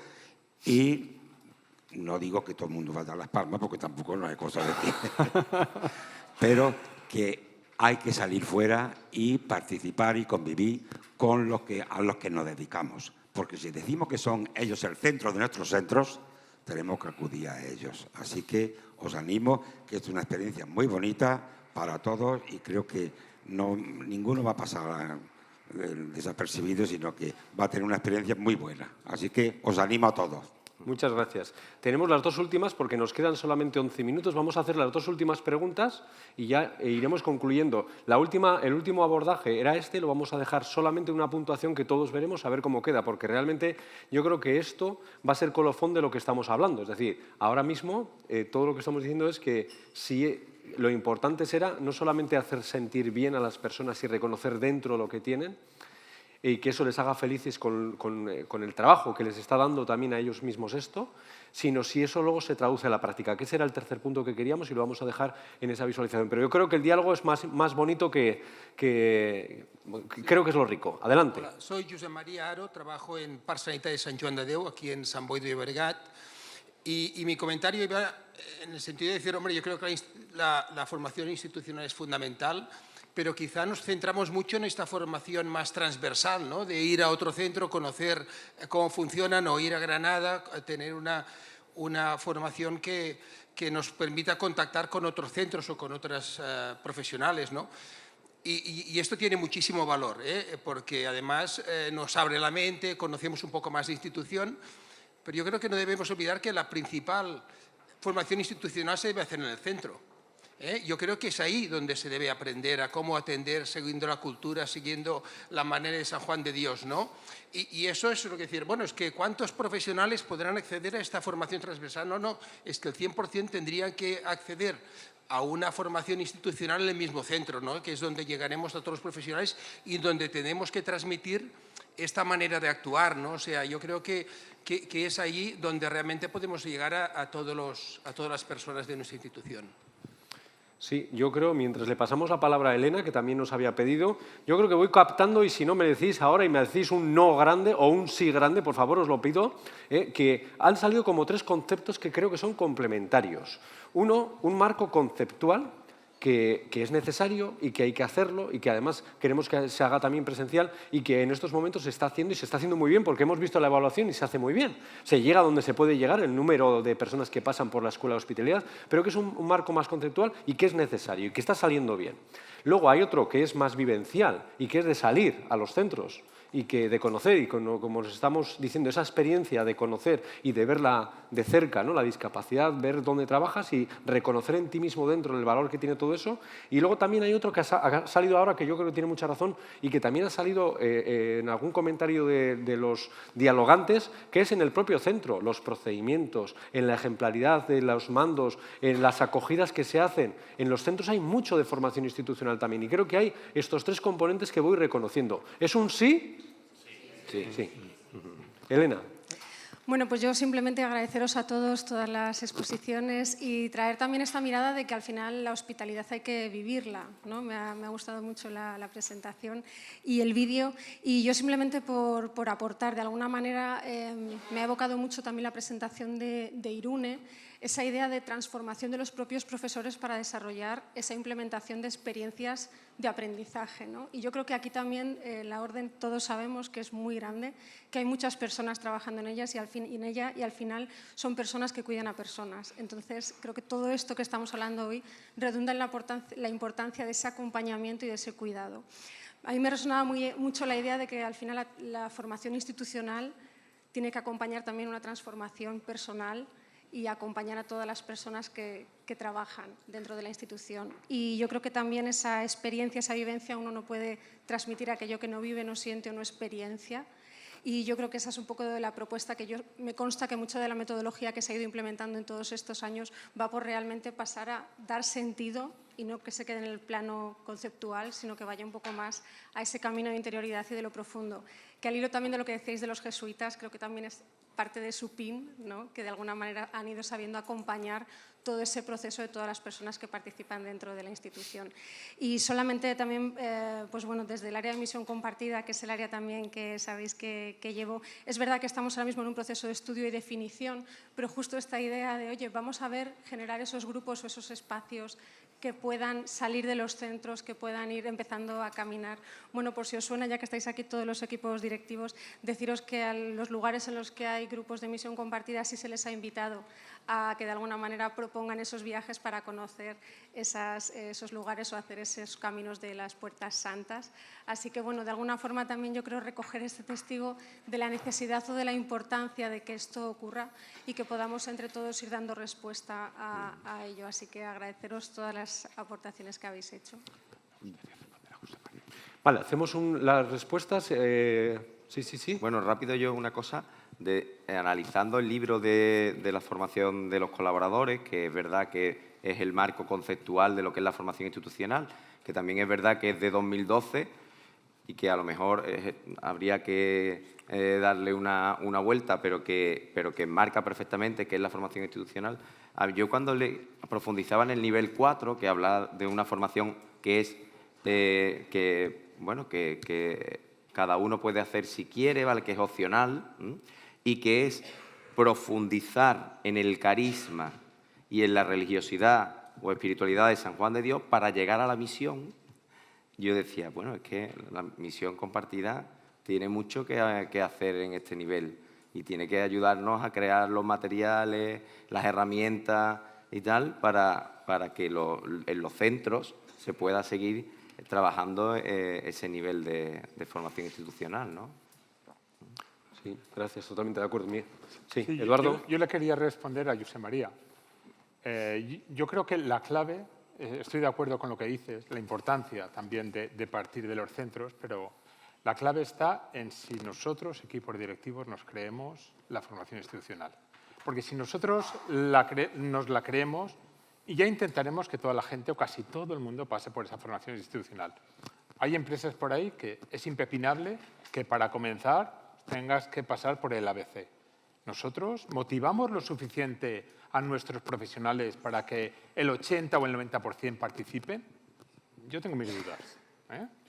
y no digo que todo el mundo vaya a Las Palmas, porque tampoco no hay cosa de ti, pero que hay que salir fuera y participar y convivir con a los que nos dedicamos. Porque si decimos que son ellos el centro de nuestros centros, tenemos que acudir a ellos. Así que os animo, que es una experiencia muy bonita para todos y creo que ninguno va a pasar desapercibido, sino que va a tener una experiencia muy buena. Así que os animo a todos. Muchas gracias. Tenemos las 2 últimas porque nos quedan solamente 11 minutos. Vamos a hacer las 2 últimas preguntas y ya iremos concluyendo. El último abordaje era lo vamos a dejar solamente una puntuación que todos veremos a ver cómo queda, porque realmente yo creo que esto va a ser colofón de lo que estamos hablando. Es decir, ahora mismo todo lo que estamos diciendo es que lo importante será no solamente hacer sentir bien a las personas y reconocer dentro lo que tienen, y que eso les haga felices con el trabajo que les está dando también a ellos mismos esto, sino si eso luego se traduce a la práctica, que ese era el tercer punto que queríamos y lo vamos a dejar en esa visualización. Pero yo creo que el diálogo es más bonito que creo que es lo rico. Adelante. Hola, soy Josep María Aro, trabajo en Parc Sanitari Sant Joan de Déu, aquí en Sant Boi de Llobregat, y mi comentario iba en el sentido de decir, hombre, yo creo que la formación institucional es fundamental pero quizá nos centramos mucho en esta formación más transversal, ¿no? De ir a otro centro, conocer cómo funcionan, o ir a Granada, tener una formación que nos permita contactar con otros centros o con otras profesionales, ¿no? Y esto tiene muchísimo valor, porque además nos abre la mente, conocemos un poco más de institución, pero yo creo que no debemos olvidar que la principal formación institucional se debe hacer en el centro. Yo creo que es ahí donde se debe aprender a cómo atender siguiendo la cultura, siguiendo la manera de San Juan de Dios, ¿no? Y eso es lo que decir, bueno, es que ¿cuántos profesionales podrán acceder a esta formación transversal? No, es que el 100% tendrían que acceder a una formación institucional en el mismo centro, ¿no? Que es donde llegaremos a todos los profesionales y donde tenemos que transmitir esta manera de actuar, ¿no? O sea, yo creo que es ahí donde realmente podemos llegar a todas las personas de nuestra institución. Sí, yo creo, mientras le pasamos la palabra a Elena, que también nos había pedido, yo creo que voy captando, y si no me decís ahora y me decís un no grande o un sí grande, por favor, os lo pido, que han salido como 3 conceptos que creo que son complementarios. Uno, un marco conceptual que es necesario y que hay que hacerlo y que además queremos que se haga también presencial y que en estos momentos se está haciendo y se está haciendo muy bien porque hemos visto la evaluación y se hace muy bien. Se llega donde se puede llegar, el número de personas que pasan por la Escuela de Hospitalidad, pero que es un marco más conceptual y que es necesario y que está saliendo bien. Luego hay otro que es más vivencial y que es de salir a los centros y que de conocer, y como os estamos diciendo, esa experiencia de conocer y de verla de cerca, ¿no? La discapacidad, ver dónde trabajas y reconocer en ti mismo dentro el valor que tiene todo eso. Y luego también hay otro que ha salido ahora, que yo creo que tiene mucha razón y que también ha salido en algún comentario de los dialogantes, que es en el propio centro, los procedimientos, en la ejemplaridad de los mandos, en las acogidas que se hacen. En los centros hay mucho de formación institucional también y creo que hay estos 3 componentes que voy reconociendo. ¿Es un sí? Sí. Elena. Bueno, pues yo simplemente agradeceros a todos todas las exposiciones y traer también esta mirada de que al final la hospitalidad hay que vivirla, ¿no? Me ha gustado mucho la presentación y el vídeo, y yo simplemente por aportar de alguna manera me ha evocado mucho también la presentación de Irune, esa idea de transformación de los propios profesores para desarrollar esa implementación de experiencias de aprendizaje, ¿no? Y yo creo que aquí también la orden todos sabemos que es muy grande, que hay muchas personas trabajando en ellas y al final son personas que cuidan a personas. Entonces, creo que todo esto que estamos hablando hoy redunda en la importancia de ese acompañamiento y de ese cuidado. A mí me resonaba mucho la idea de que al final la formación institucional tiene que acompañar también una transformación personal y acompañar a todas las personas que trabajan dentro de la institución. Y yo creo que también esa experiencia, esa vivencia, uno no puede transmitir aquello que no vive, no siente o no experiencia. Y yo creo que esa es un poco de la propuesta que me consta que mucho de la metodología que se ha ido implementando en todos estos años va por realmente pasar a dar sentido y no que se quede en el plano conceptual, sino que vaya un poco más a ese camino de interioridad y de lo profundo. Que al hilo también de lo que decíais de los jesuitas, creo que también es parte de su PIN, ¿no? Que de alguna manera han ido sabiendo acompañar todo ese proceso de todas las personas que participan dentro de la institución. Y solamente también, pues bueno, desde el área de misión compartida, que es el área también que sabéis que llevo, es verdad que estamos ahora mismo en un proceso de estudio y definición, pero justo esta idea de, oye, vamos a ver, generar esos grupos o esos espacios que puedan salir de los centros, que puedan ir empezando a caminar. Bueno, por si os suena, ya que estáis aquí todos los equipos directivos, deciros que a los lugares en los que hay grupos de misión compartida sí se les ha invitado a que de alguna manera propongan esos viajes para conocer esos lugares o hacer esos caminos de las puertas santas. Así que, bueno, de alguna forma también yo creo recoger este testigo de la necesidad o de la importancia de que esto ocurra y que podamos entre todos ir dando respuesta a ello. Así que agradeceros todas las aportaciones que habéis hecho. Vale, hacemos las respuestas. Sí. Bueno, rápido yo una cosa. Analizando el libro de la formación de los colaboradores, que es verdad que es el marco conceptual de lo que es la formación institucional, que también es verdad que es de 2012 y que a lo mejor habría que darle una vuelta, pero que marca perfectamente qué es la formación institucional. Yo cuando le profundizaba en el nivel 4, que habla de una formación que es que cada uno puede hacer si quiere, ¿vale? Que es opcional, y que es profundizar en el carisma y en la religiosidad o espiritualidad de San Juan de Dios para llegar a la misión. yo decía, bueno, es que la misión compartida tiene mucho que hacer en este nivel y tiene que ayudarnos a crear los materiales, las herramientas y tal para que en los centros se pueda seguir trabajando ese nivel de formación institucional, ¿no? Sí, gracias, totalmente de acuerdo. Sí, Eduardo. Yo le quería responder a José María. Yo creo que la clave, estoy de acuerdo con lo que dices, la importancia también de partir de los centros, pero la clave está en si nosotros, equipos directivos, nos creemos la formación institucional. Porque si nosotros nos la creemos, y ya intentaremos que toda la gente o casi todo el mundo pase por esa formación institucional. Hay empresas por ahí que es impepinable que para comenzar tengas que pasar por el ABC. ¿Nosotros motivamos lo suficiente a nuestros profesionales para que el 80 o el 90% participen? Yo tengo mis dudas.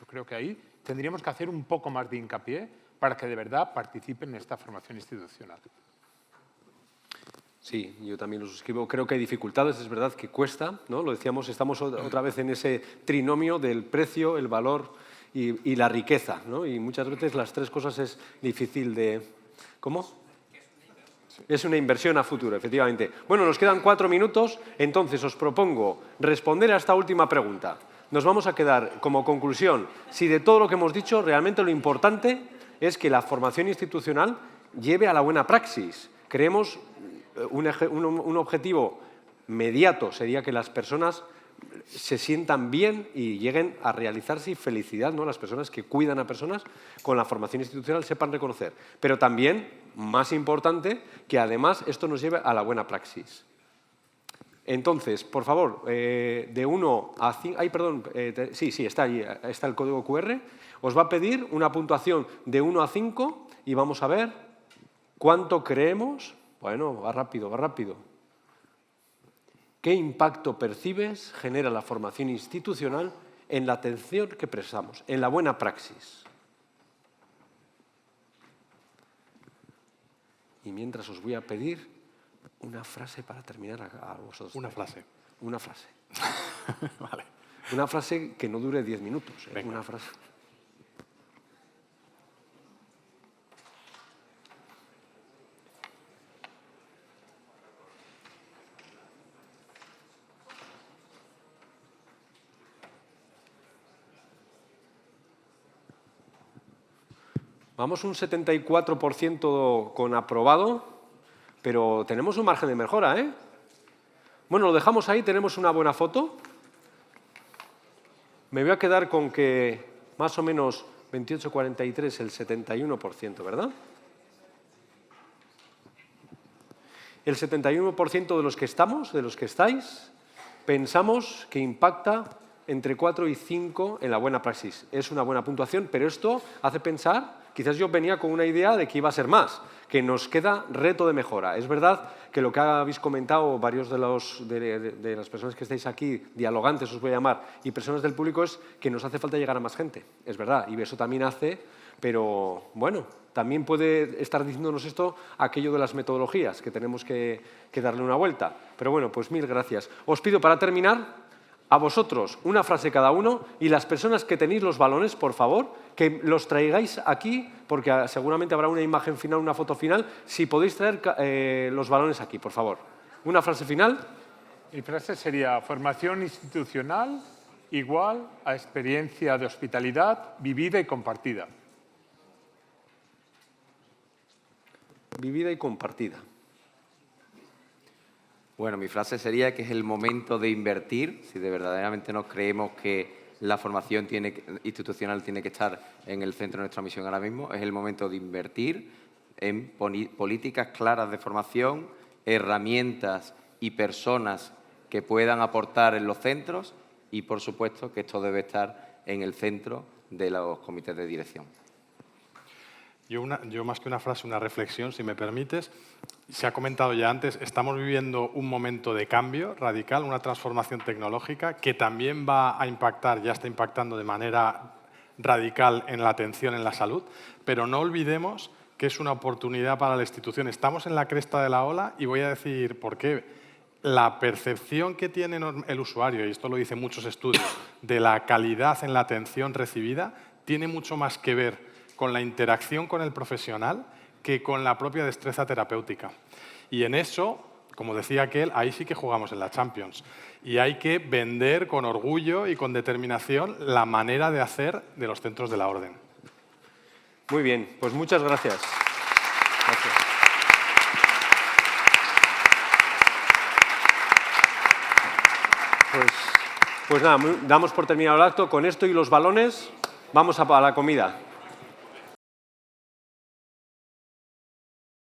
Yo creo que ahí tendríamos que hacer un poco más de hincapié para que de verdad participen en esta formación institucional. Sí, yo también lo suscribo. Creo que hay dificultades, es verdad que cuesta, ¿no? Lo decíamos, estamos otra vez en ese trinomio del precio, el valor y la riqueza, ¿no? Y muchas veces las tres cosas es difícil de... ¿Cómo? Es una inversión a futuro, efectivamente. Bueno, nos quedan 4 minutos, entonces os propongo responder a esta última pregunta. Nos vamos a quedar como conclusión, si de todo lo que hemos dicho, realmente lo importante es que la formación institucional lleve a la buena praxis. Creemos un objetivo inmediato, sería que las personas se sientan bien y lleguen a realizarse y felicidad, ¿no? Las personas que cuidan a personas con la formación institucional sepan reconocer. Pero también, más importante, que además esto nos lleve a la buena praxis. Entonces, por favor, de 1 a 5... Ay, perdón, sí, está ahí, está el código QR. Os va a pedir una puntuación de 1 a 5 y vamos a ver cuánto creemos... Bueno, va rápido, va rápido. ¿Qué impacto percibes, genera la formación institucional en la atención que prestamos, en la buena praxis? Y mientras os voy a pedir una frase para terminar a vosotros. Una frase. Una frase. Vale. Una frase que no dure 10 minutos. Una frase. Vamos un 74% con aprobado, pero tenemos un margen de mejora, ¿eh? Bueno, lo dejamos ahí, tenemos una buena foto. Me voy a quedar con que más o menos 28-43, el 71%, ¿verdad? El 71% de los que estamos, de los que estáis, pensamos que impacta entre 4 y 5 en la buena praxis. Es una buena puntuación, pero esto hace pensar, quizás yo venía con una idea de que iba a ser más, que nos queda reto de mejora. Es verdad que lo que habéis comentado varios de las personas que estáis aquí, dialogantes os voy a llamar, y personas del público, es que nos hace falta llegar a más gente. Es verdad, y eso también hace, pero bueno, también puede estar diciéndonos esto aquello de las metodologías, que tenemos que darle una vuelta. Pero bueno, pues mil gracias. Os pido para terminar, a vosotros una frase cada uno y las personas que tenéis los balones, por favor, que los traigáis aquí, porque seguramente habrá una imagen final, una foto final. Si podéis traer los balones aquí, por favor. Una frase final. Mi frase sería: formación institucional igual a experiencia de hospitalidad vivida y compartida. Vivida y compartida. Bueno, mi frase sería que es el momento de invertir, si de verdaderamente nos creemos que la formación institucional tiene que estar en el centro de nuestra misión ahora mismo, es el momento de invertir en políticas claras de formación, herramientas y personas que puedan aportar en los centros y, por supuesto, que esto debe estar en el centro de los comités de dirección. Yo más que una frase, una reflexión, si me permites. Se ha comentado ya antes, estamos viviendo un momento de cambio radical, una transformación tecnológica que también va a impactar, ya está impactando de manera radical en la atención en la salud, pero no olvidemos que es una oportunidad para la institución. Estamos en la cresta de la ola y voy a decir por qué. la percepción que tiene el usuario, y esto lo dicen muchos estudios, de la calidad en la atención recibida, tiene mucho más que ver con la interacción con el profesional que con la propia destreza terapéutica. Y en eso, como decía aquel, ahí sí que jugamos en la Champions. Y hay que vender con orgullo y con determinación la manera de hacer de los centros de la Orden. Muy bien, pues muchas gracias. Gracias. Pues nada, damos por terminado el acto. Con esto y los balones vamos a la comida.